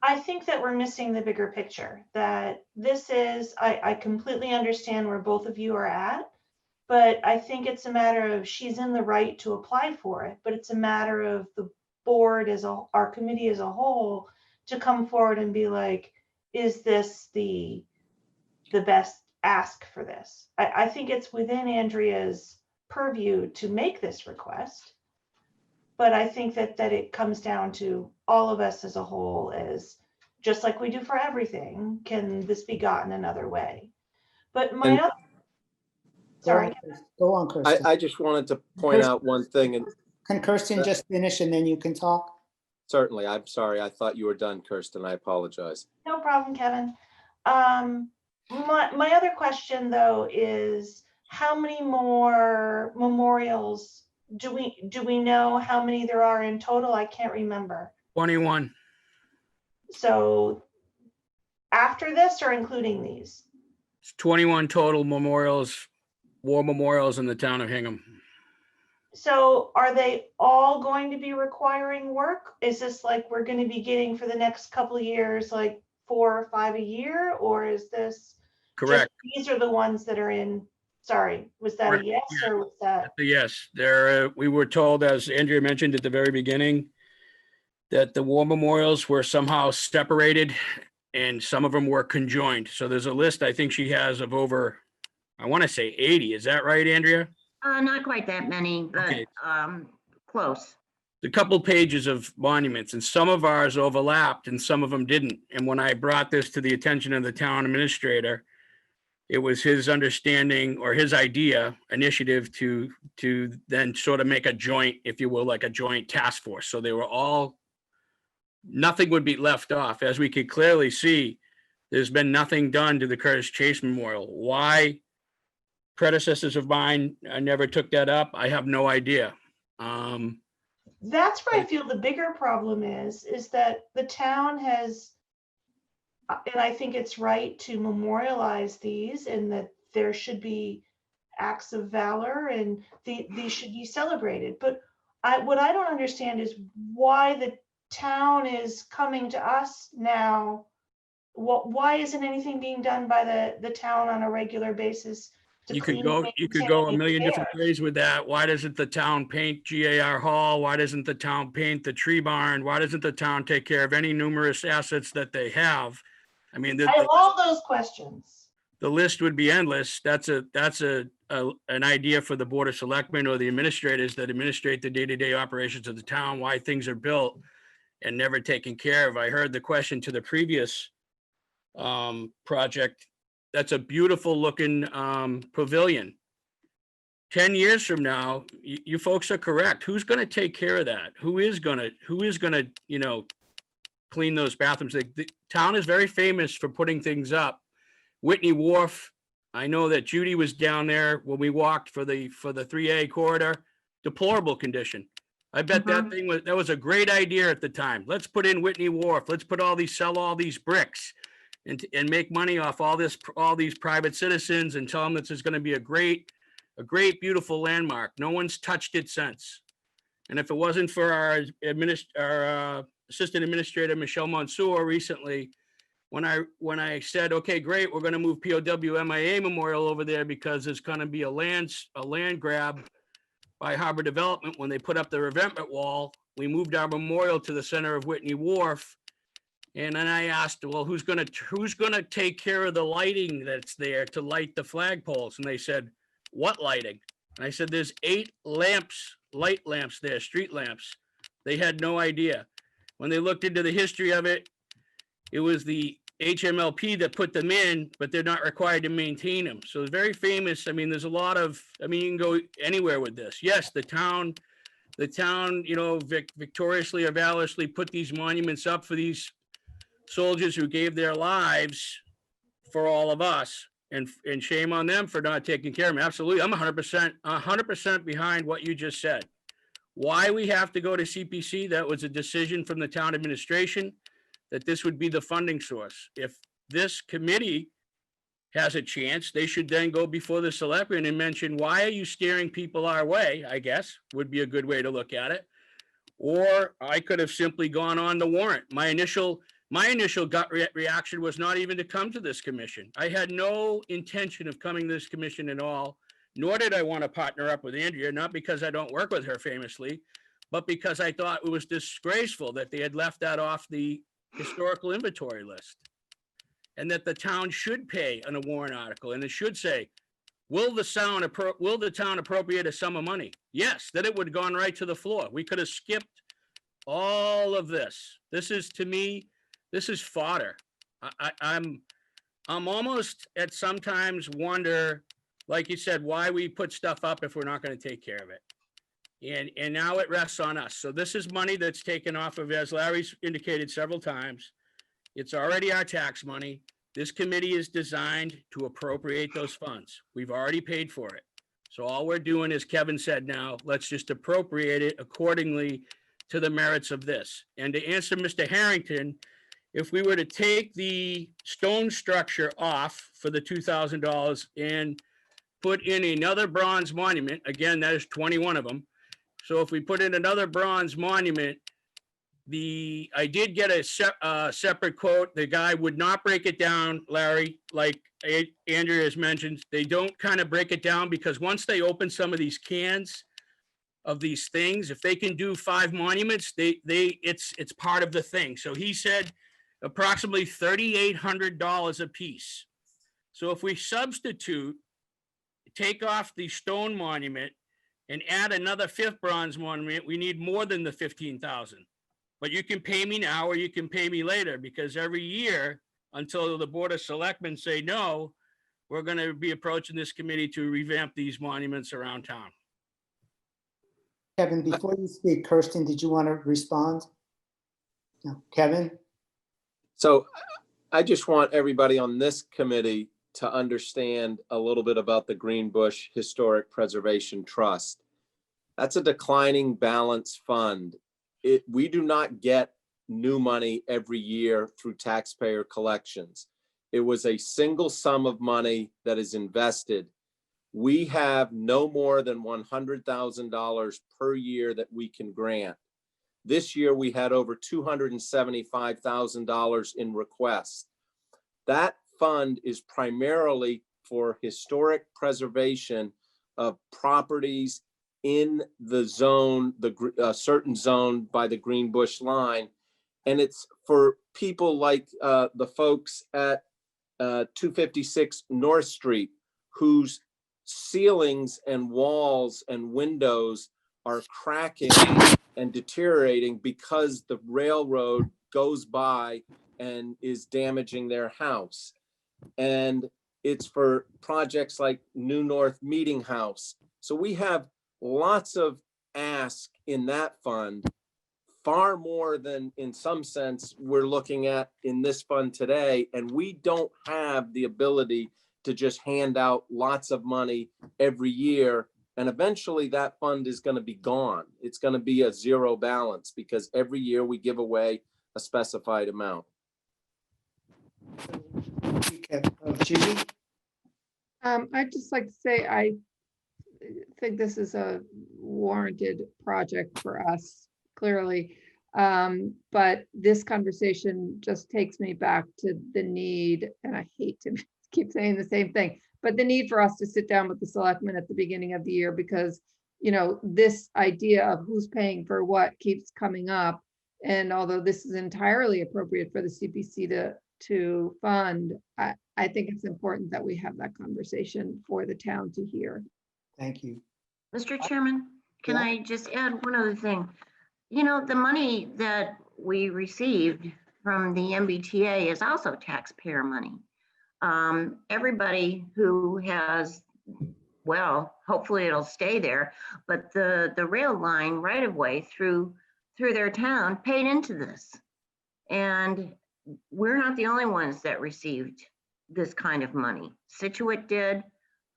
I think that we're missing the bigger picture, that this is, I completely understand where both of you are at, but I think it's a matter of she's in the right to apply for it, but it's a matter of the board our committee as a whole to come forward and be like, is this the best ask for this? I think it's within Andrea's purview to make this request. But I think that it comes down to all of us as a whole, as just like we do for everything, can this be gotten another way? But sorry. Go on, Kirsten. I just wanted to point out one thing. And can Kirsten just finish and then you can talk? Certainly. I'm sorry. I thought you were done, Kirsten. I apologize. No problem, Kevin. My other question though is how many more memorials do we know how many there are in total? I can't remember. 21. So after this or including these? 21 total memorials, war memorials in the town of Hingham. So are they all going to be requiring work? Is this like we're going to be getting for the next couple of years, like 4 or 5 a year? Or is this Correct? These are the ones that are in, sorry, was that Correct. a yes or was that? Yes, there. We were told, as Andrea mentioned at the very beginning, that the war memorials were somehow separated and some of them were conjoined. So there's a list I think she has of over, I want to say 80. Is that right, Andrea? Not quite that many, but Okay. Close. A couple pages of monuments, and some of ours overlapped and some of them didn't. And when I brought this to the attention of the town administrator, it was his understanding or his initiative to then sort of make a joint, if you will, like a joint task force. So they were all, nothing would be left off. As we could clearly see, there's been nothing done to the Curtis Chase Memorial. Why predecessors of mine never took that up, I have no idea. That's where I feel the bigger problem is that the town has, and I think it's right to memorialize these and that there should be acts of valor and these should be celebrated. But what I don't understand is why the town is coming to us now. Why isn't anything being done by the town on a regular basis to You could clean go, up you the could town go a and million different repairs. ways with that. Why doesn't the town paint GAR Hall? Why doesn't the town paint the tree barn? Why doesn't the town take care of any numerous assets that they have? I mean, I have all those questions. the list would be endless. That's an idea for the Board of Selectmen or the administrators that administrate the day-to-day operations of the town, why things are built and never taken care of. I heard the question to the previous project. That's a beautiful looking pavilion. 10 years from now, you folks are correct. Who's going to take care of that? Who is going to, you know, clean those bathrooms? The town is very famous for putting things up. Whitney Wharf, I know that Judy was down there when we walked for the 3A corridor, deplorable condition. I bet that was a great idea at the time. Let's put in Whitney Wharf. Let's sell all these bricks and make money off all these private citizens and tell them this is going to be a great, beautiful landmark. No one's touched it since. And if it wasn't for our assistant administrator, Michelle Mansour, recently, when I said, okay, great, we're going to move POW MIA Memorial over there because there's going to be a land grab by Harbor Development when they put up the revetment wall. We moved our memorial to the center of Whitney Wharf. And then I asked, well, who's going to take care of the lighting that's there to light the flagpoles? And they said, what lighting? And I said, there's 8 lamps, light lamps there, street lamps. They had no idea. When they looked into the history of it, it was the HMLP that put them in, but they're not required to maintain them. So it's very famous. I mean, there's a lot of, I mean, you can go anywhere with this. Yes, the town, you know, victoriously or valorously put these monuments up for these soldiers who gave their lives for all of us, and shame on them for not taking care of them. Absolutely. I'm 100% behind what you just said. Why we have to go to CPC, that was a decision from the town administration that this would be the funding source. If this committee has a chance, they should then go before the selectmen and mention, why are you steering people our way? I guess would be a good way to look at it. Or I could have simply gone on the warrant. My initial gut reaction was not even to come to this commission. I had no intention of coming to this commission at all, nor did I want to partner up with Andrea, not because I don't work with her famously, but because I thought it was disgraceful that they had left that off the historical inventory list, and that the town should pay on a warrant article, and it should say, will the town appropriate a sum of money? Yes, then it would have gone right to the floor. We could have skipped all of this. This is, to me, this is fodder. I'm almost at sometimes wonder, like you said, why we put stuff up if we're not going to take care of it. And now it rests on us. So this is money that's taken off of, as Larry's indicated several times, it's already our tax money. This committee is designed to appropriate those funds. We've already paid for it. So all we're doing, as Kevin said now, let's just appropriate it accordingly to the merits of this. And to answer Mr. Harrington, if we were to take the stone structure off for the $2,000 and put in another bronze monument, again, that is 21 of them. So if we put in another bronze monument, I did get a separate quote. The guy would not break it down, Larry, like Andrea has mentioned. They don't kind of break it down because once they open some of these cans of these things, if they can do 5 monuments, it's part of the thing. So he said approximately $3,800 a piece. So if we take off the stone monument and add another 5th bronze monument, we need more than the 15,000. But you can pay me now or you can pay me later, because every year until the Board of Selectmen say no, we're going to be approaching this committee to revamp these monuments around town. Kevin, before you speak, Kirsten, did you want to respond? No, Kevin? So I just want everybody on this committee to understand a little bit about the Greenbush Historic Preservation Trust. That's a declining balance fund. We do not get new money every year through taxpayer collections. It was a single sum of money that is invested. We have no more than $100,000 per year that we can grant. This year, we had over $275,000 in requests. That fund is primarily for historic preservation of properties in the zone, certain zone by the Green Bush line. And it's for people like the folks at 256 North Street, whose ceilings and walls and windows are cracking and deteriorating because the railroad goes by and is damaging their house. And it's for projects like New North Meeting House. So we have lots of ask in that fund, far more than in some sense we're looking at in this fund today. And we don't have the ability to just hand out lots of money every year. And eventually that fund is going to be gone. It's going to be a zero balance because every year we give away a specified amount. Judy? I'd just like to say, I think this is a warranted project for us, clearly. But this conversation just takes me back to the need, and I hate to keep saying the same thing, but the need for us to sit down with the selectmen at the beginning of the year, because, you know, this idea of who's paying for what keeps coming up. And although this is entirely appropriate for the CPC to fund, I think it's important that we have that conversation for the town to hear. Thank you. Mr. Chairman, can Yeah. I just add one other thing? You know, the money that we received from the MBTA is also taxpayer money. Everybody who has, well, hopefully it'll stay there, but the rail line right of way through their town paid into this. And we're not the only ones that received this kind of money. Situate did,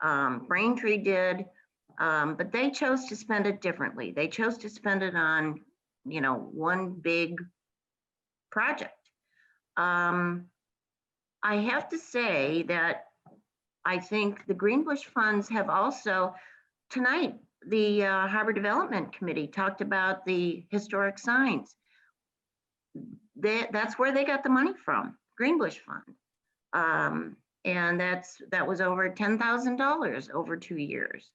Braintree did, but they chose to spend it differently. They chose to spend it on, you know, one big project. I have to say that I think the Greenbush funds have also, tonight, the Harbor Development Committee talked about the historic signs. That's where they got the money from, Greenbush Fund. And that was over $10,000 over 2 years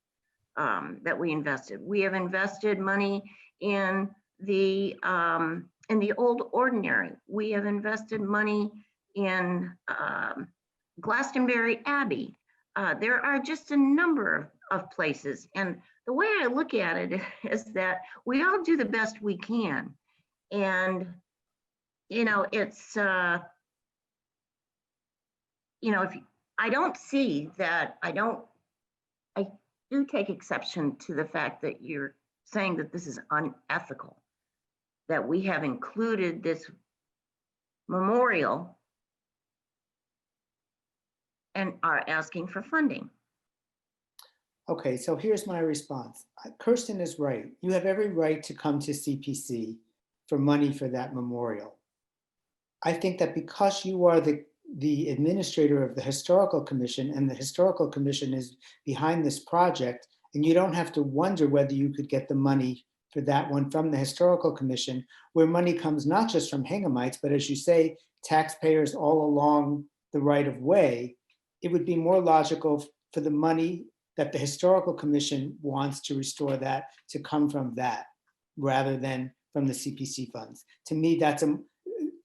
that we invested. We have invested money in the Old Ordinary. We have invested money in Glastonbury Abbey. There are just a number of places. And the way I look at it is that we all do the best we can. And, you know, it's, you know, I don't see that, I do take exception to the fact that you're saying that this is unethical, that we have included this memorial and are asking for funding. Okay, so here's my response. Kirsten is right. You have every right to come to CPC for money for that memorial. I think that because you are the administrator of the Historical Commission, and the Historical Commission is behind this project, and you don't have to wonder whether you could get the money for that one from the Historical Commission, where money comes not just from Hinghamites, but as you say, taxpayers all along the right of way. It would be more logical for the money that the Historical Commission wants to restore that to come from that rather than from the CPC funds. To me, that's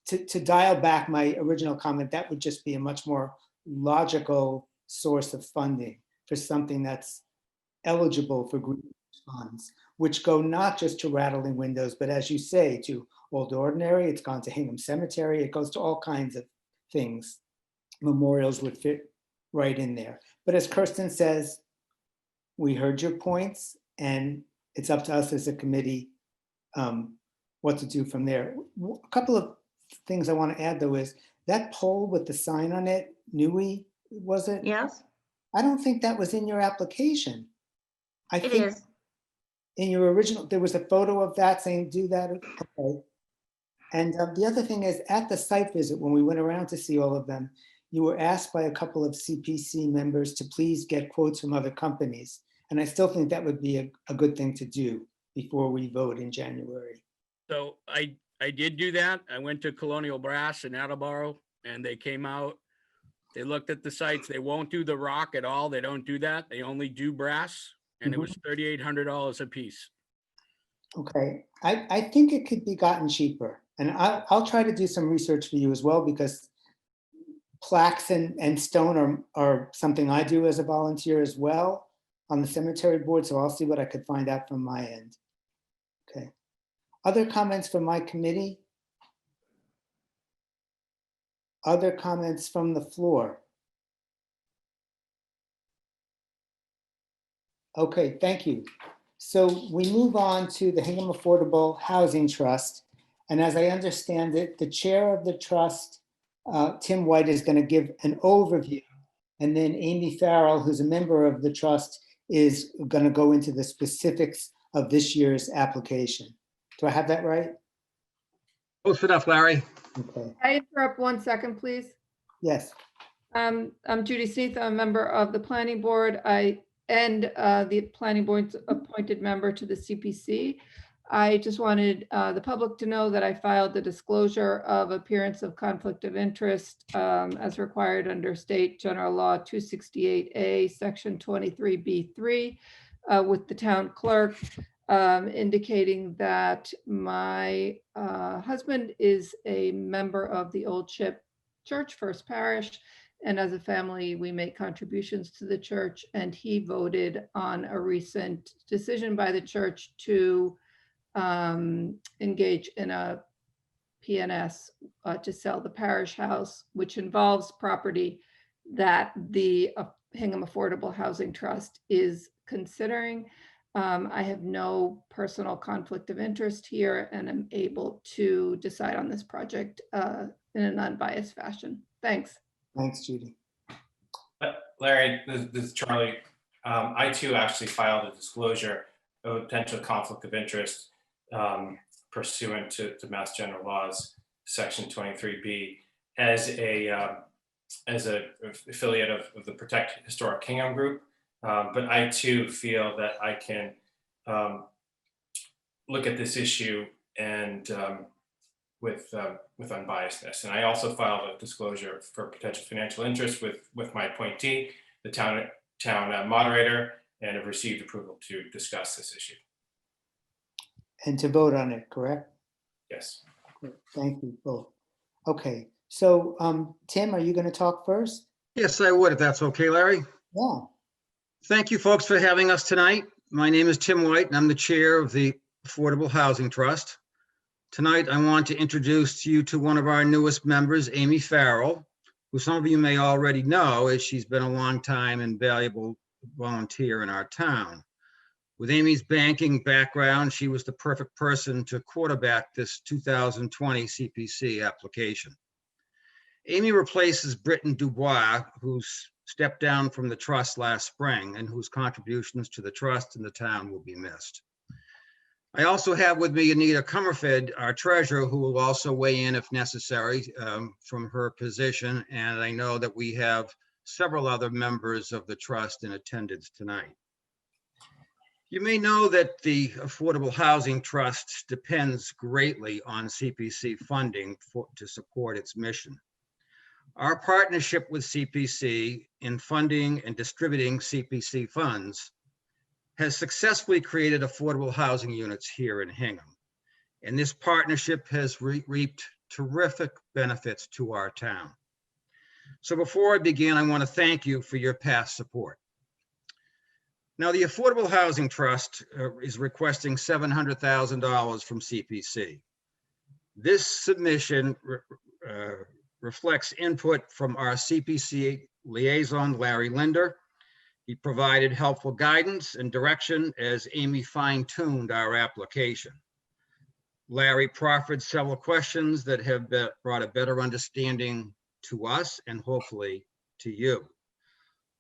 to dial back my original comment, that would just be a much more logical source of funding for something that's eligible for green funds, which go not just to rattling windows, but as you say, to Old Ordinary, it's gone to Hingham Cemetery, it goes to all kinds of things. Memorials would fit right in there. But as Kirsten says, we heard your points, and it's up to us as a committee what to do from there. A couple of things I want to add, though, is that pole with the sign on it, Nui, was it? Yes. I don't think that was in your application. I It think is. in your original, there was a photo of that saying, do that. Okay. And the other thing is, at the site visit, when we went around to see all of them, you were asked by a couple of CPC members to please get quotes from other companies. And I still think that would be a good thing to do before we vote in January. So I did do that. I went to Colonial Brass in Attleboro, and they came out They looked at the sites. They won't do the rock at all. They don't do that. They only do brass. And it was $3,800 a piece. Okay, I think it could be gotten cheaper. And I'll try to do some research for you as well, because plaques and stone are something I do as a volunteer as well on the cemetery board. So I'll see what I could find out from my end. Okay. Other comments from my committee? Other comments from the floor? Okay, thank you. So we move on to the Hingham Affordable Housing Trust. And as I understand it, the chair of the trust, Tim White, is going to give an overview. And then Amy Farrell, who's a member of the trust, is going to go into the specifics of this year's application. Do I have that right? Close enough, Larry. Okay. Can I interrupt 1 second, please? Yes. I'm Judy Sneath. I'm a member of the planning board. The planning board's appointed member to the CPC. I just wanted the public to know that I filed the disclosure of appearance of conflict of interest as required under State General Law 268A, Section 23B3 with the town clerk, indicating that my husband is a member of the Old Ship Church First Parish. And as a family, we make contributions to the church, and he voted on a recent decision by the church to engage in a PNS to sell the parish house, which involves property that the Hingham Affordable Housing Trust is considering. I have no personal conflict of interest here, and I'm able to decide on this project in an unbiased fashion. Thanks. Thanks, Judy. Larry, this is Charlie. I too actually filed a disclosure of a potential conflict of interest pursuant to Mass General Laws, Section 23B, as a affiliate of the Protect Historic Hingham Group. But I too feel that I can look at this issue and with unbiasedness. And I also filed a disclosure for potential financial interest with my appointee, the town moderator, and have received approval to discuss this issue. And to vote on it, correct? Yes. Great. Thank you both. Okay, so Tim, are you going to talk first? Yes, I would, if that's okay, Larry. Yeah. Thank you, folks, for having us tonight. My name is Tim White, and I'm the chair of the Affordable Housing Trust. Tonight, I want to introduce you to one of our newest members, Amy Farrell, who some of you may already know, as she's been a long time and valuable volunteer in our town. With Amy's banking background, she was the perfect person to quarterback this 2020 CPC application. Amy replaces Britton Dubois, who's stepped down from the trust last spring and whose contributions to the trust and the town will be missed. I also have with me Anita Comerford, our treasurer, who will also weigh in if necessary from her position. And I know that we have several other members of the trust in attendance tonight. You may know that the Affordable Housing Trust depends greatly on CPC funding to support its mission. Our partnership with CPC in funding and distributing CPC funds has successfully created affordable housing units here in Hingham. And this partnership has reaped terrific benefits to our town. So before I begin, I want to thank you for your past support. Now, the Affordable Housing Trust is requesting $700,000 from CPC. This submission reflects input from our CPC liaison, Larry Linder. He provided helpful guidance and direction as Amy fine-tuned our application. Larry proffered several questions that have brought a better understanding to us and hopefully to you.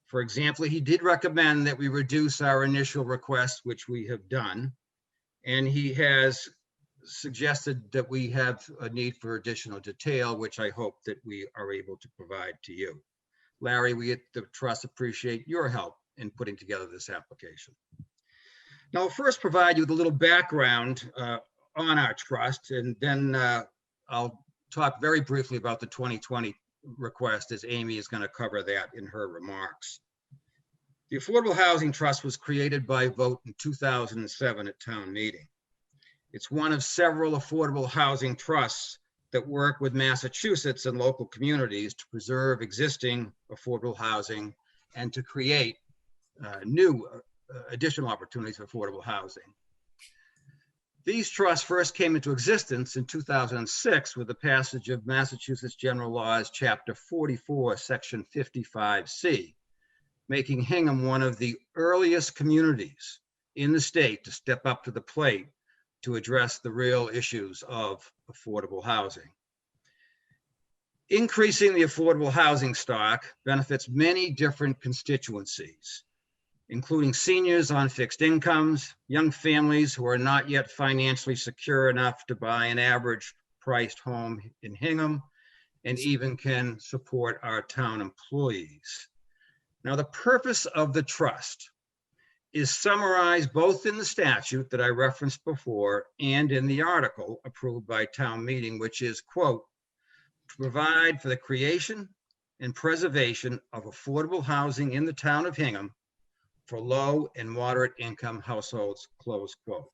For example, he did recommend that we reduce our initial request, which we have done, and he has suggested that we have a need for additional detail, which I hope that we are able to provide to you. Larry, we at the trust appreciate your help in putting together this application. Now, I'll first provide you with a little background on our trust, and then I'll talk very briefly about the 2020 request, as Amy is going to cover that in her remarks. The Affordable Housing Trust was created by vote in 2007 at town meeting. It's one of several affordable housing trusts that work with Massachusetts and local communities to preserve existing affordable housing and to create new additional opportunities for affordable housing. These trusts first came into existence in 2006 with the passage of Massachusetts General Laws, Chapter 44, Section 55C, making Hingham one of the earliest communities in the state to step up to the plate to address the real issues of affordable housing. Increasing the affordable housing stock benefits many different constituencies, including seniors on fixed incomes, young families who are not yet financially secure enough to buy an average priced home in Hingham, and even can support our town employees. Now, the purpose of the trust is summarized both in the statute that I referenced before and in the article approved by town meeting, which is, quote, to provide for the creation and preservation of affordable housing in the town of Hingham for low and moderate income households, close quote.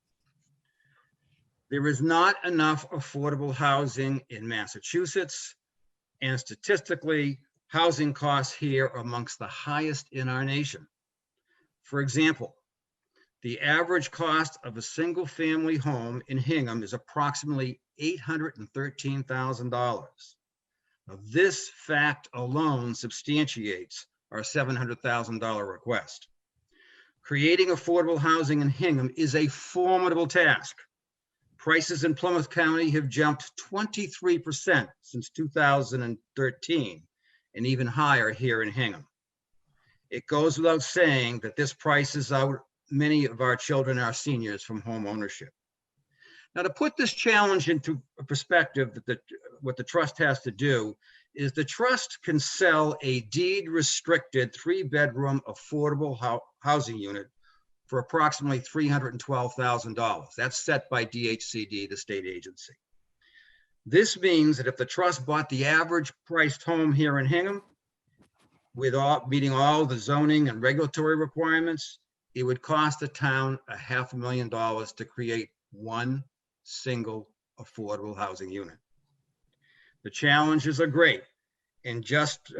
There is not enough affordable housing in Massachusetts, and statistically, housing costs here are amongst the highest in our nation. For example, the average cost of a single family home in Hingham is approximately $813,000. Now, this fact alone substantiates our $700,000 request. Creating affordable housing in Hingham is a formidable task. Prices in Plymouth County have jumped 23% since 2013, and even higher here in Hingham. It goes without saying that this prices out many of our children, our seniors, from home ownership. Now, to put this challenge into perspective, what the trust has to do is the trust can sell a deed-restricted 3-bedroom affordable housing unit for approximately $312,000. That's set by DHCD, the state agency. This means that if the trust bought the average priced home here in Hingham, meeting all the zoning and regulatory requirements, it would cost the town $500,000 to create one single affordable housing unit. The challenges are great, and just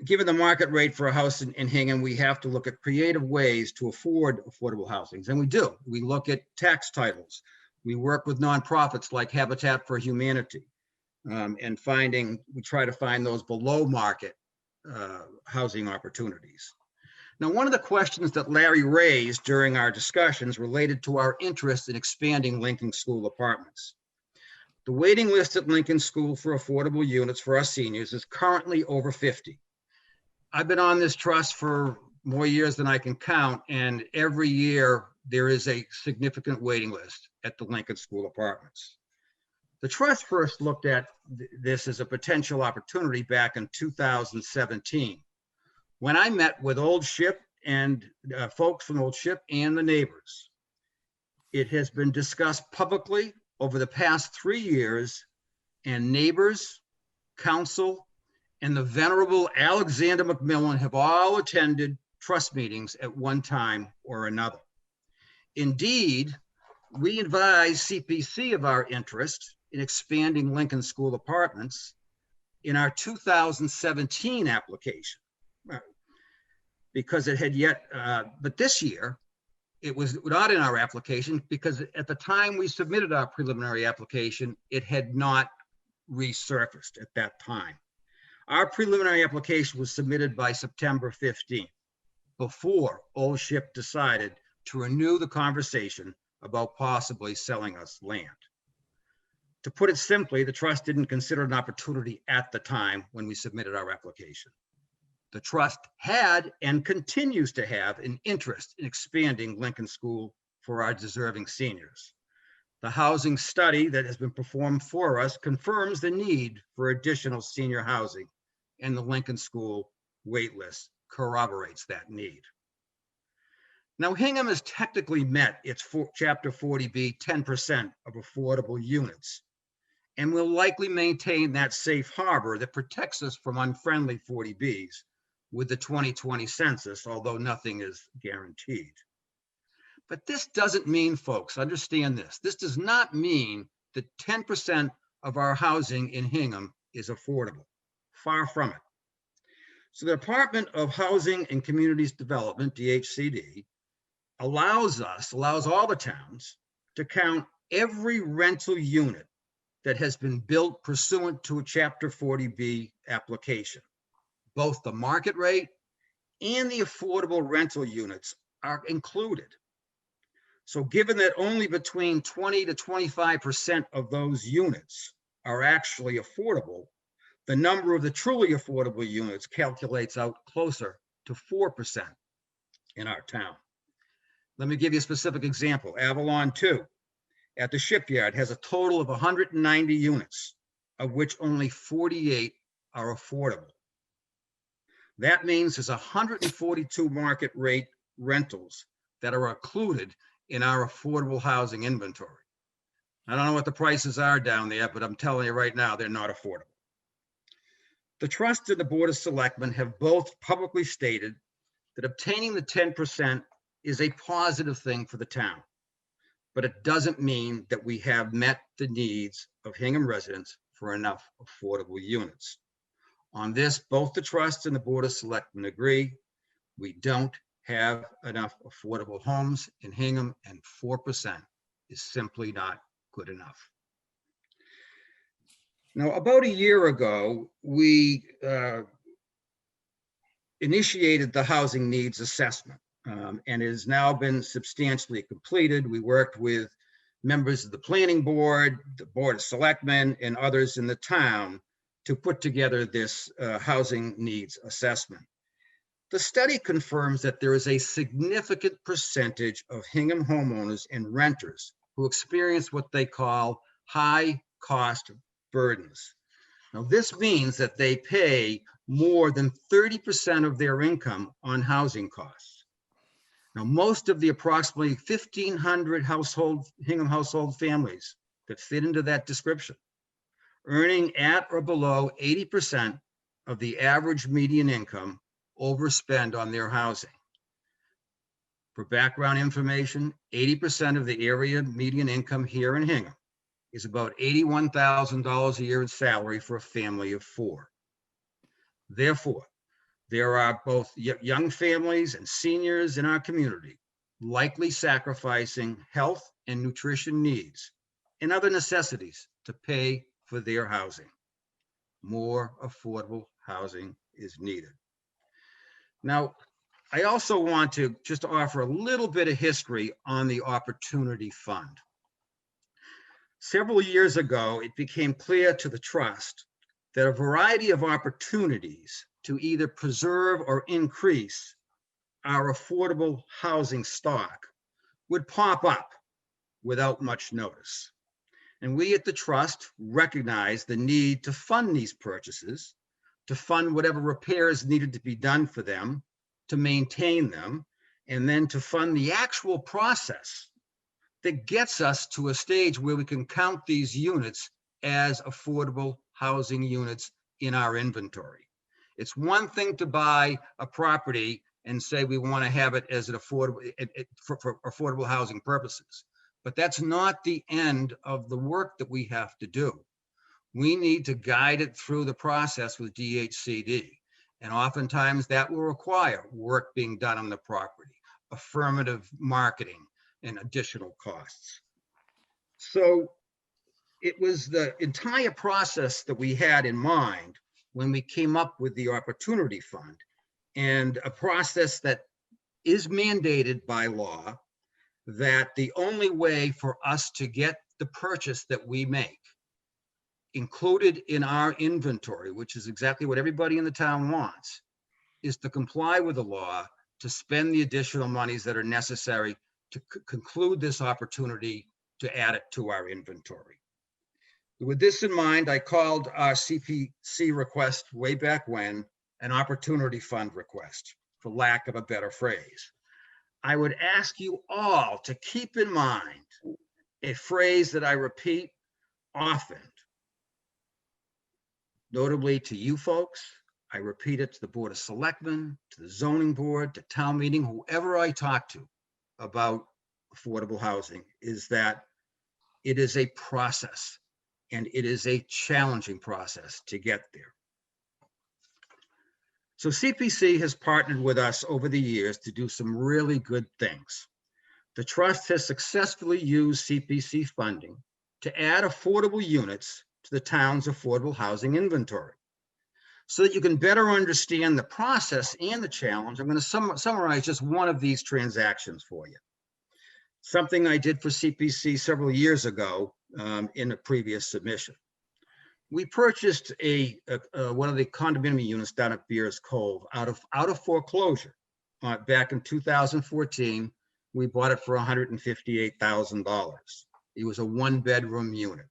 given the market rate for a house in Hingham, we have to look at creative ways to afford affordable housing, and we do. We look at tax titles. We work with nonprofits like Habitat for Humanity, and we try to find those below market housing opportunities. Now, one of the questions that Larry raised during our discussions related to our interest in expanding Lincoln School apartments. The waiting list at Lincoln School for affordable units for our seniors is currently over 50. I've been on this trust for more years than I can count, and every year there is a significant waiting list at the Lincoln School apartments. The trust first looked at this as a potential opportunity back in 2017, when I met with Old Ship and folks from Old Ship and the neighbors. It has been discussed publicly over the past 3 years, and neighbors, council, and the venerable Alexander McMillan have all attended trust meetings at one time or another. Indeed, we advised CPC of our interest in expanding Lincoln School apartments in our 2017 application, because it had yet, but this year, it was not in our application because at the time we submitted our preliminary application, it had not resurfaced at that time. Our preliminary application was submitted by September 15th, before Old Ship decided to renew the conversation about possibly selling us land. To put it simply, the trust didn't consider an opportunity at the time when we submitted our application. The trust had and continues to have an interest in expanding Lincoln School for our deserving seniors. The housing study that has been performed for us confirms the need for additional senior housing, and the Lincoln School waitlist corroborates that need. Now, Hingham has technically met its Chapter 40B 10% of affordable units and will likely maintain that safe harbor that protects us from unfriendly 40Bs with the 2020 census, although nothing is guaranteed. But this doesn't mean, folks, understand this does not mean that 10% of our housing in Hingham is affordable. Far from it. So the Department of Housing and Communities Development, DHCD, allows all the towns to count every rental unit that has been built pursuant to a Chapter 40B application. Both the market rate and the affordable rental units are included. So given that only between 20 to 25% of those units are actually affordable, the number of the truly affordable units calculates out closer to 4% in our town. Let me give you a specific example. Avalon 2 at the shipyard has a total of 190 units, of which only 48 are affordable. That means there's 142 market rate rentals that are included in our affordable housing inventory. I don't know what the prices are down there, but I'm telling you right now, they're not affordable. The Trust and the Board of Selectmen have both publicly stated that obtaining the 10% is a positive thing for the town, but it doesn't mean that we have met the needs of Hingham residents for enough affordable units. On this, both the Trust and the Board of Selectmen agree. We don't have enough affordable homes in Hingham, and 4% is simply not good enough. Now, about a year ago, we initiated the housing needs assessment, and it has now been substantially completed. We worked with members of the planning board, the Board of Selectmen, and others in the town to put together this housing needs assessment. The study confirms that there is a significant percentage of Hingham homeowners and renters who experience what they call high cost burdens. Now, this means that they pay more than 30% of their income on housing costs. Now, most of the approximately 1,500 Hingham household families that fit into that description, earning at or below 80% of the average median income, overspend on their housing. For background information, 80% of the area median income here in Hingham is about $81,000 a year in salary for a family of 4. Therefore, there are both young families and seniors in our community likely sacrificing health and nutrition needs and other necessities to pay for their housing. More affordable housing is needed. Now, I also want to just offer a little bit of history on the Opportunity Fund. Several years ago, it became clear to the Trust that a variety of opportunities to either preserve or increase our affordable housing stock would pop up without much notice. And we at the Trust recognize the need to fund these purchases, to fund whatever repairs needed to be done for them, to maintain them, and then to fund the actual process that gets us to a stage where we can count these units as affordable housing units in our inventory. It's one thing to buy a property and say we want to have it as an affordable for affordable housing purposes, but that's not the end of the work that we have to do. We need to guide it through the process with DHCD, and oftentimes that will require work being done on the property, affirmative marketing, and additional costs. So it was the entire process that we had in mind when we came up with the Opportunity Fund, and a process that is mandated by law, that the only way for us to get the purchase that we make included in our inventory, which is exactly what everybody in the town wants, is to comply with the law, to spend the additional monies that are necessary to conclude this opportunity to add it to our inventory. With this in mind, I called our CPC request way back when an Opportunity Fund request, for lack of a better phrase. I would ask you all to keep in mind a phrase that I repeat often, notably to you folks. I repeat it to the Board of Selectmen, to the zoning board, to town meeting, whoever I talk to about affordable housing, is that it is a process, and it is a challenging process to get there. So CPC has partnered with us over the years to do some really good things. The trust has successfully used CPC funding to add affordable units to the town's affordable housing inventory. So that you can better understand the process and the challenge, I'm going to summarize just one of these transactions for you. Something I did for CPC several years ago in a previous submission. We purchased one of the condominium units down at Cove out of foreclosure back in 2014. We bought it for $158,000. It was a 1-bedroom unit.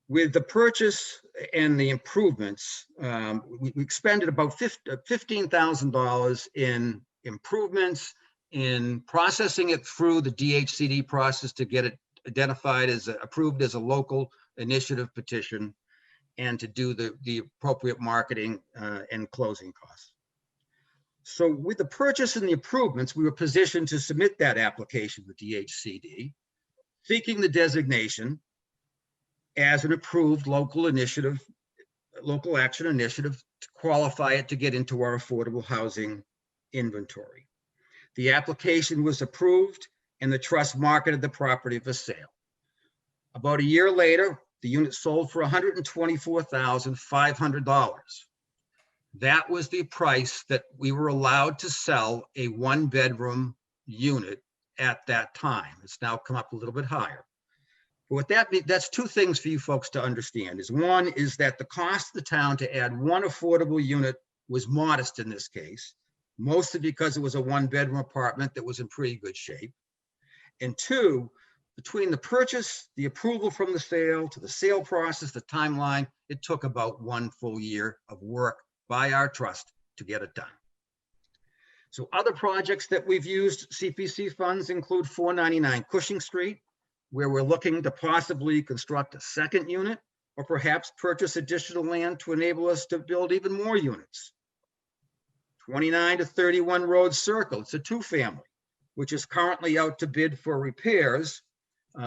With the purchase and the improvements, we expended about $15,000 in improvements, in processing it through the DHCD process to get it identified as approved as a local initiative petition, and to do the appropriate marketing and closing costs. So with the purchase and the improvements, we were positioned to submit that application with DHCD, seeking the designation as an approved local action initiative to qualify it to get into our affordable housing inventory. The application was approved and the trust marketed the property for sale. About a year later, the unit sold for $124,500. That was the price that we were allowed to sell a 1-bedroom unit at that time. It's now come up a little bit higher. But what that's two things for you folks to understand. One is that the cost of the town to add one affordable unit was modest in this case, mostly because it was a 1-bedroom apartment that was in pretty good shape. And two, between the purchase, the approval from the sale, to the sale process, the timeline, it took about 1 full year of work by our trust to get it done. So other projects that we've used CPC funds include 499 Cushing Street, where we're looking to possibly construct a second unit, or perhaps purchase additional land to enable us to build even more units. 29 to 31 Road Circle, it's a 2-family, which is currently out to bid for repairs,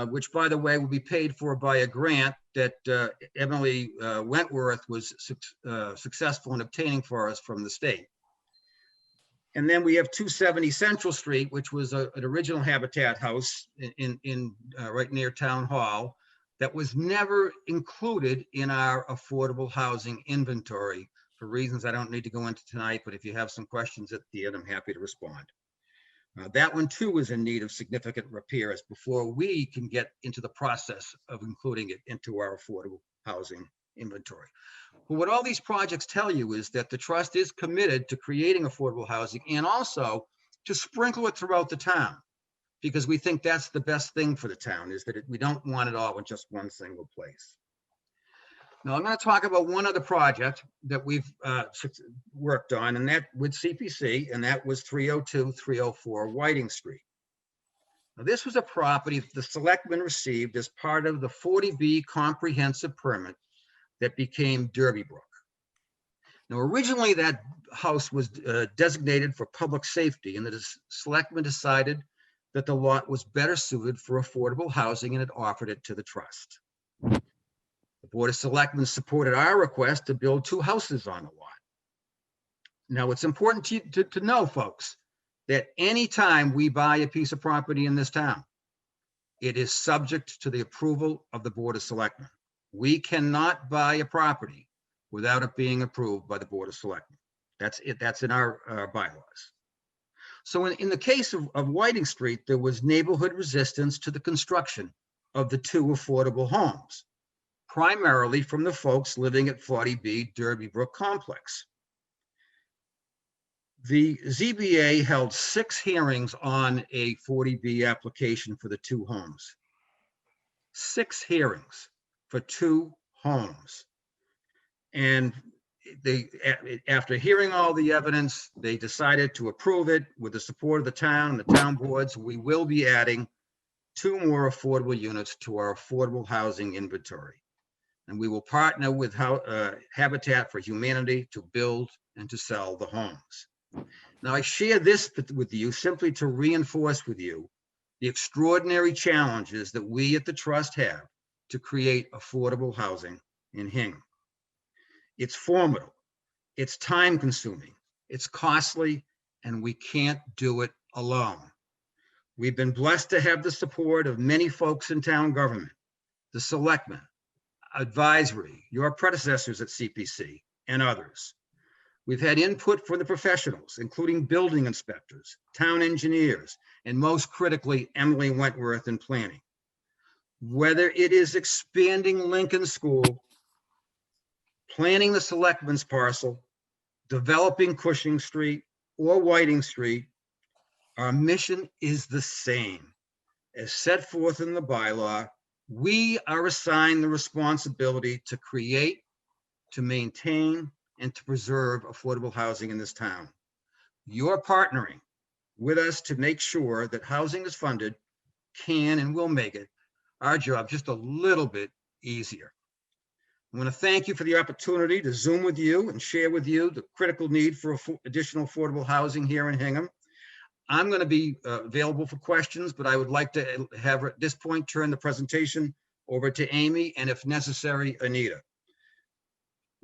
which, by the way, will be paid for by a grant that Emily Wentworth was successful in obtaining for us from the state. And then we have 270 Central Street, which was an original Habitat house in right near Town Hall that was never included in our affordable housing inventory for reasons I don't need to go into tonight, but if you have some questions at the end, I'm happy to respond. That one too is in need of significant repairs before we can get into the process of including it into our affordable housing inventory. But what all these projects tell you is that the trust is committed to creating affordable housing and also to sprinkle it throughout the town, because we think that's the best thing for the town, is that we don't want it all in just one single place. Now I'm going to talk about one other project that we've worked on, and that with CPC, and that was 302-304 Whiting Street. Now, this was a property that the selectmen received as part of the 40B comprehensive permit that became Derby Brook. Now, originally that house was designated for public safety, and the selectmen decided that the lot was better suited for affordable housing and had offered it to the trust. The Board of Selectmen supported our request to build 2 houses on the lot. Now, it's important to know, folks, that anytime we buy a piece of property in this town, it is subject to the approval of the Board of Selectmen. We cannot buy a property without it being approved by the Board of Selectmen. That's it. That's in our bylaws. So in the case of Whiting Street, there was neighborhood resistance to the construction of the 2 affordable homes, primarily from the folks living at 40B Derby Brook Complex. The ZBA held 6 hearings on a 40B application for the 2 homes. 6 hearings for 2 homes. And they, after hearing all the evidence, they decided to approve it with the support of the town and the town boards. We will be adding 2 more affordable units to our affordable housing inventory. and we will partner with Habitat for Humanity to build and to sell the homes. Now, I share this with you simply to reinforce with you the extraordinary challenges that we at the Trust have to create affordable housing in Hingham. It's formidable, it's time-consuming, it's costly, and we can't do it alone. We've been blessed to have the support of many folks in town government, the selectmen, advisory, your predecessors at CPC, and others. We've had input from the professionals, including building inspectors, town engineers, and most critically, Emily Wentworth in planning. Whether it is expanding Lincoln School, planning the selectmen's parcel, developing Cushing Street or Whiting Street, our mission is the same. As set forth in the bylaw, we are assigned the responsibility to create, to maintain, and to preserve affordable housing in this town. You're partnering with us to make sure that housing is funded, can and will make it our job just a little bit easier. I want to thank you for the opportunity to Zoom with you and share with you the critical need for additional affordable housing here in Hingham. I'm going to be available for questions, but I would like to have at this point turn the presentation over to Amy and, if necessary, Anita.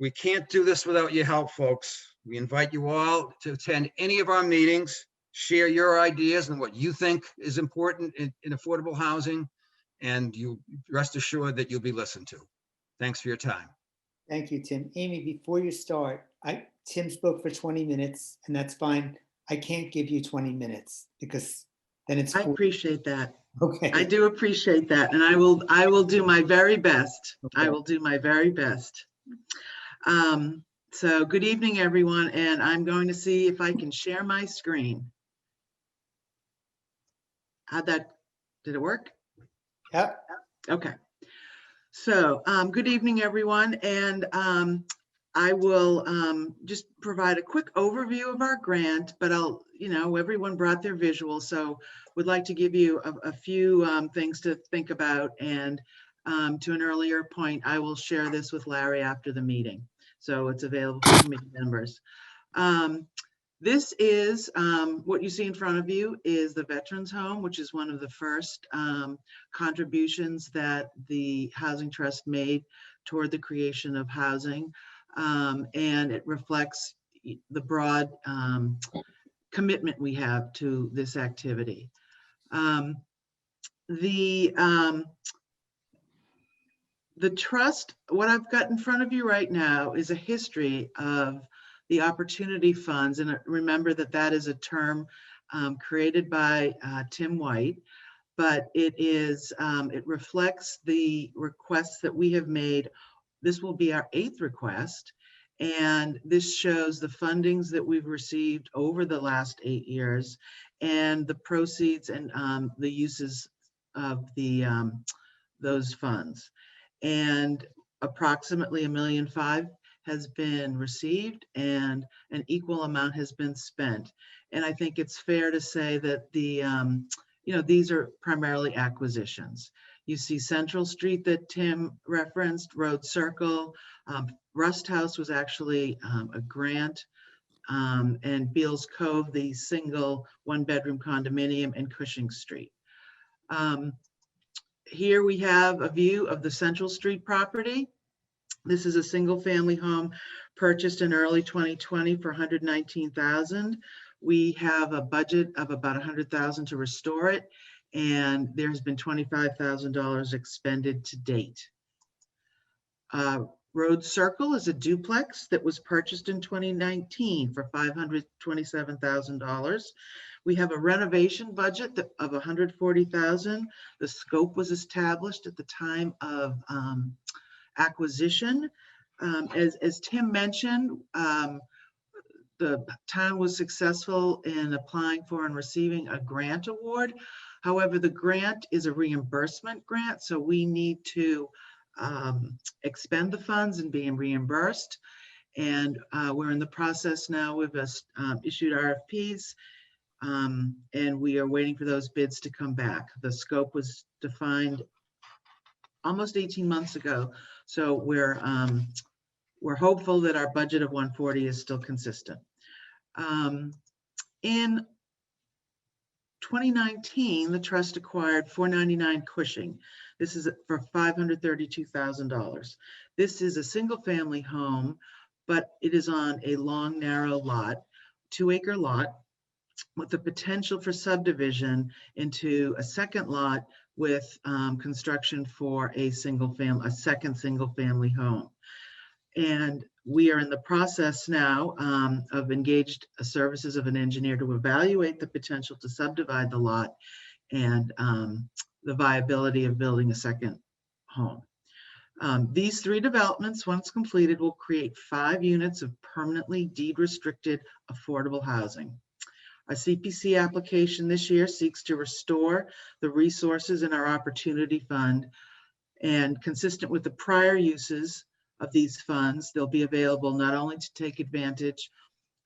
We can't do this without your help, folks. We invite you all to attend any of our meetings, share your ideas and what you think is important in affordable housing, and you rest assured that you'll be listened to. Thanks for your time. Thank you, Tim. Amy, before you start, Tim spoke for 20 minutes, and that's fine. I can't give you 20 minutes because then it's. I appreciate that. Okay. I do appreciate that, and I will do my very best. Okay. I will do my very best. So good evening, everyone, and I'm going to see if I can share my screen. Did it work? Yep. Okay. So good evening, everyone, and I will just provide a quick overview of our grant, but everyone brought their visuals, so would like to give you a few things to think about, and to an earlier point, I will share this with Larry after the meeting. So it's available for committee members. This is what you see in front of you is the Veterans Home, which is one of the first contributions that the Housing Trust made toward the creation of housing. And it reflects the broad commitment we have to this activity. The trust, what I've got in front of you right now is a history of the opportunity funds. And remember that is a term created by Tim White, but it reflects the requests that we have made. This will be our 8th request. And this shows the fundings that we've received over the last 8 years and the proceeds and the uses of those funds. And approximately $1.5 million has been received and an equal amount has been spent. And I think it's fair to say that these are primarily acquisitions. You see Central Street that Tim referenced, Road Circle, Rust House was actually a grant, and Beals Cove, the single 1-bedroom condominium, and Cushing Street. Here we have a view of the Central Street property. This is a single family home purchased in early 2020 for $119,000. We have a budget of about $100,000 to restore it, and there's been $25,000 expended to date. Road Circle is a duplex that was purchased in 2019 for $527,000. We have a renovation budget of $140,000. The scope was established at the time of acquisition. As Tim mentioned, the town was successful in applying for and receiving a grant award. However, the grant is a reimbursement grant, so we need to expend the funds and being reimbursed. And we're in the process now. We've issued RFPs, and we are waiting for those bids to come back. The scope was defined almost 18 months ago, So we're hopeful that our budget of 140 is still consistent. In 2019, the trust acquired 499 Cushing. This is for $532,000. This is a single-family home, but it is on a long, narrow lot, 2-acre lot, with the potential for subdivision into a second lot with construction for a second single-family home. And we are in the process now of engaged services of an engineer to evaluate the potential to subdivide the lot and the viability of building a second home. These 3 developments, once completed, will create 5 units of permanently deed-restricted affordable housing. A CPC application this year seeks to restore the resources in our Opportunity Fund, and consistent with the prior uses of these funds, they'll be available not only to take advantage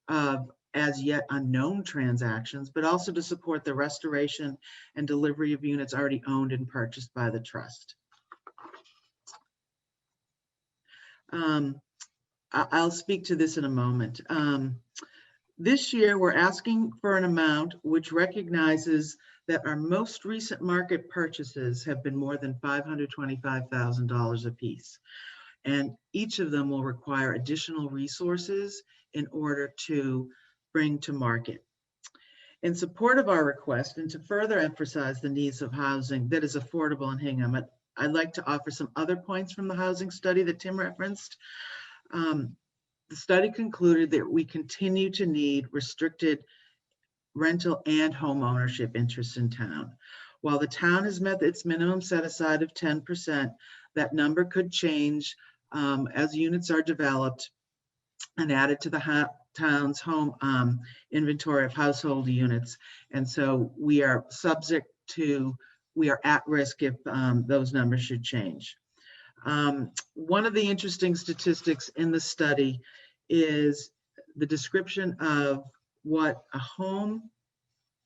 of as yet unknown transactions, but also to support the restoration and delivery of units already owned and purchased by the trust. I'll speak to this in a moment. This year, we're asking for an amount which recognizes that our most recent market purchases have been more than $525,000 apiece. And each of them will require additional resources in order to bring to market. In support of our request and to further emphasize the needs of housing that is affordable in Hingham, I'd like to offer some other points from the housing study that Tim referenced. The study concluded that we continue to need restricted rental and home ownership interests in town. While the town has met its minimum set aside of 10%, that number could change as units are developed and added to the town's home inventory of household units. And so we are at risk if those numbers should change. One of the interesting statistics in the study is the description of what a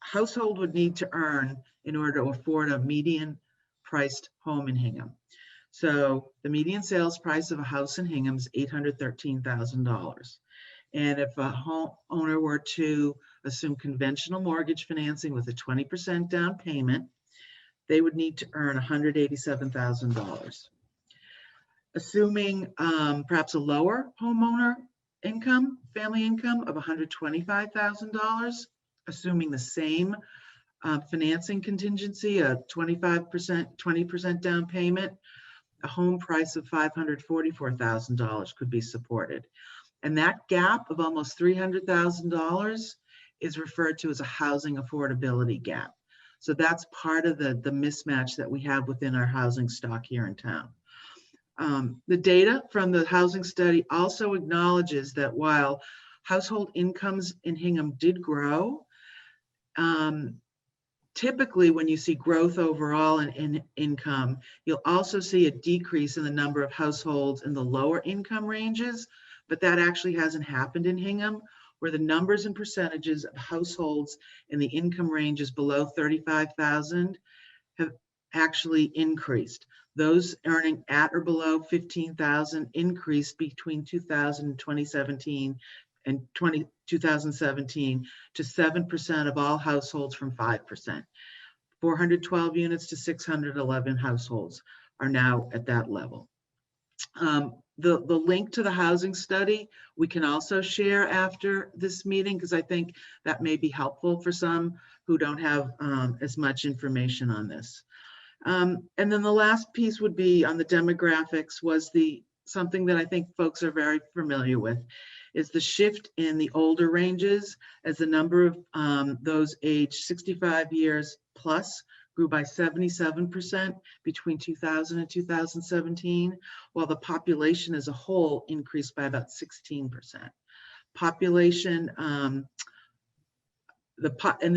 household would need to earn in order to afford a median priced home in Hingham. So the median sales price of a house in Hingham is $813,000. And if a home owner were to assume conventional mortgage financing with a 20% down payment, they would need to earn $187,000. Assuming perhaps a lower homeowner income, family income of $125,000, assuming the same financing contingency, a 20% down payment, a home price of $544,000 could be supported. And that gap of almost $300,000 is referred to as a housing affordability gap. So that's part of the mismatch that we have within our housing stock here in town. The data from the housing study also acknowledges that while household incomes in Hingham did grow, typically when you see growth overall in income, you'll also see a decrease in the number of households in the lower income ranges, but that actually hasn't happened in Hingham, where the numbers and percentages of households in the income ranges below 35,000 have actually increased. Those earning at or below 15,000 increased between 2000 and 2017 and 2017 to 7% of all households from 5%. 412 units to 611 households are now at that level. The link to the housing study we can also share after this meeting, because I think that may be helpful for some who don't have as much information on this. And then the last piece would be on the demographics was something that I think folks are very familiar with, is the shift in the older ranges as the number of those aged 65 years plus grew by 77% between 2000 and 2017, while the population as a whole increased by about 16%. Population, and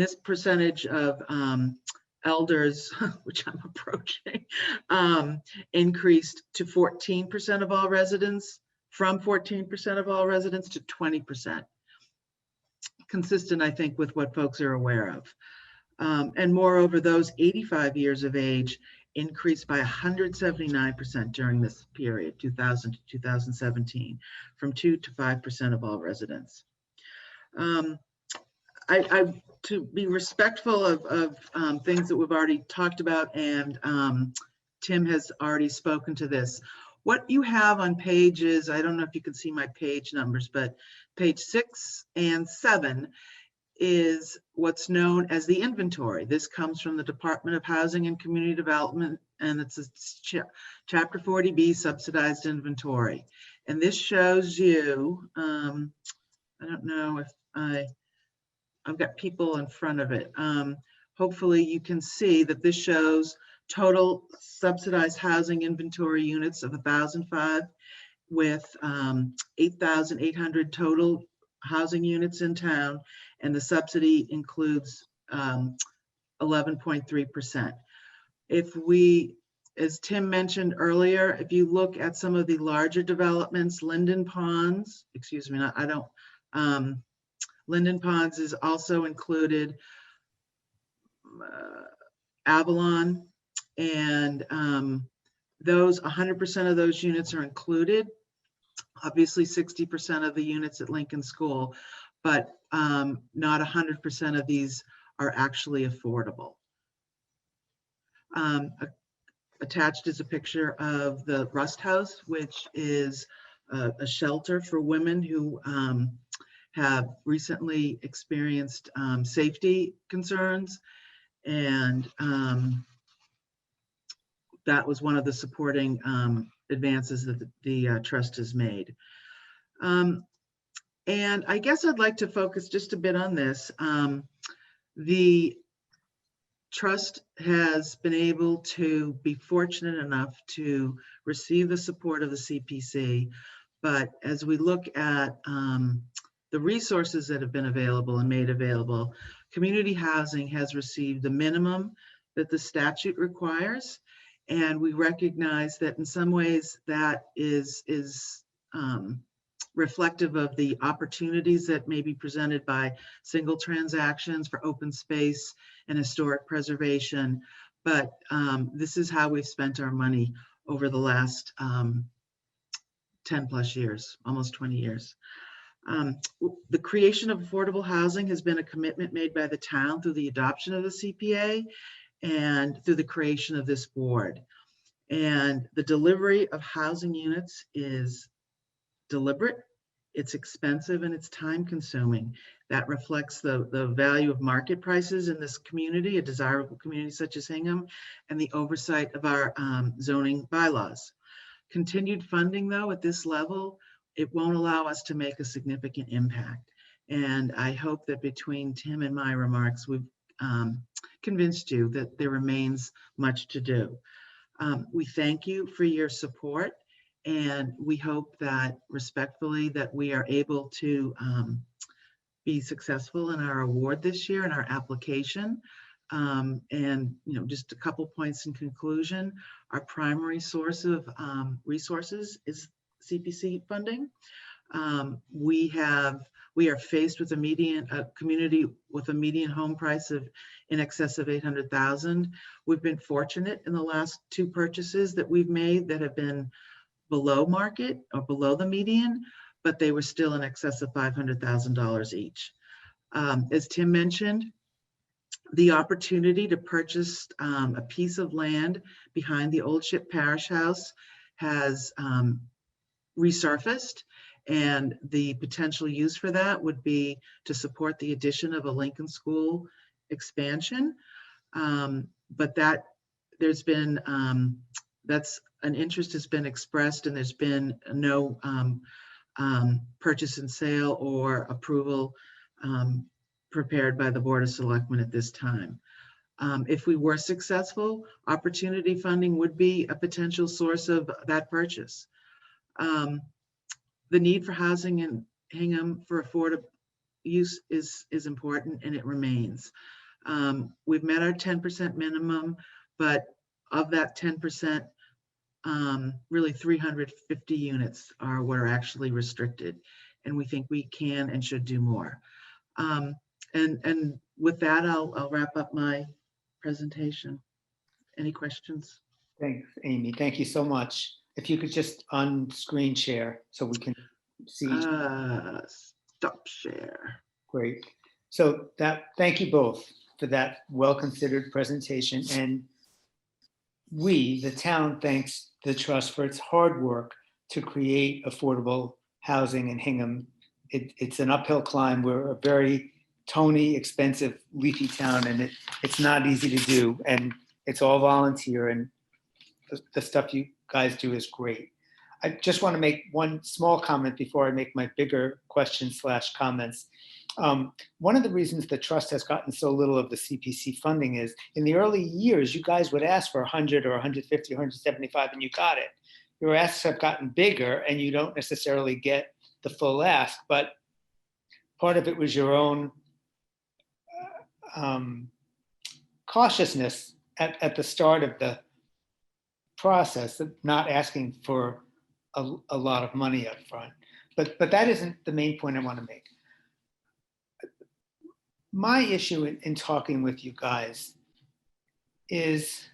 this percentage of elders, which I'm approaching, increased to 14% of all residents, from 14% of all residents to 20%. Consistent, I think, with what folks are aware of. And moreover, those 85 years of age increased by 179% during this period, 2000 to 2017, from 2 to 5% of all residents. To be respectful of things that we've already talked about, and Tim has already spoken to this. What you have on pages, I don't know if you can see my page numbers, but page 6 and 7 is what's known as the inventory. This comes from the Department of Housing and Community Development, and it's a Chapter 40B subsidized inventory. And this shows you, I don't know if I've got people in front of it. Hopefully you can see that this shows total subsidized housing inventory units of 1,005 with 8,800 total housing units in town, and the subsidy includes 11.3%. If we, as Tim mentioned earlier, if you look at some of the larger developments, Linden Ponds, excuse me, Linden Ponds is also included, Avalon, and those 100% of those units are included. Obviously 60% of the units at Lincoln School, but not 100% of these are actually affordable. Attached is a picture of the Rust House, which is a shelter for women who have recently experienced safety concerns, and that was one of the supporting advances that the trust has made. And I guess I'd like to focus just a bit on this. The trust has been able to be fortunate enough to receive the support of the CPC, but as we look at the resources that have been available and made available, community housing has received the minimum that the statute requires. And we recognize that in some ways that is reflective of the opportunities that may be presented by single transactions for open space and historic preservation. But this is how we've spent our money over the last 10 plus years, almost 20 years. The creation of affordable housing has been a commitment made by the town through the adoption of the CPA and through the creation of this board. And the delivery of housing units is deliberate, it's expensive, and it's time consuming. That reflects the value of market prices in this community, a desirable community such as Hingham, and the oversight of our zoning bylaws. Continued funding, though, at this level, it won't allow us to make a significant impact. And I hope that between Tim and my remarks, we've convinced you that there remains much to do. We thank you for your support, and we hope that respectfully that we are able to be successful in our award this year and our application. And just a couple points in conclusion, our primary source of resources is CPC funding. We are faced with a community with a median home price of in excess of $800,000. We've been fortunate in the last 2 purchases that we've made that have been below market or below the median, but they were still in excess of $500,000 each. As Tim mentioned, the opportunity to purchase a piece of land behind the old Ship Parish House has resurfaced, and the potential use for that would be to support the addition of a Lincoln School expansion. But there's been that's an interest has been expressed, and there's been no purchase and sale or approval prepared by the Board of Selectmen at this time. If we were successful, opportunity funding would be a potential source of that purchase. The need for housing in Hingham for affordable use is important, and it remains. We've met our 10% minimum, but of that 10%, really 350 units are what are actually restricted, and we think we can and should do more. And with that, I'll wrap up my presentation. Any questions? Thanks, Amy. Thank you so much. If you could just on-screen share so we can see. Stop share. Great. So thank you both for that well-considered presentation. And we, the town, thanks the trust for its hard work to create affordable housing in Hingham. It's an uphill climb. We're a very Tony, expensive, leafy town, and it's not easy to do. And it's all volunteer, and the stuff you guys do is great. I just want to make one small comment before I make my bigger question/comments. One of the reasons the trust has gotten so little of the CPC funding is in the early years, you guys would ask for 100 or 150, 175, and you got it. Your asks have gotten bigger and you don't necessarily get the full ask, but part of it was your own cautiousness at the start of the process of not asking for a lot of money up front. But that isn't the main point I want to make. My issue in talking with you guys is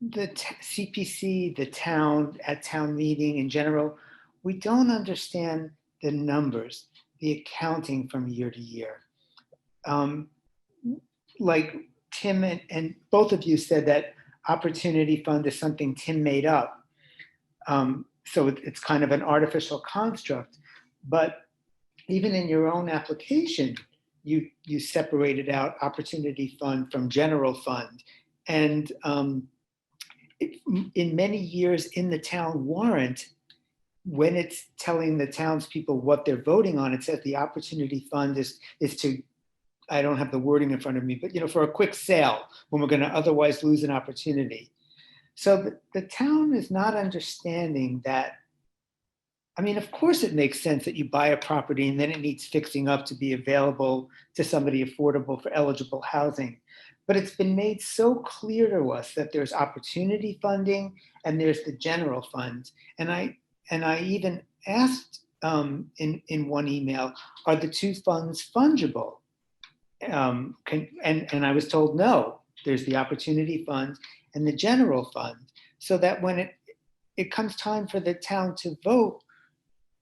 the CPC, the town, at town meeting in general, we don't understand the numbers, the accounting from year to year. Like Tim and both of you said that opportunity fund is something Tim made up. So it's kind of an artificial construct, but even in your own application, you separated out opportunity fund from general fund. And in many years in the town warrant, when it's telling the townspeople what they're voting on, it says the opportunity fund is to, I don't have the wording in front of me, but for a quick sale when we're going to otherwise lose an opportunity. So the town is not understanding that. I mean, of course it makes sense that you buy a property and then it needs fixing up to be available to somebody affordable for eligible housing. But it's been made so clear to us that there's opportunity funding and there's the general fund. And I even asked in one email, are the two funds fungible? And I was told no, there's the opportunity fund and the general fund. So that when it comes time for the town to vote,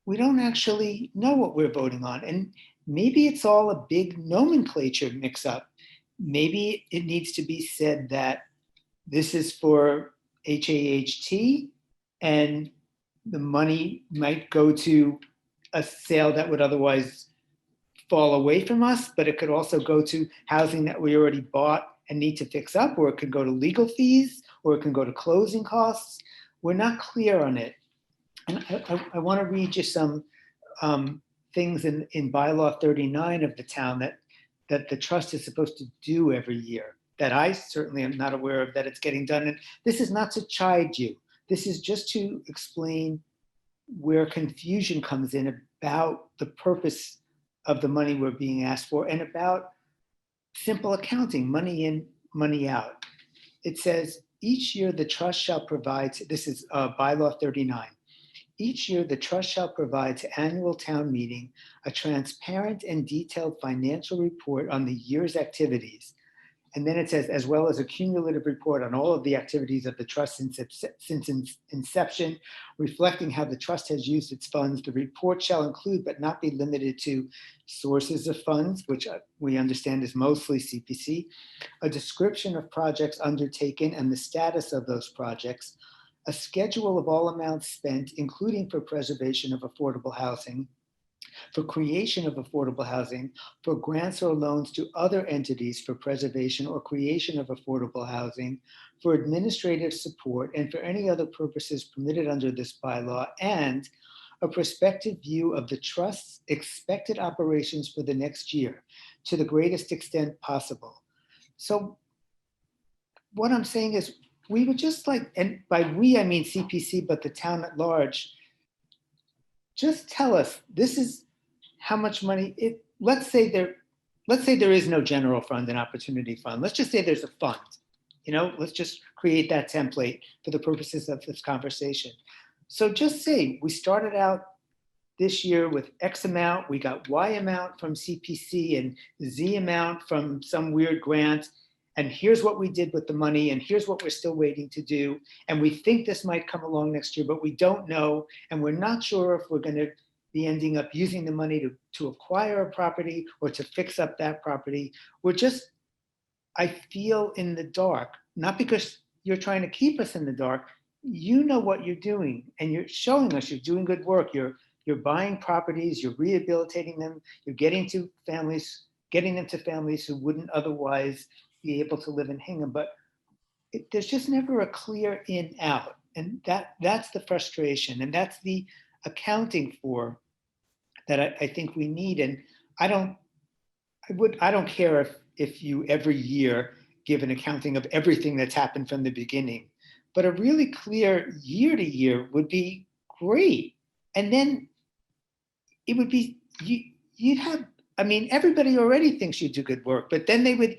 we don't actually know what we're voting on. And maybe it's all a big nomenclature mix-up. Maybe it needs to be said that this is for HAHT and the money might go to a sale that would otherwise fall away from us, but it could also go to housing that we already bought and need to fix up, or it could go to legal fees, or it can go to closing costs. We're not clear on it. And I want to read you some things in bylaw 39 of the town that the trust is supposed to do every year, that I certainly am not aware of that it's getting done. And this is not to chide you. This is just to explain where confusion comes in about the purpose of the money we're being asked for and about simple accounting, money in, money out. It says, each year the trust shall provide, this is bylaw 39, each year the trust shall provide to annual town meeting a transparent and detailed financial report on the year's activities. And then it says, as well as a cumulative report on all of the activities of the trust since inception, reflecting how the trust has used its funds. The report shall include, but not be limited to, sources of funds, which we understand is mostly CPC, a description of projects undertaken and the status of those projects, a schedule of all amounts spent, including for preservation of affordable housing, for creation of affordable housing, for grants or loans to other entities for preservation or creation of affordable housing, for administrative support, and for any other purposes permitted under this bylaw, and a prospective view of the trust's expected operations for the next year to the greatest extent possible. So what I'm saying is, we would just like, and by we I mean CPC, but the town at large, just tell us this is how much money let's say there is no general fund and opportunity fund. Let's just say there's a fund. Let's just create that template for the purposes of this conversation. So just say we started out this year with X amount, we got Y amount from CPC and Z amount from some weird grant, and here's what we did with the money, and here's what we're still waiting to do. And we think this might come along next year, but we don't know. And we're not sure if we're going to be ending up using the money to acquire a property or to fix up that property. We're just, I feel in the dark, not because you're trying to keep us in the dark. You know what you're doing, and you're showing us you're doing good work. You're buying properties, you're rehabilitating them, you're getting into families who wouldn't otherwise be able to live in Hingham. But there's just never a clear in out, and that's the frustration, and that's the accounting for that I think we need. And I don't care if you every year give an accounting of everything that's happened from the beginning, but a really clear year to year would be great. And then it would be, you'd have, I mean, everybody already thinks you do good work, but then they would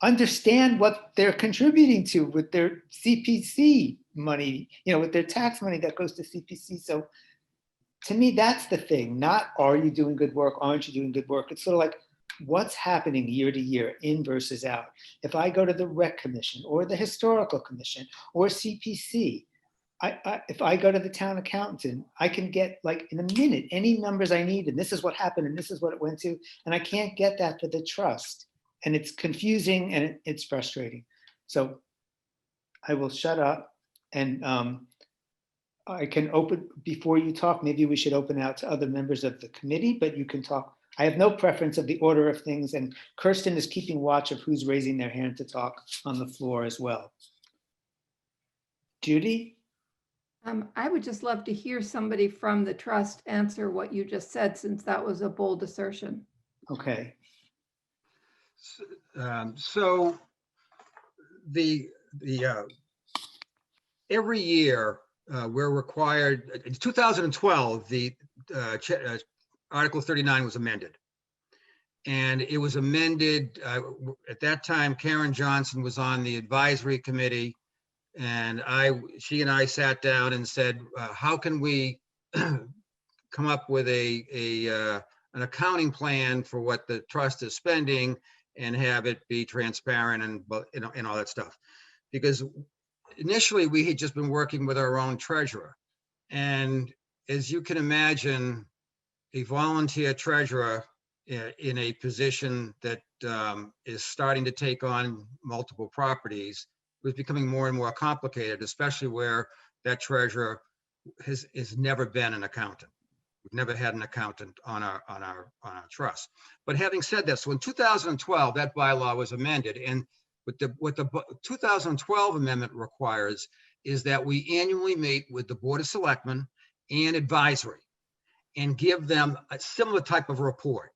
understand what they're contributing to with their CPC money, with their tax money that goes to CPC. So to me, that's the thing, not are you doing good work, aren't you doing good work? It's sort of like what's happening year to year, in versus out. If I go to the Rec Commission or the Historical Commission or CPC, if I go to the town accountant, I can get like in a minute any numbers I need, and this is what happened and this is what it went to, and I can't get that for the trust. And it's confusing and it's frustrating. So I will shut up, and I can open, before you talk, maybe we should open out to other members of the committee, but you can talk. I have no preference of the order of things, and Kirsten is keeping watch of who's raising their hand to talk on the floor as well. Judy? I would just love to hear somebody from the trust answer what you just said, since that was a bold assertion. Okay. So every year we're required, in 2012, the Article 39 was amended. And it was amended, at that time, Karen Johnson was on the advisory committee, and she and I sat down and said, how can we come up with an accounting plan for what the trust is spending and have it be transparent and all that stuff? Because initially we had just been working with our own treasurer. And as you can imagine, a volunteer treasurer in a position that is starting to take on multiple properties was becoming more and more complicated, especially where that treasurer has never been an accountant. We've never had an accountant on our trust. But having said that, so in 2012, that bylaw was amended, and what the 2012 amendment requires is that we annually meet with the Board of Selectmen and advisory and give them a similar type of report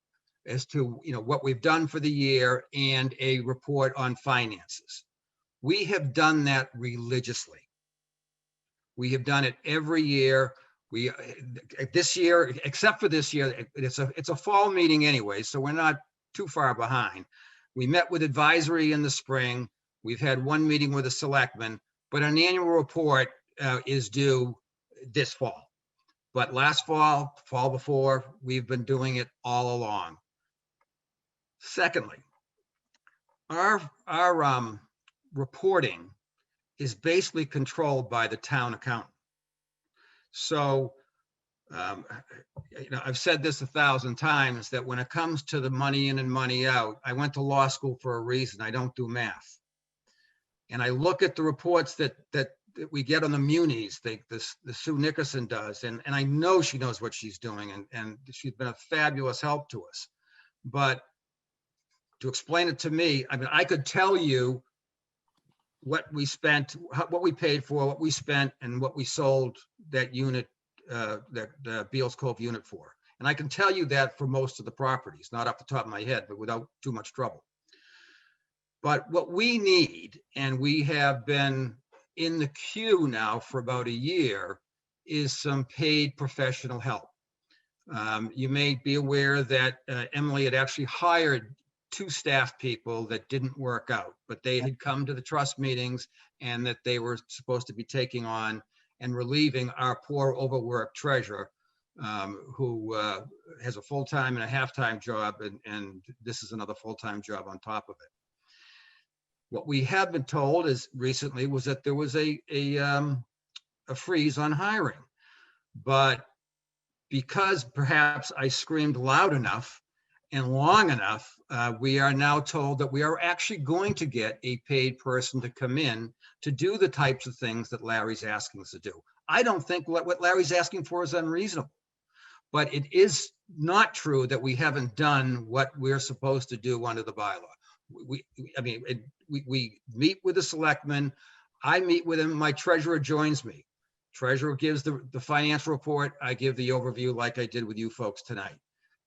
as to what we've done for the year and a report on finances. We have done that religiously. We have done it every year. This year, except for this year, it's a fall meeting anyway, so we're not too far behind. We met with advisory in the spring. We've had one meeting with the selectmen, but an annual report is due this fall. But last fall before, we've been doing it all along. Secondly, our reporting is basically controlled by the town accountant. So, I've said this 1,000 times, that when it comes to the money in and money out, I went to law school for a reason. I don't do math. And I look at the reports that we get on the munis, the Sue Nickerson does, and I know she knows what she's doing, and she's been a fabulous help to us. But to explain it to me, I mean, I could tell you what we spent, what we paid for, what we spent, and what we sold that unit, the Beals Cove unit for. And I can tell you that for most of the properties, not off the top of my head, but without too much trouble. But what we need, and we have been in the queue now for about a year, is some paid professional help. You may be aware that Emily had actually hired 2 staff people that didn't work out, but they had come to the trust meetings and that they were supposed to be taking on and relieving our poor overworked treasurer, who has a full-time and a half-time job, and this is another full-time job on top of it. What we have been told is recently was that there was a freeze on hiring. But because perhaps I screamed loud enough and long enough, we are now told that we are actually going to get a paid person to come in to do the types of things that Larry's asking us to do. I don't think what Larry's asking for is unreasonable, but it is not true that we haven't done what we're supposed to do under the bylaw. We meet with the selectmen. I meet with him. My treasurer joins me. Treasurer gives the financial report. I give the overview like I did with you folks tonight.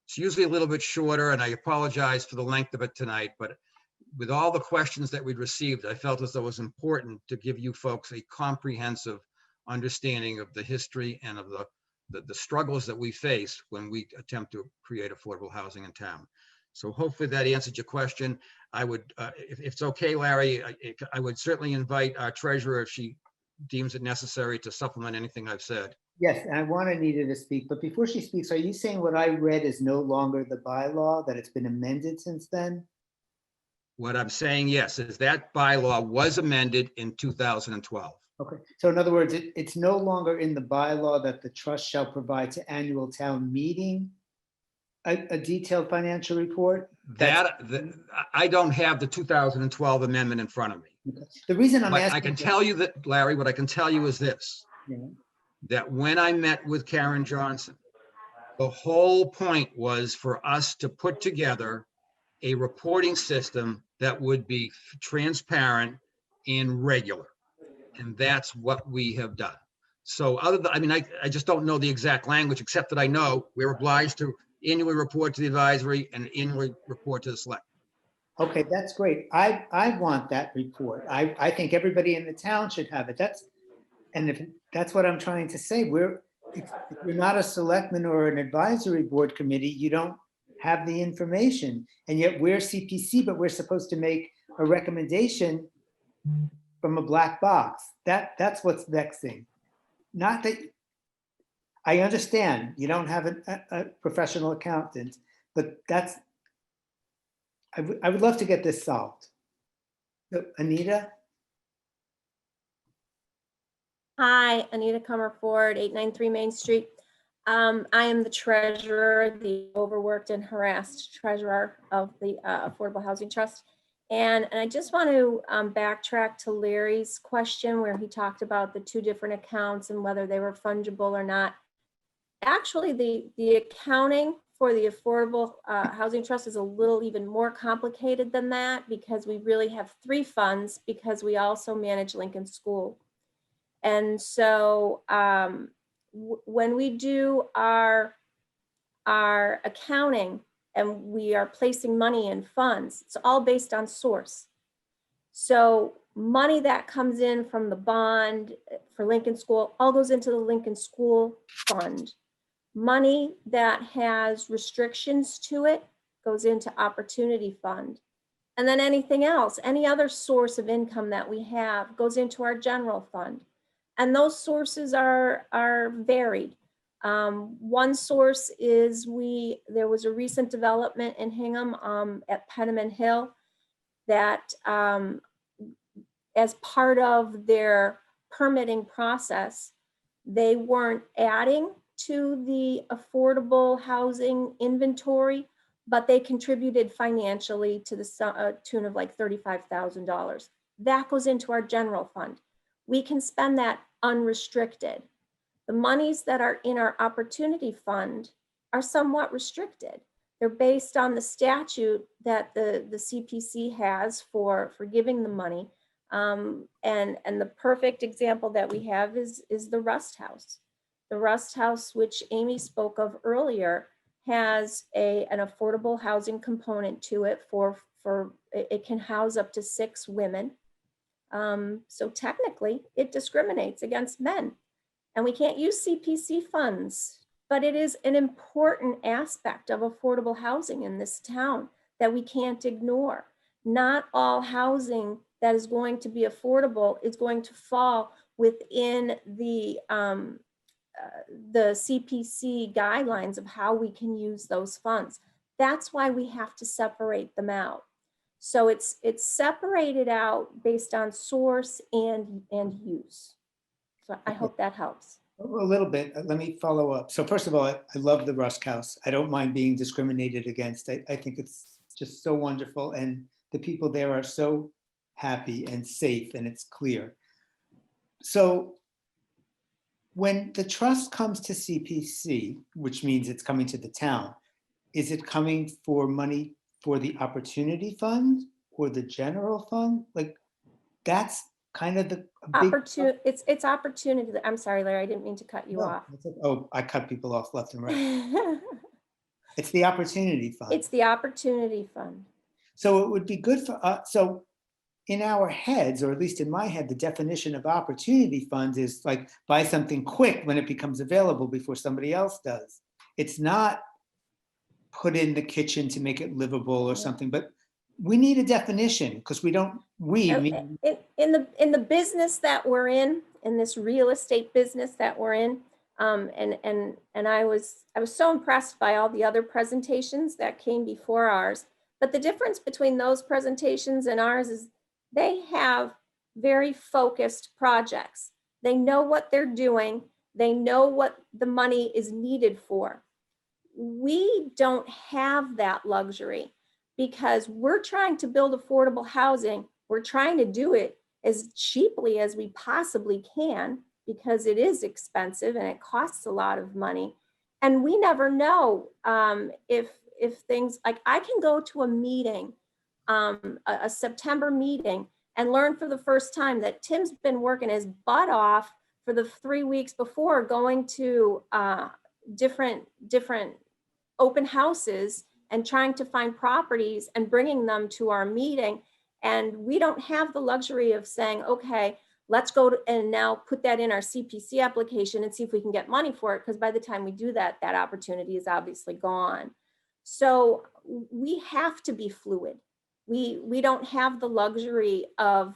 It's usually a little bit shorter, and I apologize for the length of it tonight, but with all the questions that we'd received, I felt as though it was important to give you folks a comprehensive understanding of the history and of the struggles that we face when we attempt to create affordable housing in town. So hopefully that answered your question. I would, if it's okay, Larry, I would certainly invite our treasurer if she deems it necessary to supplement anything I've said. Yes, and I want Anita to speak, but before she speaks, are you saying what I read is no longer the bylaw, that it's been amended since then? What I'm saying, yes, is that bylaw was amended in 2012. Okay, so in other words, it's no longer in the bylaw that the trust shall provide to annual town meeting a detailed financial report? I don't have the 2012 amendment in front of me. Okay. The reason I'm But asking— I can tell you that, Larry, what I can tell you is this, that when I met with Karen Johnson, the whole point was for us to put together a reporting system that would be transparent and regular. And that's what we have done. So other than, I just don't know the exact language, except that I know we're obliged to annually report to the advisory and annually report to the select. Okay, that's great. I want that report. I think everybody in the town should have it. If that's what I'm trying to say, if you're not a selectman or an advisory board committee, you don't have the information. And yet we're CPC, but we're supposed to make a recommendation from a black box. That's what's vexing. Not that I understand you don't have a professional accountant, but I would love to get this solved. So, Anita? Hi, Anita Comerford, 893 Main Street. I am the treasurer, the overworked and harassed treasurer of the Affordable Housing Trust. And I just want to backtrack to Larry's question where he talked about the two different accounts and whether they were fungible or not. Actually, the accounting for the Affordable Housing Trust is a little even more complicated than that, because we really have three funds, because we also manage Lincoln School. And so when we do our accounting and we are placing money in funds, it's all based on source. So money that comes in from the bond for Lincoln School all goes into the Lincoln School Fund. Money that has restrictions to it goes into Opportunity Fund. And then anything else, any other source of income that we have goes into our general fund. And those sources are varied. One source is there was a recent development in Hingham at Penniman Hill that as part of their permitting process, they weren't adding to the affordable housing inventory, but they contributed financially to the tune of like $35,000. That goes into our general fund. We can spend that unrestricted. The monies that are in our Opportunity Fund are somewhat restricted. They're based on the statute that the CPC has for giving the money. And the perfect example that we have is the Rust House. The Rust House, which Amy spoke of earlier, has an affordable housing component to it it can house up to 6 women. So technically it discriminates against men, and we can't use CPC funds, but it is an important aspect of affordable housing in this town that we can't ignore. Not all housing that is going to be affordable is going to fall within the CPC guidelines of how we can use those funds. That's why we have to separate them out. So it's separated out based on source and use. So I hope that helps. A little bit. Let me follow up. So first of all, I love the Rusk House. I don't mind being discriminated against. I think it's just so wonderful. And the people there are so happy and safe, and it's clear. So when the trust comes to CPC, which means it's coming to the town, is it coming for money for the opportunity fund or the general fund? Like, that's kind of the big. It's opportunity. I'm sorry, Larry, I didn't mean to cut you off. Oh, I cut people off left and right. It's the opportunity fund. It's the opportunity fund. So it would be good for us. So in our heads, or at least in my head, the definition of opportunity funds is like buy something quick when it becomes available before somebody else does. It's not put in the kitchen to make it livable or something, but we need a definition because we don't, in the business that we're in this real estate business that we're in, and I was so impressed by all the other presentations that came before ours. But the difference between those presentations and ours is they have very focused projects. They know what they're doing. They know what the money is needed for. We don't have that luxury because we're trying to build affordable housing. We're trying to do it as cheaply as we possibly can because it is expensive and it costs a lot of money. And we never know if things, like I can go to a meeting, a September meeting, and learn for the first time that Tim's been working his butt off for the 3 weeks before, going to different open houses and trying to find properties and bringing them to our meeting. And we don't have the luxury of saying, okay, let's go and now put that in our CPC application and see if we can get money for it. Because by the time we do that, that opportunity is obviously gone. So we have to be fluid. We don't have the luxury of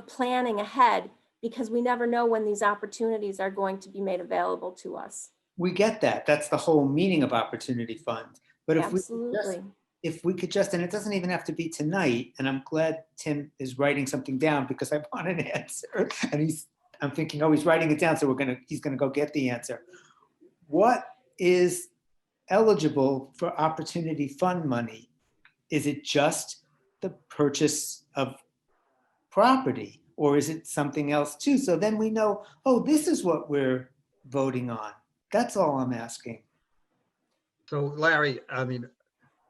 planning ahead because we never know when these opportunities are going to be made available to us. We get that. That's the whole meaning of opportunity fund. But if we could just, and it doesn't even have to be tonight, and I'm glad Tim is writing something down because I want an answer. And I'm thinking, oh, he's writing it down, so he's gonna go get the answer. What is eligible for opportunity fund money? Is it just the purchase of property, or is it something else too? So then we know, oh, this is what we're voting on. That's all I'm asking. So Larry, I mean,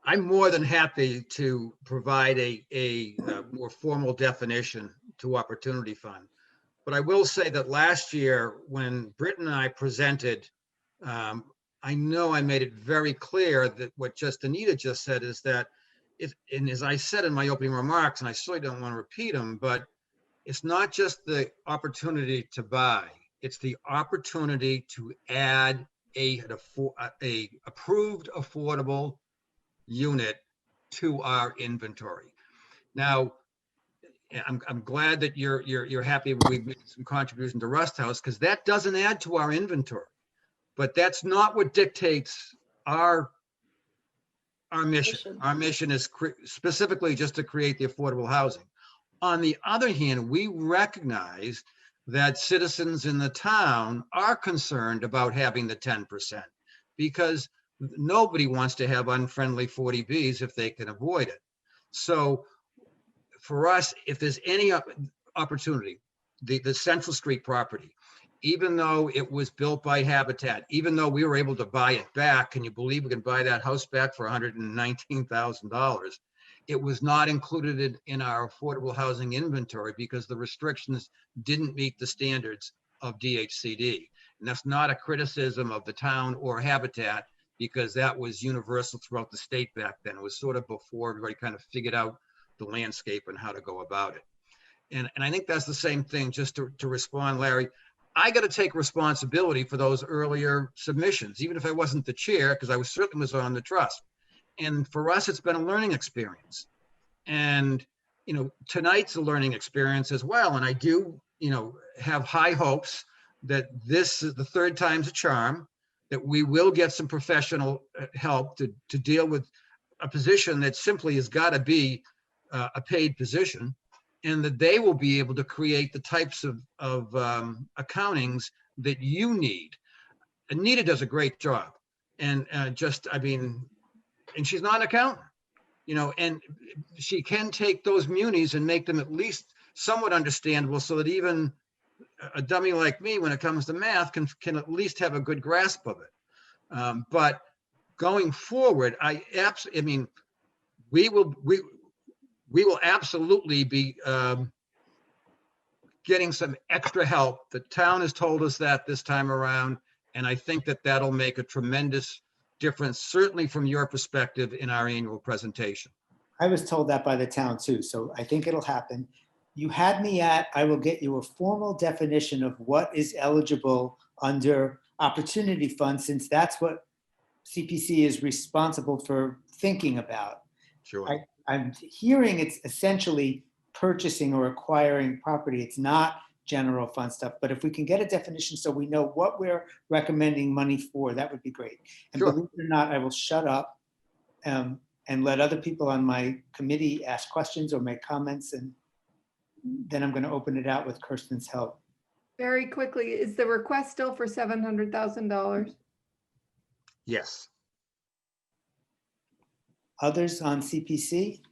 I'm more than happy to provide a more formal definition to opportunity fund. But I will say that last year when Britton and I presented, I know I made it very clear that what Anita just said is that and as I said in my opening remarks, and I certainly don't want to repeat them, but it's not just the opportunity to buy, it's the opportunity to add a approved affordable unit to our inventory. Now, I'm glad that you're happy we've made some contribution to Rust House because that doesn't add to our inventory, but that's not what dictates our mission. Our mission is specifically just to create the affordable housing. On the other hand, we recognize that citizens in the town are concerned about having the 10% because nobody wants to have unfriendly 40Bs if they can avoid it. So for us, if there's any opportunity, the Central Street property, even though it was built by Habitat, even though we were able to buy it back, can you believe we can buy that house back for $119,000? It was not included in our affordable housing inventory because the restrictions didn't meet the standards of DHCD. And that's not a criticism of the town or Habitat because that was universal throughout the state back then. It was sort of before everybody kind of figured out the landscape and how to go about it. And I think that's the same thing, just to respond, Larry. I got to take responsibility for those earlier submissions, even if I wasn't the chair, because I certainly was on the trust. And for us, it's been a learning experience. And, tonight's a learning experience as well. And I do, have high hopes that this is the third time's a charm, that we will get some professional help to deal with a position that simply has got to be a paid position, and that they will be able to create the types of accountings that you need. Anita does a great job, and I mean, and she's not an accountant, you know, and she can take those munis and make them at least somewhat understandable, so that even a dummy like me, when it comes to math, can at least have a good grasp of it. But going forward, I mean, we will absolutely be getting some extra help. The town has told us that this time around, and I think that that'll make a tremendous difference, certainly from your perspective in our annual presentation. I was told that by the town too, so I think it'll happen. You had me at, I will get you a formal definition of what is eligible under opportunity funds, since that's what CPC is responsible for thinking about. Sure. I'm hearing it's essentially purchasing or acquiring property. It's not general fund stuff, but if we can get a definition so we know what we're recommending money for, that would be great. And Sure. believe it or not, I will shut up and let other people on my committee ask questions or make comments, and then I'm going to open it out with Kirsten's help. Very quickly, is the request still for $700,000? Yes. Others on CPC?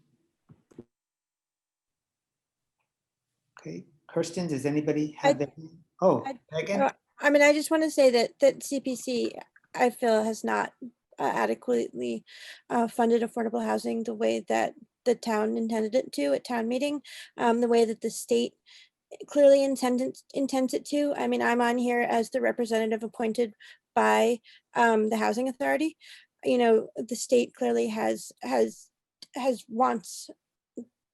Okay, Kirsten, does anybody have that? Oh, Megan? I mean, I just want to say that CPC, I feel, has not adequately funded affordable housing the way that the town intended it to at town meeting, the way that the state clearly intends it to. I mean, I'm on here as the representative appointed by the housing authority. You know, the state clearly wants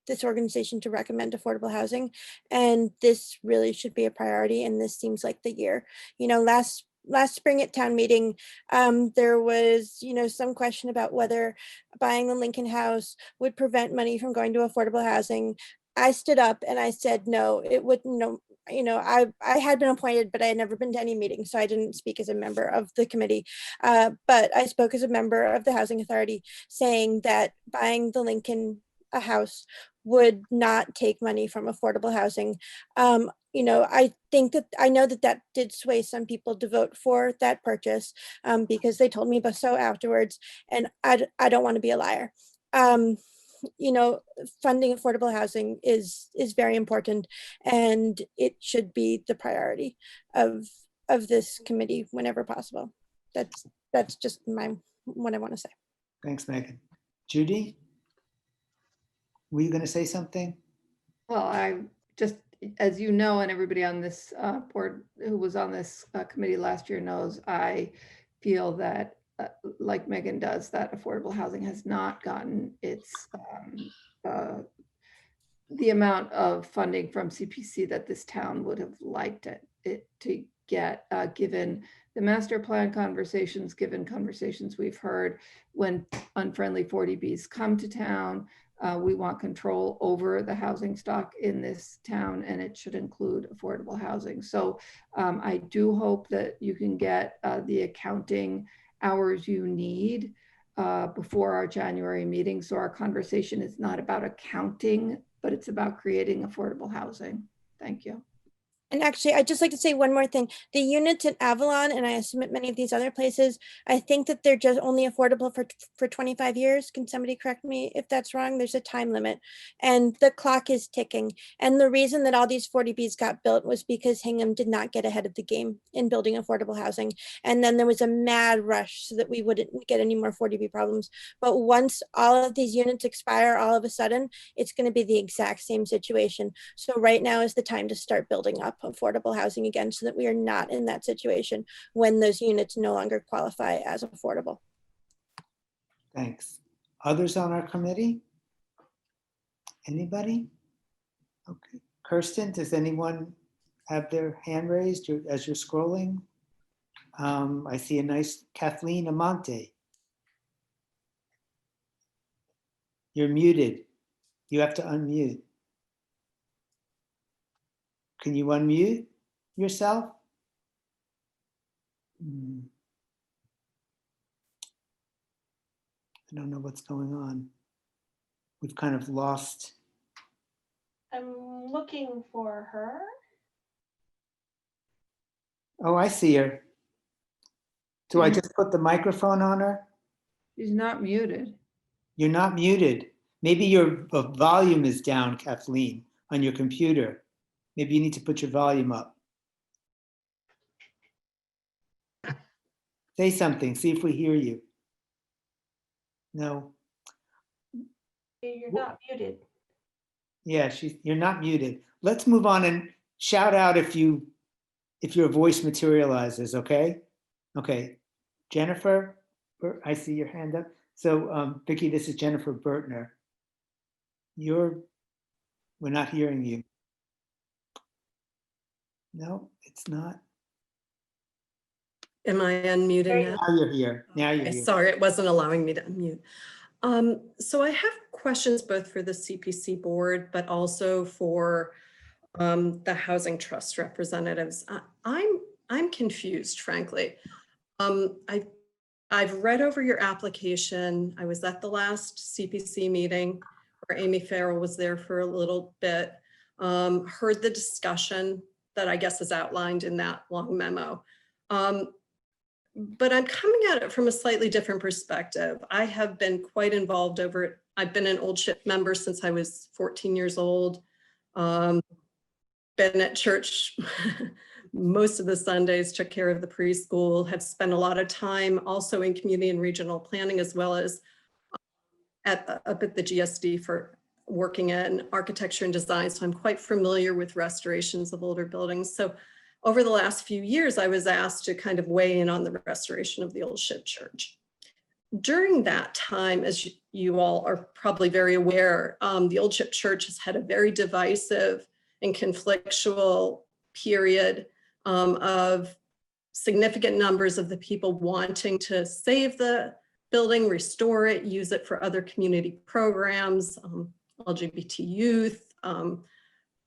this organization to recommend affordable housing, and this really should be a priority. And this seems like the year. You know, last spring at town meeting, there was, you know, some question about whether buying the Lincoln House would prevent money from going to affordable housing. I stood up and I said, no, it wouldn't. No, you know, I had been appointed, but I had never been to any meeting, so I didn't speak as a member of the committee. But I spoke as a member of the housing authority, saying that buying the Lincoln house would not take money from affordable housing. You know, I know that did sway some people to vote for that purchase, because they told me so afterwards, and I don't want to be a liar. You know, funding affordable housing is very important, and it should be the priority of this committee whenever possible. That's just what I want to say. Thanks, Megan. Judy? Were you going to say something? Well, I just, as you know, and everybody on this board who was on this committee last year knows, I feel that, like Megan does, that affordable housing has not gotten its the amount of funding from CPC that this town would have liked it to get, given the master plan conversations, given conversations we've heard when unfriendly 40Bs come to town. We want control over the housing stock in this town, and it should include affordable housing. So I do hope that you can get the accounting hours you need before our January meeting. So our conversation is not about accounting, but it's about creating affordable housing. Thank you. And actually, I'd just like to say one more thing. The units at Avalon, and I assume at many of these other places, I think that they're just only affordable for 25 years. Can somebody correct me if that's wrong? There's a time limit, and the clock is ticking. And the reason that all these 40Bs got built was because Hingham did not get ahead of the game in building affordable housing. And then there was a mad rush so that we wouldn't get any more 40B problems. But once all of these units expire, all of a sudden, it's going to be the exact same situation. So right now is the time to start building up affordable housing again, so that we are not in that situation when those units no longer qualify as affordable. Thanks. Others on our committee? Anybody? Okay. Kirsten, does anyone have their hand raised as you're scrolling? I see a nice Kathleen Amante. You're muted. You have to unmute. Can you unmute yourself? I don't know what's going on. We've kind of lost. I'm looking for her. Oh, I see her. Do I just put the microphone on her? She's not muted. You're not muted. Maybe your volume is down, Kathleen, on your computer. Maybe you need to put your volume up. Say something, see if we hear you. No. You're not muted. Yeah, you're not muted. Let's move on and shout out if your voice materializes, okay? Okay. Jennifer, I see your hand up. So Vicki, this is Jennifer Bertner. We're not hearing you. No, it's not. Am I unmuted now? Now you're here. Now you're here. Sorry, it wasn't allowing me to unmute. So I have questions both for the CPC board, but also for the Housing Trust representatives. I'm confused, frankly. I've read over your application. I was at the last CPC meeting where Amy Farrell was there for a little bit, heard the discussion that I guess is outlined in that long memo. But I'm coming at it from a slightly different perspective. I have been quite involved over it. I've been an Old Ship member since I was 14 years old. Been at church most of the Sundays, took care of the preschool, have spent a lot of time also in community and regional planning, as well as up at the GSD for working in architecture and design. So I'm quite familiar with restorations of older buildings. So over the last few years, I was asked to kind of weigh in on the restoration of the Old Ship Church. During that time, as you all are probably very aware, the Old Ship Church has had a very divisive and conflictual period of significant numbers of the people wanting to save the building, restore it, use it for other community programs, LGBT youth,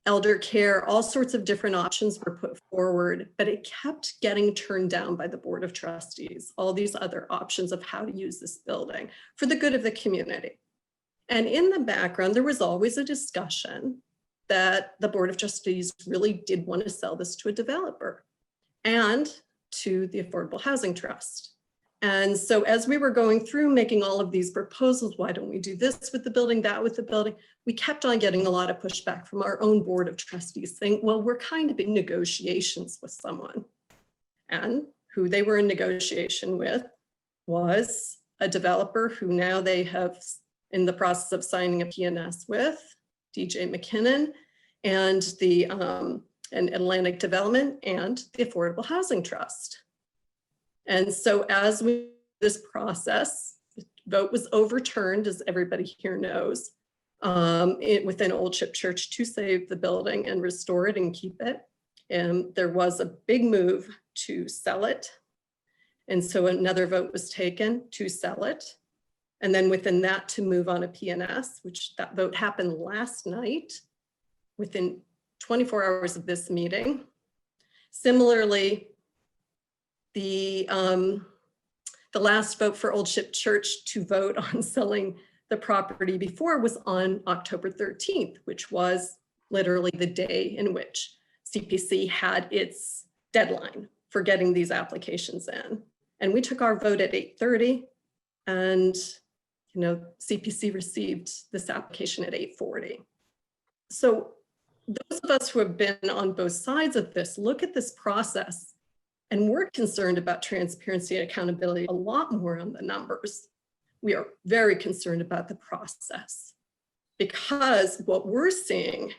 elder care, all sorts of different options were put forward, but it kept getting turned down by the Board of Trustees, all these other options of how to use this building for the good of the community. And in the background, there was always a discussion that the Board of Trustees really did want to sell this to a developer and to the Affordable Housing Trust. And so as we were going through making all of these proposals, why don't we do this with the building, that with the building, we kept on getting a lot of pushback from our own Board of Trustees saying, well, we're kind of in negotiations with someone. And who they were in negotiation with was a developer who now they have in the process of signing a PNS with, DJ McKinnon, and the and Atlantic Development and the Affordable Housing Trust. And so as this process, the vote was overturned, as everybody here knows, within Old Ship Church to save the building and restore it and keep it. And there was a big move to sell it. And so another vote was taken to sell it. And then within that to move on a PNS, which that vote happened last night within 24 hours of this meeting. Similarly, the last vote for Old Ship Church to vote on selling the property before was on October 13th, which was literally the day in which CPC had its deadline for getting these applications in. And we took our vote at 8:30 and CPC received this application at 8:40. So those of us who have been on both sides of this look at this process and we're concerned about transparency and accountability a lot more on the numbers. We are very concerned about the process because what we're seeing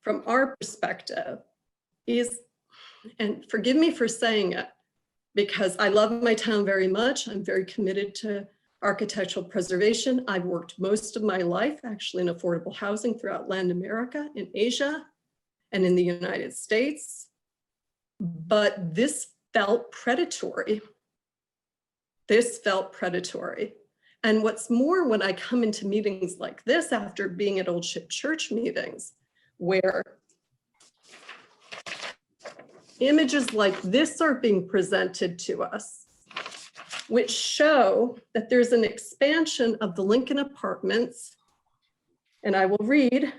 from our perspective is, and forgive me for saying it, because I love my town very much. I'm very committed to architectural preservation. I've worked most of my life actually in affordable housing throughout Latin America, in Asia, and in the United States. But this felt predatory. This felt predatory. And what's more, when I come into meetings like this after being at Old Ship Church meetings, where images like this are being presented to us, which show that there's an expansion of the Lincoln Apartments. And I will read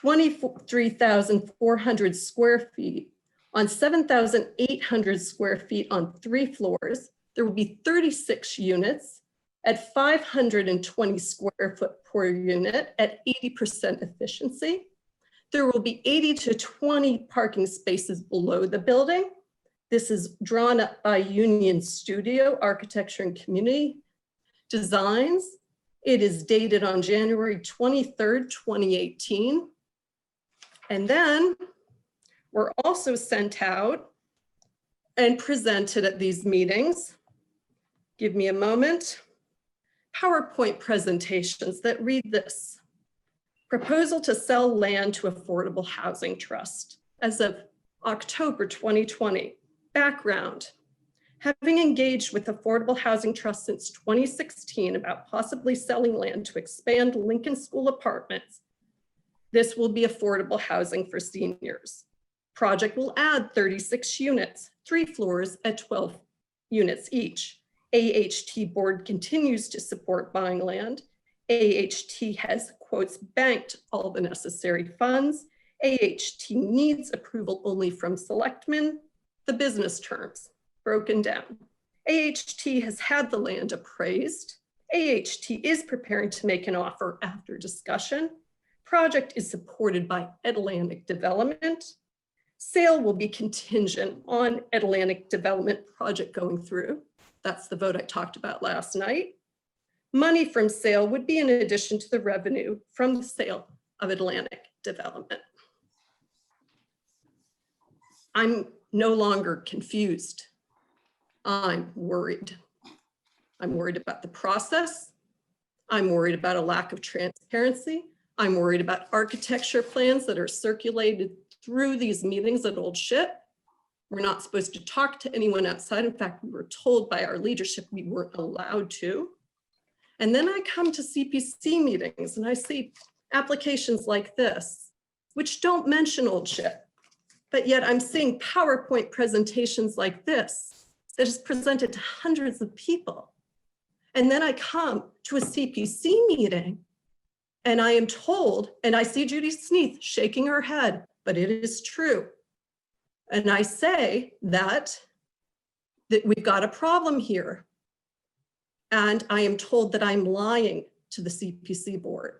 23,400 square feet on 7,800 square feet on 3 floors. There will be 36 units at 520 square foot per unit at 80% efficiency. There will be 80 to 20 parking spaces below the building. This is drawn up by Union Studio Architecture and Community Designs. It is dated on January 23rd, 2018. And then we're also sent out and presented at these meetings. Give me a moment. PowerPoint presentations that read this. Proposal to sell land to Affordable Housing Trust as of October 2020. Background. Having engaged with Affordable Housing Trust since 2016 about possibly selling land to expand Lincoln School Apartments, this will be affordable housing for seniors. Project will add 36 units, 3 floors at 12 units each. AHT board continues to support buying land. AHT has, quotes, banked all the necessary funds. AHT needs approval only from selectmen. The business terms broken down. AHT has had the land appraised. AHT is preparing to make an offer after discussion. Project is supported by Atlantic Development. Sale will be contingent on Atlantic Development project going through. That's the vote I talked about last night. Money from sale would be in addition to the revenue from the sale of Atlantic Development. I'm no longer confused. I'm worried. I'm worried about the process. I'm worried about a lack of transparency. I'm worried about architecture plans that are circulated through these meetings at Old Ship. We're not supposed to talk to anyone outside. In fact, we were told by our leadership we weren't allowed to. And then I come to CPC meetings and I see applications like this, which don't mention Old Ship, but yet I'm seeing PowerPoint presentations like this that is presented to hundreds of people. And then I come to a CPC meeting and I am told, and I see Judy Sneath shaking her head, but it is true. And I say that we've got a problem here. And I am told that I'm lying to the CPC board.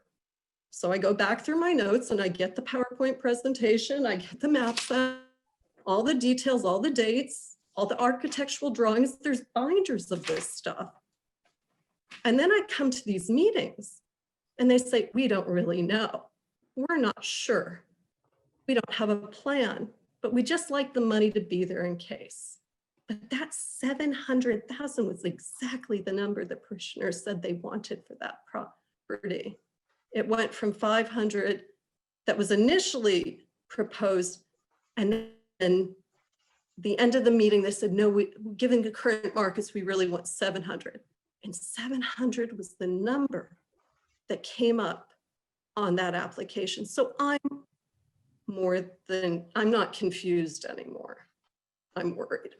So I go back through my notes and I get the PowerPoint presentation, I get the maps, all the details, all the dates, all the architectural drawings, there's binders of this stuff. And then I come to these meetings and they say, we don't really know. We're not sure. We don't have a plan, but we just like the money to be there in case. But that 700,000 was exactly the number the parishioners said they wanted for that property. It went from 500 that was initially proposed, and then the end of the meeting, they said, no, given the current markets, we really want 700. And 700 was the number that came up on that application. So I'm not confused anymore. I'm worried.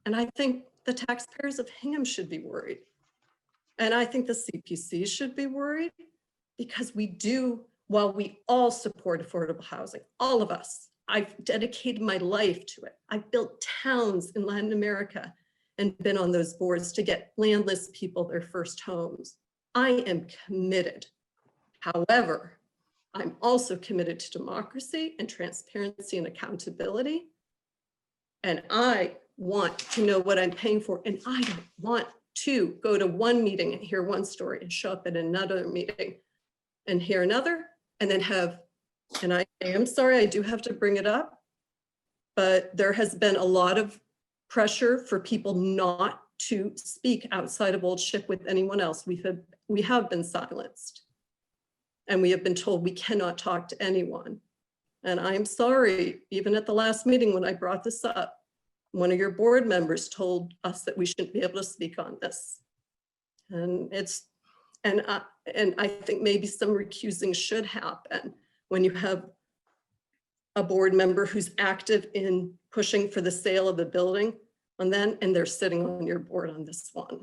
And I think the taxpayers of Hingham should be worried. And I think the CPC should be worried because we do, while we all support affordable housing, all of us, I've dedicated my life to it. I've built towns in Latin America and been on those boards to get landless people their first homes. I am committed. However, I'm also committed to democracy and transparency and accountability. And I want to know what I'm paying for. And I don't want to go to one meeting and hear one story and show up at another meeting and hear another and then have, and I am sorry, I do have to bring it up, but there has been a lot of pressure for people not to speak outside of Old Ship with anyone else. We have been silenced and we have been told we cannot talk to anyone. And I'm sorry, even at the last meeting when I brought this up, one of your board members told us that we shouldn't be able to speak on this. And I think maybe some recusing should happen when you have a board member who's active in pushing for the sale of the building, and they're sitting on your board on this one.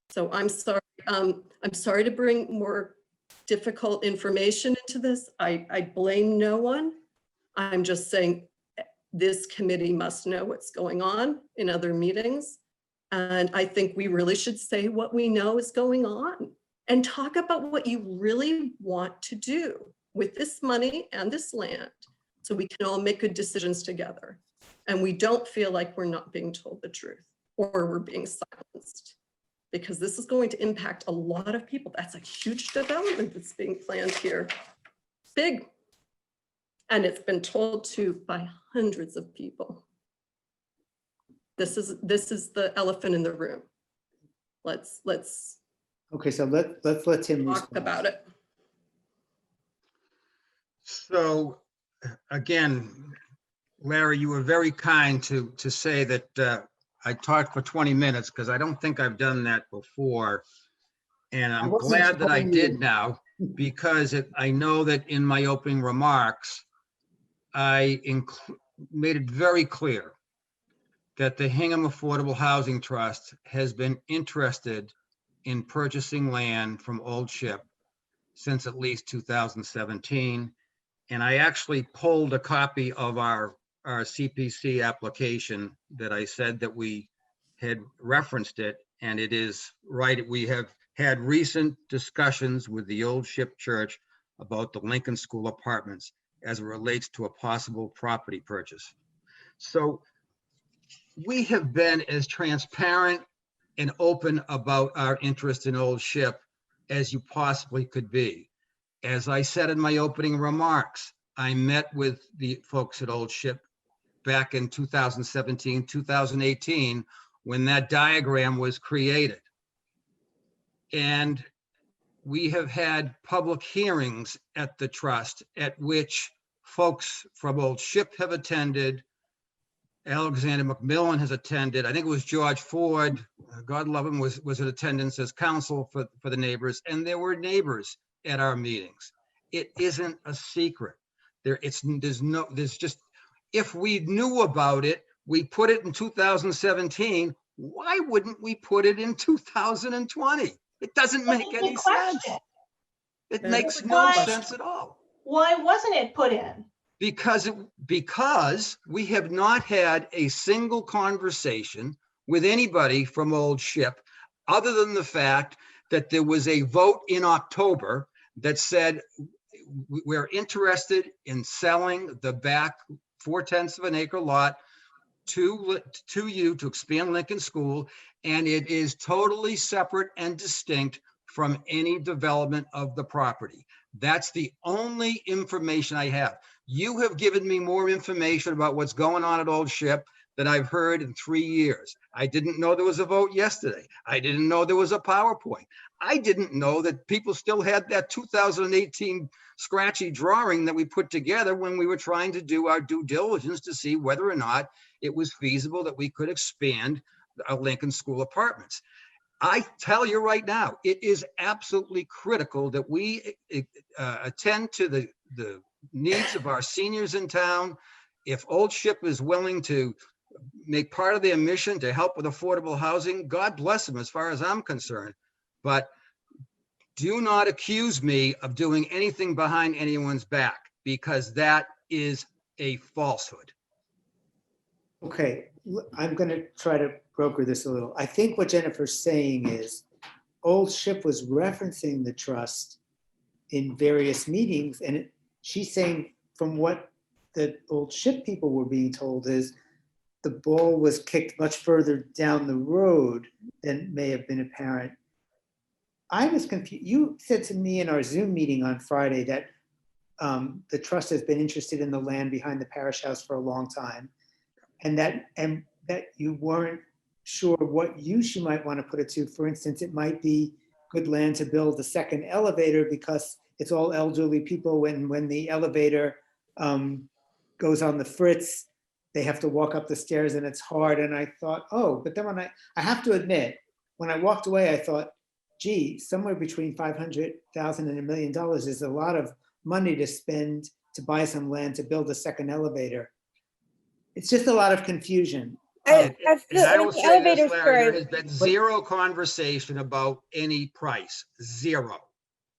So I'm sorry. I'm sorry to bring more difficult information into this. I blame no one. I'm just saying this committee must know what's going on in other meetings. And I think we really should say what we know is going on and talk about what you really want to do with this money and this land, so we can all make good decisions together. And we don't feel like we're not being told the truth or we're being silenced, because this is going to impact a lot of people. That's a huge development that's being planned here. Big. And it's been told to by hundreds of people. This is the elephant in the room. Let's Okay, so let's let Tim talk respond. about it. So again, Larry, you were very kind to say that I talked for 20 minutes, because I don't think I've done that before. And I'm glad that I did now, because I know that in my opening remarks, I made it very clear that the Hingham Affordable Housing Trust has been interested in purchasing land from Old Ship since at least 2017. And I actually pulled a copy of our CPC application that I said that we had referenced it, and it is right. We have had recent discussions with the Old Ship Church about the Lincoln School apartments as it relates to a possible property purchase. So we have been as transparent and open about our interest in Old Ship as you possibly could be. As I said in my opening remarks, I met with the folks at Old Ship back in 2017, 2018, when that diagram was created. And we have had public hearings at the trust at which folks from Old Ship have attended. Alexander McMillan has attended. I think it was George Ford, God love him, was in attendance as counsel for the neighbors. And there were neighbors at our meetings. It isn't a secret. There's just, if we knew about it, we put it in 2017. Why wouldn't we put it in 2020? It doesn't make any sense. It makes no sense at all. Why wasn't it put in? Because we have not had a single conversation with anybody from Old Ship, other than the fact that there was a vote in October that said we're interested in selling the back 4/10 of an acre lot to you to expand Lincoln School, and it is totally separate and distinct from any development of the property. That's the only information I have. You have given me more information about what's going on at Old Ship than I've heard in 3 years. I didn't know there was a vote yesterday. I didn't know there was a PowerPoint. I didn't know that people still had that 2018 scratchy drawing that we put together when we were trying to do our due diligence to see whether or not it was feasible that we could expand our Lincoln School apartments. I tell you right now, it is absolutely critical that we attend to the needs of our seniors in town. If Old Ship is willing to make part of their mission to help with affordable housing, God bless them as far as I'm concerned. But do not accuse me of doing anything behind anyone's back, because that is a falsehood. Okay, I'm going to try to broker this a little. I think what Jennifer's saying is Old Ship was referencing the trust in various meetings, and she's saying from what the Old Ship people were being told is the ball was kicked much further down the road than may have been apparent. I was confused. You said to me in our Zoom meeting on Friday that the trust has been interested in the land behind the parish house for a long time, and that you weren't sure what use you might want to put it to. For instance, it might be good land to build a second elevator because it's all elderly people. When the elevator goes on the fritz, they have to walk up the stairs and it's hard. And I thought, oh, but then when I have to admit, when I walked away, I thought, gee, somewhere between $500,000 and $1 million is a lot of money to spend to buy some land to build a second elevator. It's just a lot of confusion. And the I will say elevator this, Larry, there story. has been zero conversation about any price, zero.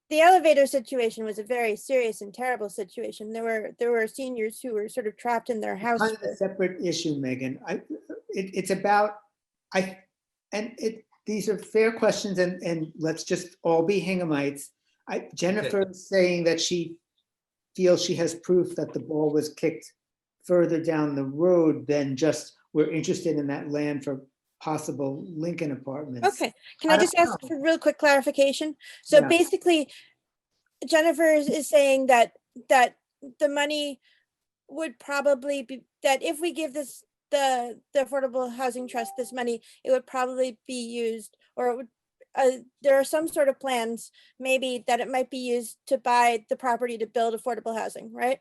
The elevator situation was a very serious and terrible situation. There were seniors who were sort of trapped in their house. Kind of a separate issue, Megan. It's about, these are fair questions, and let's just all be Hinghamites. Jennifer is saying that she feels she has proof that the ball was kicked further down the road than just we're interested in that land for possible Lincoln apartments. Okay, can I just ask for real quick clarification? So Yeah. basically, Jennifer is saying that the money would probably be, that if we give this the Affordable Housing Trust this money, it would probably be used, or it would there are some sort of plans maybe that it might be used to buy the property to build affordable housing, right?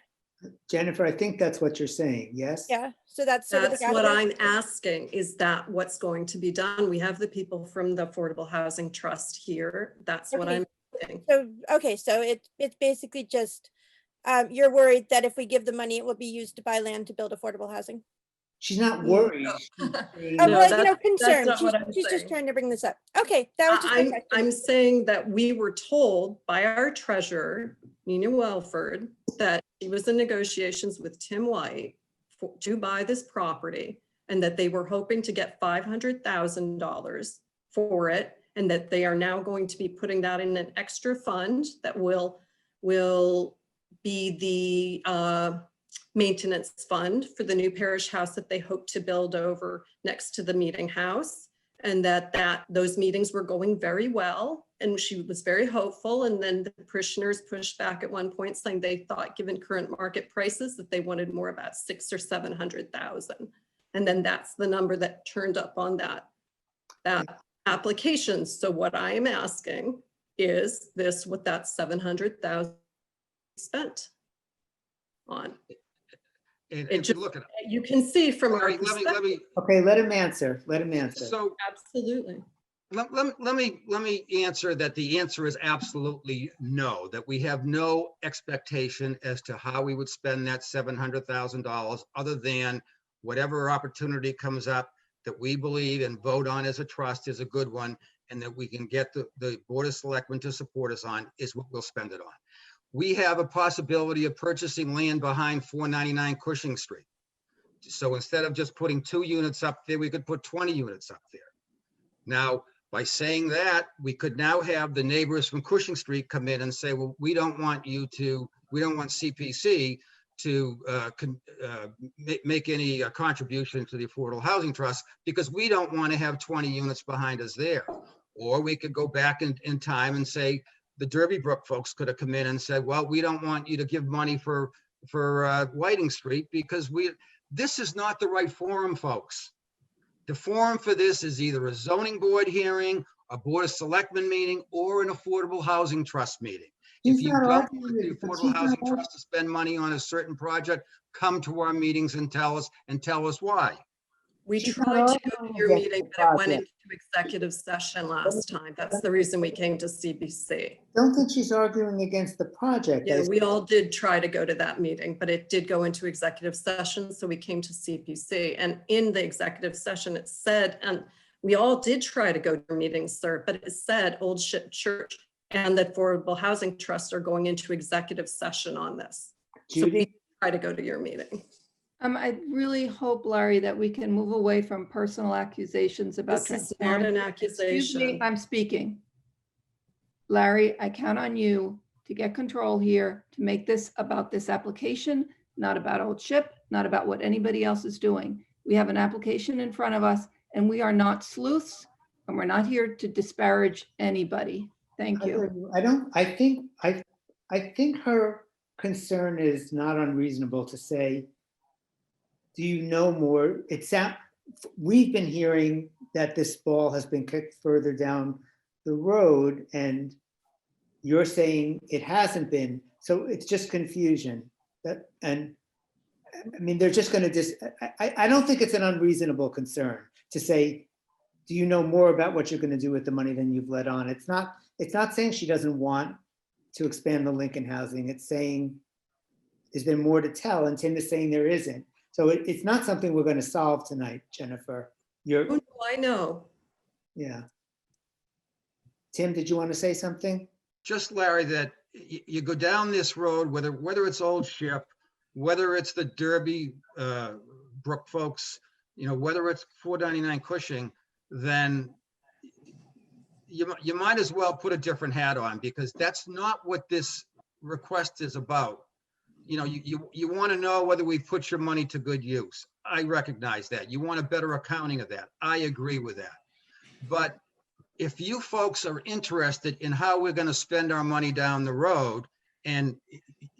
Jennifer, I think that's what you're saying, yes? Yeah, so that's sort of the That's what gap there. I'm asking. Is that what's going to be done? We have the people from the Affordable Housing Trust here. That's what Okay. I'm saying. So, okay, so it's basically just, you're worried that if we give the money, it will be used to buy land to build affordable housing. She's not worried. Oh, well, you know, concerned. not what I'm She's just saying. trying to bring this up. Okay, that was just my question. I'm saying that we were told by our treasurer, Nina Welford, that she was in negotiations with Tim White to buy this property, and that they were hoping to get $500,000 for it, and that they are now going to be putting that in an extra fund that will be the maintenance fund for the new parish house that they hope to build over next to the meeting house, and that those meetings were going very well, and she was very hopeful. And then the parishioners pushed back at one point, saying they thought, given current market prices, that they wanted more, about $600,000 or $700,000. And then that's the number that turned up on that application. So what I am asking is this, what that $700,000 spent on? And It just, look at you can see from our let me. Okay, let him answer. Let him answer. So absolutely. Let me answer that. The answer is absolutely no, that we have no expectation as to how we would spend that $700,000 other than whatever opportunity comes up that we believe and vote on as a trust is a good one, and that we can get the Board of Selectmen to support us on is what we'll spend it on. We have a possibility of purchasing land behind 499 Cushing Street. So instead of just putting 2 units up there, we could put 20 units up there. Now, by saying that, we could now have the neighbors from Cushing Street come in and say, well, we don't want CPC to make any contribution to the Affordable Housing Trust because we don't want to have 20 units behind us there. Or we could go back in time and say, the Derby Brook folks could have come in and said, well, we don't want you to give money for Whiting Street because this is not the right forum, folks. The forum for this is either a zoning board hearing, a Board of Selectmen meeting, or an Affordable Housing Trust meeting. If you don't want the Affordable Housing Trust to spend money on a certain project, come to our meetings and tell us why. We tried to go to your meeting, but it went into executive session last time. That's the reason we came to CBC. Don't think she's arguing against the project. Yeah, we all did try to go to that meeting, but it did go into executive session, so we came to CPC. And in the executive session, it said, and we all did try to go to meetings, sir, but it said Old Ship Church and the Affordable Housing Trust are going into executive session on this. So we try to go to your meeting. I really hope, Larry, that we can move away from personal accusations about This is not an transparency. Excuse me, accusation. I'm speaking. Larry, I count on you to get control here, to make this about this application, not about Old Ship, not about what anybody else is doing. We have an application in front of us, and we are not sleuths, and we're not here to disparage anybody. Thank you. I think her concern is not unreasonable to say, do you know more? We've been hearing that this ball has been kicked further down the road, and you're saying it hasn't been. So it's just confusion. They're just going to I don't think it's an unreasonable concern to say, do you know more about what you're going to do with the money than you've let on? It's not saying she doesn't want to expand the Lincoln housing. It's saying there's been more to tell, and Tim is saying there isn't. So it's not something we're going to solve tonight, Jennifer. You're, Oh, no, I know. yeah. Tim, did you want to say something? Just Larry, that you go down this road, whether it's Old Ship, whether it's the Derby Brook folks, whether it's 499 Cushing, then you might as well put a different hat on, because that's not what this request is about. You want to know whether we put your money to good use. I recognize that. You want a better accounting of that. I agree with that. But if you folks are interested in how we're going to spend our money down the road, and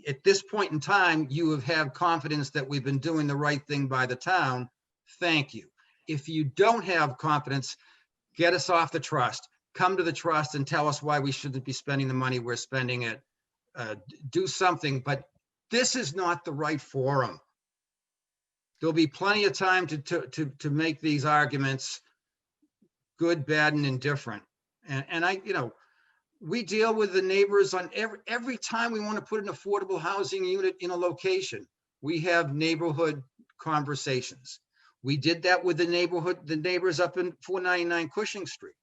at this point in time, you have confidence that we've been doing the right thing by the town, thank you. If you don't have confidence, get us off the trust. Come to the trust and tell us why we shouldn't be spending the money we're spending it. Do something, but this is not the right forum. There'll be plenty of time to make these arguments, good, bad, and indifferent. And we deal with the neighbors on every time we want to put an affordable housing unit in a location. We have neighborhood conversations. We did that with the neighbors up in 499 Cushing Street.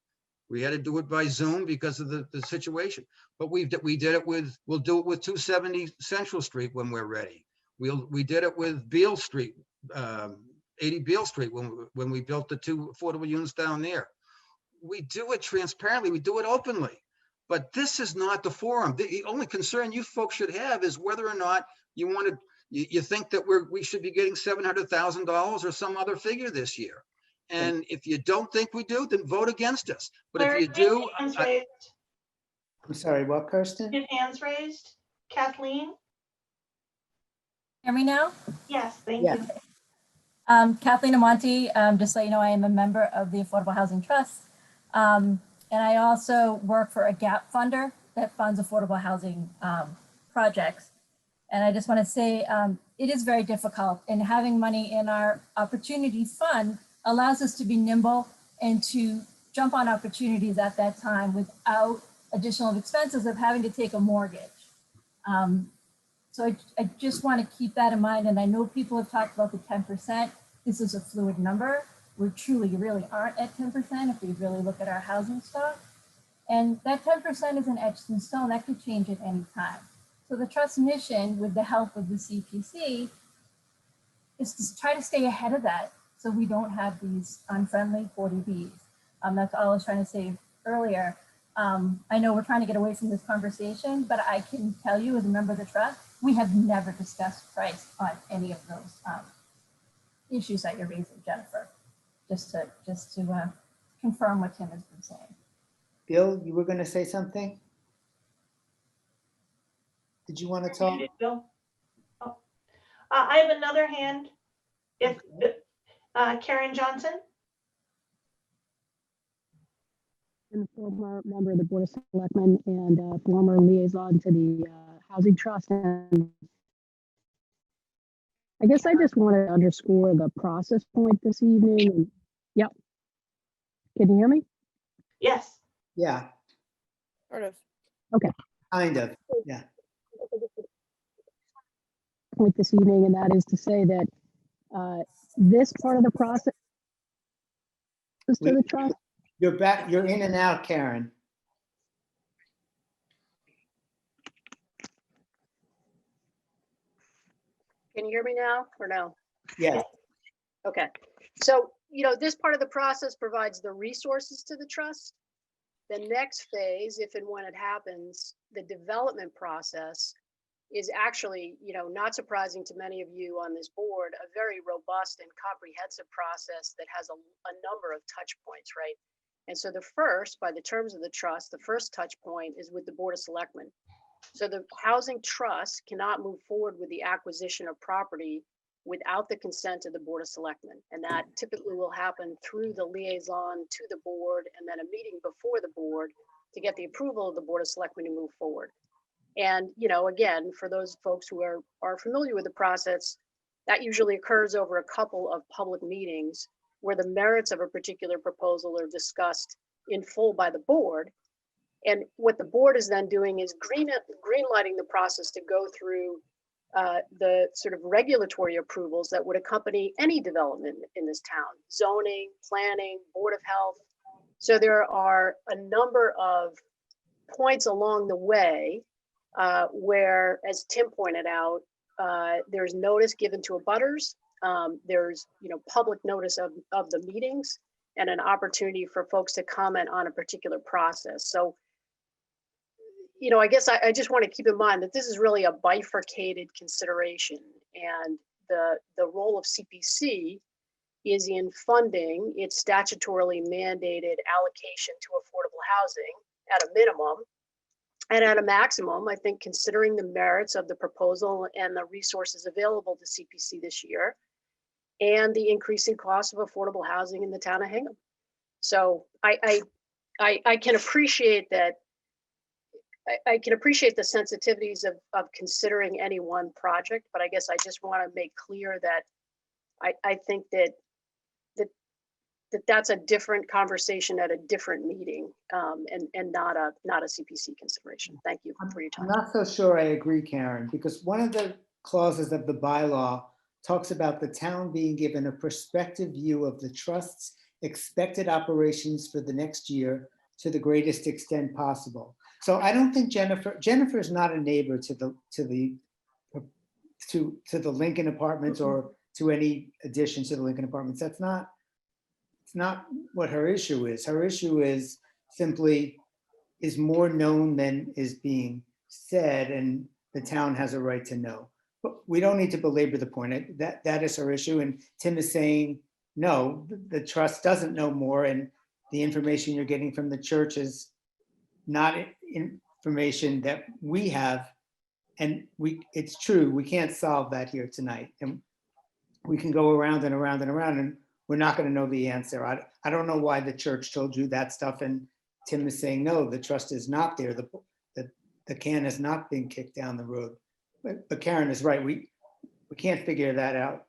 We had to do it by Zoom because of the situation. But we did it with, we'll do it with 270 Central Street when we're ready. We did it with Beale Street, 80 Beale Street when we built the 2 affordable units down there. We do it transparently, we do it openly. But this is not the forum. The only concern you folks should have is whether or not you think that we should be getting $700,000 or some other figure this year. And if you don't think we do, then vote against us. But if you do, I'm sorry, what, Kirsten? You have hands raised. Kathleen? Hear me now? Yes, thank Yes. you. Kathleen Amonte, just so you know, I am a member of the Affordable Housing Trust. And I also work for a gap funder that funds affordable housing projects. And I just want to say it is very difficult, and having money in our opportunity fund allows us to be nimble and to jump on opportunities at that time without additional expenses of having to take a mortgage. So I just want to keep that in mind. And I know people have talked about the 10%. This is a fluid number. We truly really aren't at 10% if we really look at our housing stock. And that 10% isn't etched in stone. That could change at any time. So the trust mission, with the help of the CPC, is to try to stay ahead of that so we don't have these unfriendly 40Bs. That's all I was trying to say earlier. I know we're trying to get away from this conversation, but I can tell you as a member of the trust, we have never discussed price on any of those issues that you're raising, Jennifer. Just to confirm what Tim has been saying. Bill, you were going to say something? Did you want to talk? Bill? Oh. I have another hand. If Karen Johnson? I'm a former member of the Board of Selectmen and former liaison to the Housing Trust. And I guess I just want to underscore the process point this evening. And, yep. Can you hear me? Yes. Yeah. Sort of. Okay. Kind of, yeah. Point this evening, and that is to say that this part of the process to the trust. You're back, you're in and out, Karen. Can you hear me now or no? Yeah. Okay. So, this part of the process provides the resources to the trust. The next phase, if and when it happens, the development process is actually, not surprising to many of you on this board, a very robust and comprehensive process that has a number of touch points, right? And so by the terms of the trust, the first touch point is with the Board of Selectmen. So the Housing Trust cannot move forward with the acquisition of property without the consent of the Board of Selectmen. And that typically will happen through the liaison to the board and then a meeting before the board to get the approval of the Board of Selectmen to move forward. And, again, for those folks who are familiar with the process, that usually occurs over a couple of public meetings where the merits of a particular proposal are discussed in full by the board. And what the board is then doing is green lighting the process to go through the sort of regulatory approvals that would accompany any development in this town: zoning, planning, Board of Health. So there are a number of points along the way where, as Tim pointed out, there's notice given to abutters. There's public notice of the meetings and an opportunity for folks to comment on a particular process. So, I guess I just want to keep in mind that this is really a bifurcated consideration, and the role of CPC is in funding its statutorily mandated allocation to affordable housing at a minimum. And at a maximum, I think, considering the merits of the proposal and the resources available to CPC this year, and the increasing cost of affordable housing in the town of Hingham. So I can appreciate that. I can appreciate the sensitivities of considering any one project, but I guess I just want to make clear that I think that's a different conversation at a different meeting, and not a CPC consideration. Thank you for your I'm time. not so sure I agree, Karen, because one of the clauses of the bylaw talks about the town being given a prospective view of the trust's expected operations for the next year to the greatest extent possible. So I don't think Jennifer is not a neighbor to the Lincoln Apartments or to any addition to the Lincoln Apartments. It's not what her issue is. Her issue is simply is more known than is being said, and the town has a right to know. But we don't need to belabor the point. That is her issue, and Tim is saying, no, the trust doesn't know more, and the information you're getting from the church is not information that we have, and it's true, we can't solve that here tonight, and we can go around and around and around, and we're not going to know the answer. I don't know why the church told you that stuff, and Tim is saying, no, the trust is not there. The can has not been kicked down the road. But Karen is right. We can't figure that out.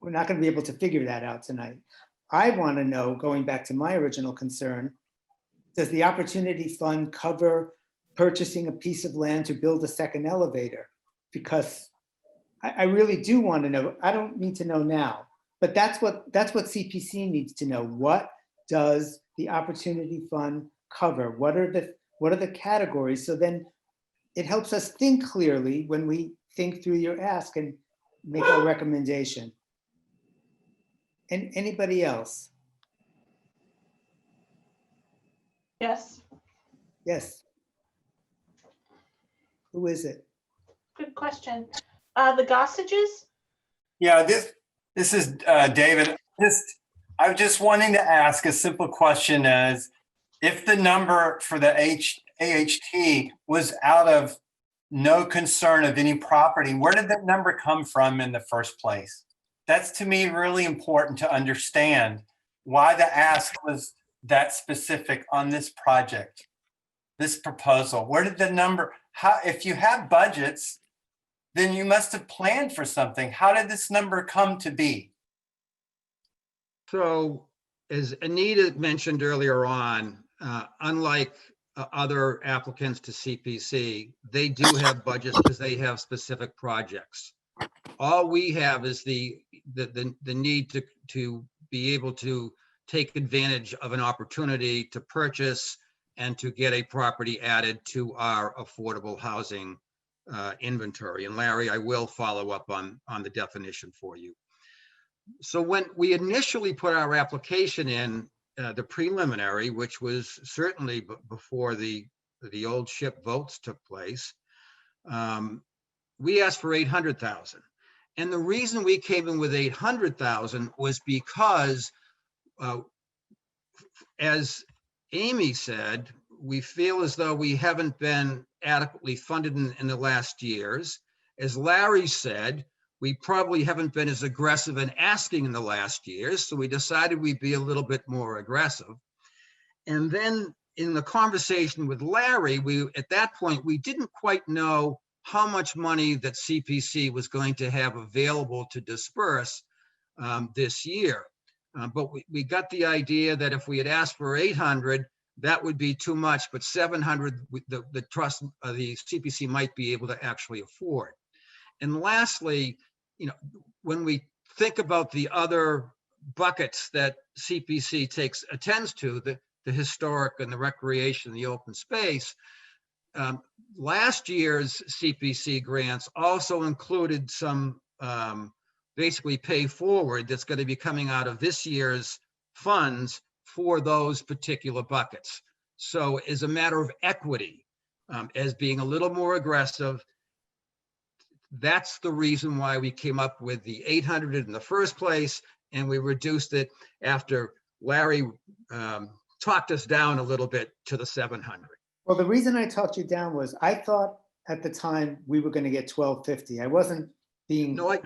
We're not going to be able to figure that out tonight. I want to know, going back to my original concern, does the Opportunity Fund cover purchasing a piece of land to build a second elevator? Because I really do want to know. I don't need to know now, but that's what CPC needs to know. What does the Opportunity Fund cover? What are the categories? So then it helps us think clearly when we think through your ask and make our recommendation. And anybody else? Yes, Yes. Who is it? good question. The Gossages? Yeah, this is David. I was just wanting to ask a simple question as if the number for the AHT was out of no concern of any property, where did that number come from in the first place? That's to me really important to understand why the ask was that specific on this project, this proposal. Where did the number, if you have budgets, then you must have planned for something. How did this number come to be? So as Anita mentioned earlier on, unlike other applicants to CPC, they do have budgets because they have specific projects. All we have is the need to be able to take advantage of an opportunity to purchase and to get a property added to our affordable housing inventory. And Larry, I will follow up on the definition for you. So when we initially put our application in, the preliminary, which was certainly before the old ship votes took place, we asked for 800,000. And the reason we came in with 800,000 was because, as Amy said, we feel as though we haven't been adequately funded in the last years. As Larry said, we probably haven't been as aggressive in asking in the last years, so we decided we'd be a little bit more aggressive. And then in the conversation with Larry, at that point, we didn't quite know how much money that CPC was going to have available to disperse this year. But we got the idea that if we had asked for 800, that would be too much, but 700, the trust, the CPC might be able to actually afford. And lastly, when we think about the other buckets that CPC attends to, the historic and the recreation, the open space, last year's CPC grants also included some basically pay forward that's going to be coming out of this year's funds for those particular buckets. So as a matter of equity, as being a little more aggressive, that's the reason why we came up with the 800 in the first place, and we reduced it after Larry talked us down a little bit to the 700. Well, the reason I talked you down was I thought at the time we were going to get 1250. I wasn't being, no,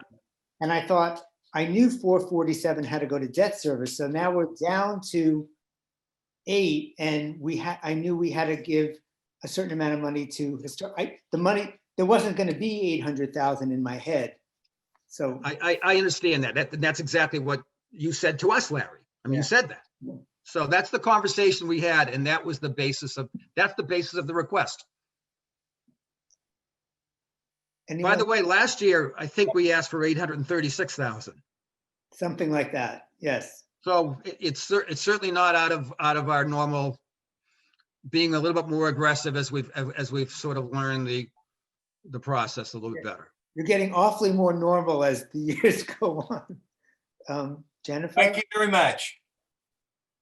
and I thought I knew 447 had to go to debt service. So now we're down to 8, and I knew we had to give a certain amount of money to the money. There wasn't going to be 800,000 in my head. So I understand that. That's exactly what you said to us, Larry. I mean, you said that. Yeah. So that's the conversation we had, and that was the basis of the request. By the way, last year, I think we asked for 836,000. Something like that, yes. So it's certainly not out of our normal being a little bit more aggressive as we've sort of learned the process a little bit better. You're getting awfully more normal as the years go on. Jennifer? Thank you very much.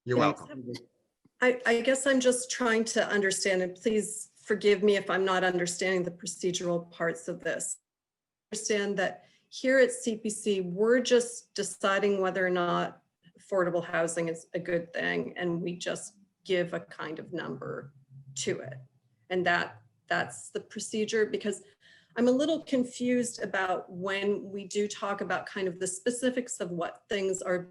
You're welcome. I guess I'm just trying to understand, and please forgive me if I'm not understanding the procedural parts of this. Understand that here at CPC, we're just deciding whether or not affordable housing is a good thing, and we just give a kind of number to it. And that's the procedure, because I'm a little confused about when we do talk about kind of the specifics of what things are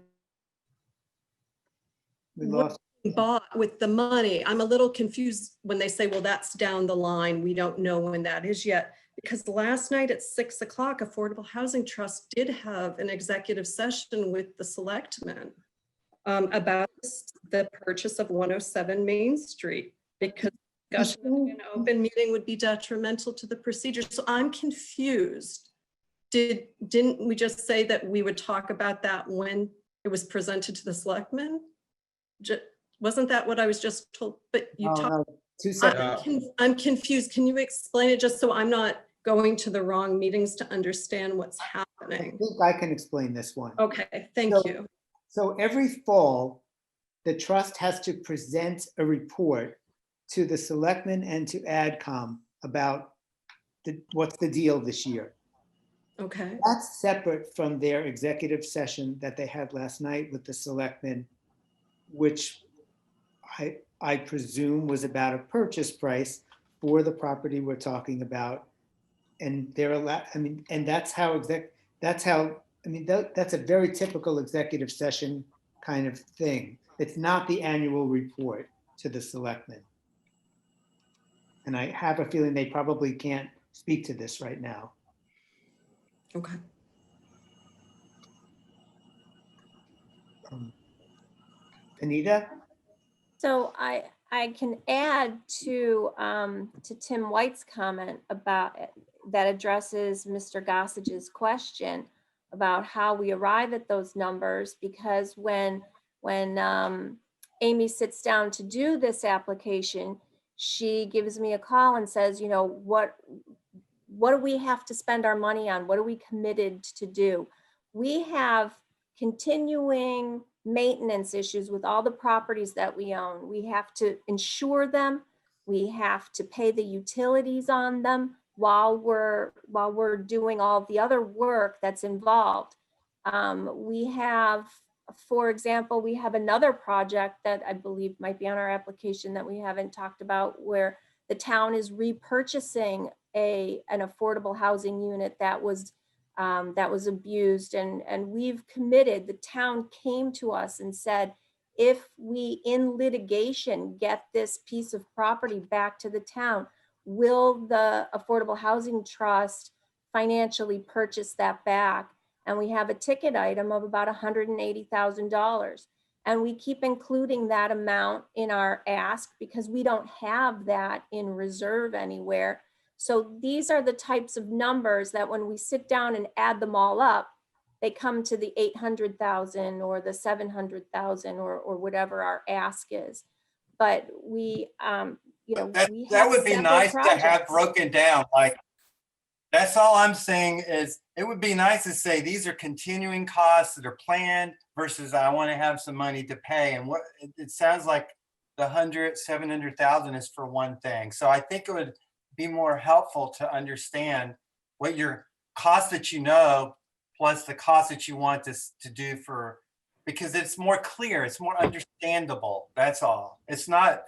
bought with the money. I'm a little confused when they say, well, that's down the line. We don't know when that is yet. Because last night at 6 o'clock, Affordable Housing Trust did have an executive session with the selectmen about the purchase of 107 Main Street, because discussion in an open meeting would be detrimental to the procedure. So I'm confused. Didn't we just say that we would talk about that when it was presented to the selectmen? Wasn't that what I was just told? But you talked. I'm confused. Can you explain it just so I'm not going to the wrong meetings to understand what's happening? I think I can explain this one. Okay, thank you. So every fall, the trust has to present a report to the selectmen and to AdCom about what's the deal this year. Okay. That's separate from their executive session that they had last night with the selectmen, which I presume was about a purchase price for the property we're talking about. And they're allowed, I mean, and that's a very typical executive session kind of thing. It's not the annual report to the selectmen. And I have a feeling they probably can't speak to this right now. Okay. Anita? So I can add to Tim White's comment about that addresses Mr. Gossage's question about how we arrive at those numbers, because when Amy sits down to do this application, she gives me a call and says, you know, what do we have to spend our money on? What are we committed to do? We have continuing maintenance issues with all the properties that we own. We have to insure them. We have to pay the utilities on them while we're doing all the other work that's involved. We have, for example, we have another project that I believe might be on our application that we haven't talked about, where the town is repurchasing an affordable housing unit that was abused, and we've committed. The town came to us and said, if we in litigation get this piece of property back to the town, will the Affordable Housing Trust financially purchase that back? And we have a ticket item of about $180,000. And we keep including that amount in our ask because we don't have that in reserve anywhere. So these are the types of numbers that when we sit down and add them all up, they come to the 800,000 or the 700,000 or whatever our ask is. But we, you know, we That have would be several nice to have projects. broken down. Like, that's all I'm saying is it would be nice to say these are continuing costs that are planned versus I want to have some money to pay. And what it sounds like the 700,000 is for one thing. So I think it would be more helpful to understand what your cost that you know plus the cost that you want this to do for, because it's more clear, it's more understandable. That's all. It's not,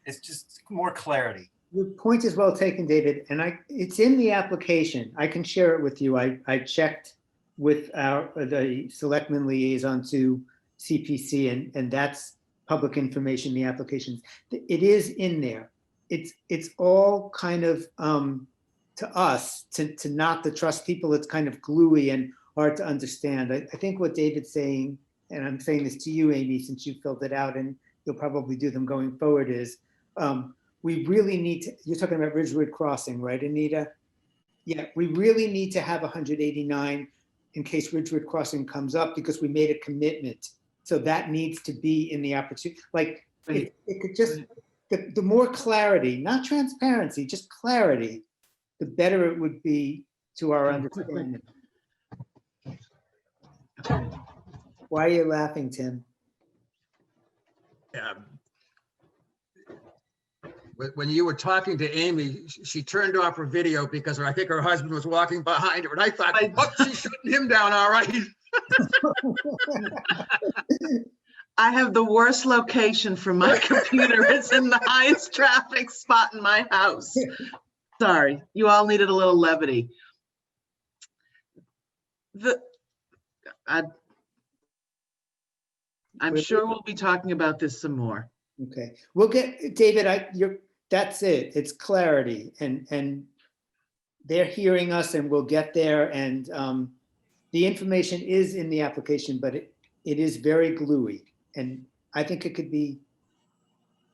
it's just more clarity. Your point is well taken, David, and it's in the application. I can share it with you. I checked with the selectman liaison to CPC, and that's public information, the applications. It is in there. It's all kind of, to us, to not the trust people, it's kind of gluey and hard to understand. I think what David's saying, and I'm saying this to you, Amy, since you filled it out and you'll probably do them going forward, is we really need to, you're talking about Ridgewood Crossing, right, Anita? Yeah, we really need to have 189 in case Ridgewood Crossing comes up because we made a commitment. So that needs to be in the opportunity. Like, it could just, the more clarity, not transparency, just clarity, the better it would be to our understanding. Why are you laughing, Tim? When you were talking to Amy, she turned off her video because I think her husband was walking behind her. And I thought, oh, she's shutting him down, all right. I have the worst location for my computer. It's in the highest traffic spot in my house. Sorry, you all needed a little levity. I'm sure we'll be talking about this some more. Okay, we'll get, David, that's it. It's clarity, and they're hearing us, and we'll get there. And the information is in the application, but it is very gluey. And I think it could be,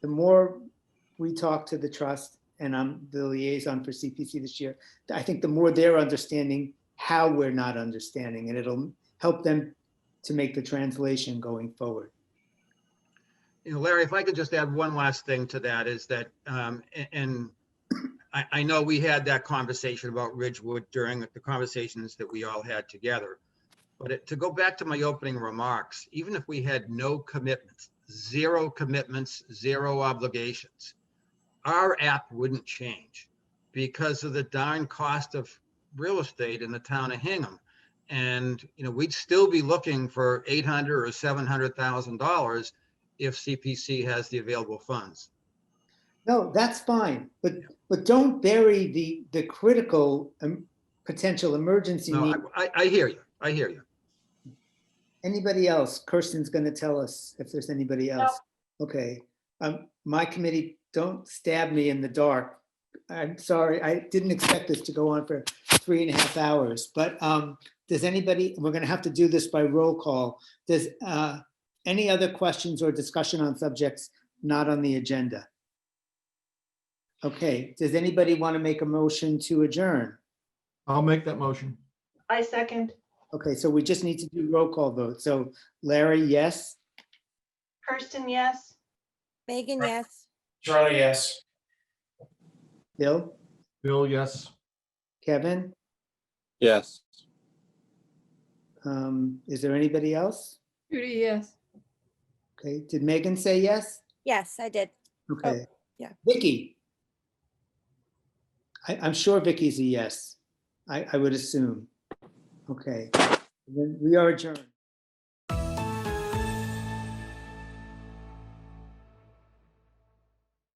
the more we talk to the trust, and I'm the liaison for CPC this year, I think the more they're understanding how we're not understanding, and it'll help them to make the translation going forward. You know, Larry, if I could just add one last thing to that, is that, and I know we had that conversation about Ridgewood during the conversations that we all had together. But to go back to my opening remarks, even if we had no commitments, zero obligations, our app wouldn't change because of the darn cost of real estate in the town of Hingham. And, you know, we'd still be looking for $800,000 or $700,000 if CPC has the available funds. No, that's fine, but don't bury the critical potential emergency need. I hear you. I hear you. Anybody else? Kirsten's going to tell us if there's anybody else. No. Okay. My committee, don't stab me in the dark. I'm sorry. I didn't expect this to go on for 3.5 hours, but does anybody, we're going to have to do this by roll call. Does any other questions or discussion on subjects not on the agenda? Okay. Does anybody want to make a motion to adjourn? I'll make that motion. I second. Okay, so we just need to do roll call vote. So Larry, yes. Kirsten, yes. Megan, yes. Charlie, yes. Bill? Bill, yes. Kevin? Yes. Is there anybody else? Judy, yes. Okay, did Megan say yes? Yes, I did. Okay. Oh, yeah. Vicky? I'm sure Vicky's a yes. I would assume. Okay, then we are adjourned.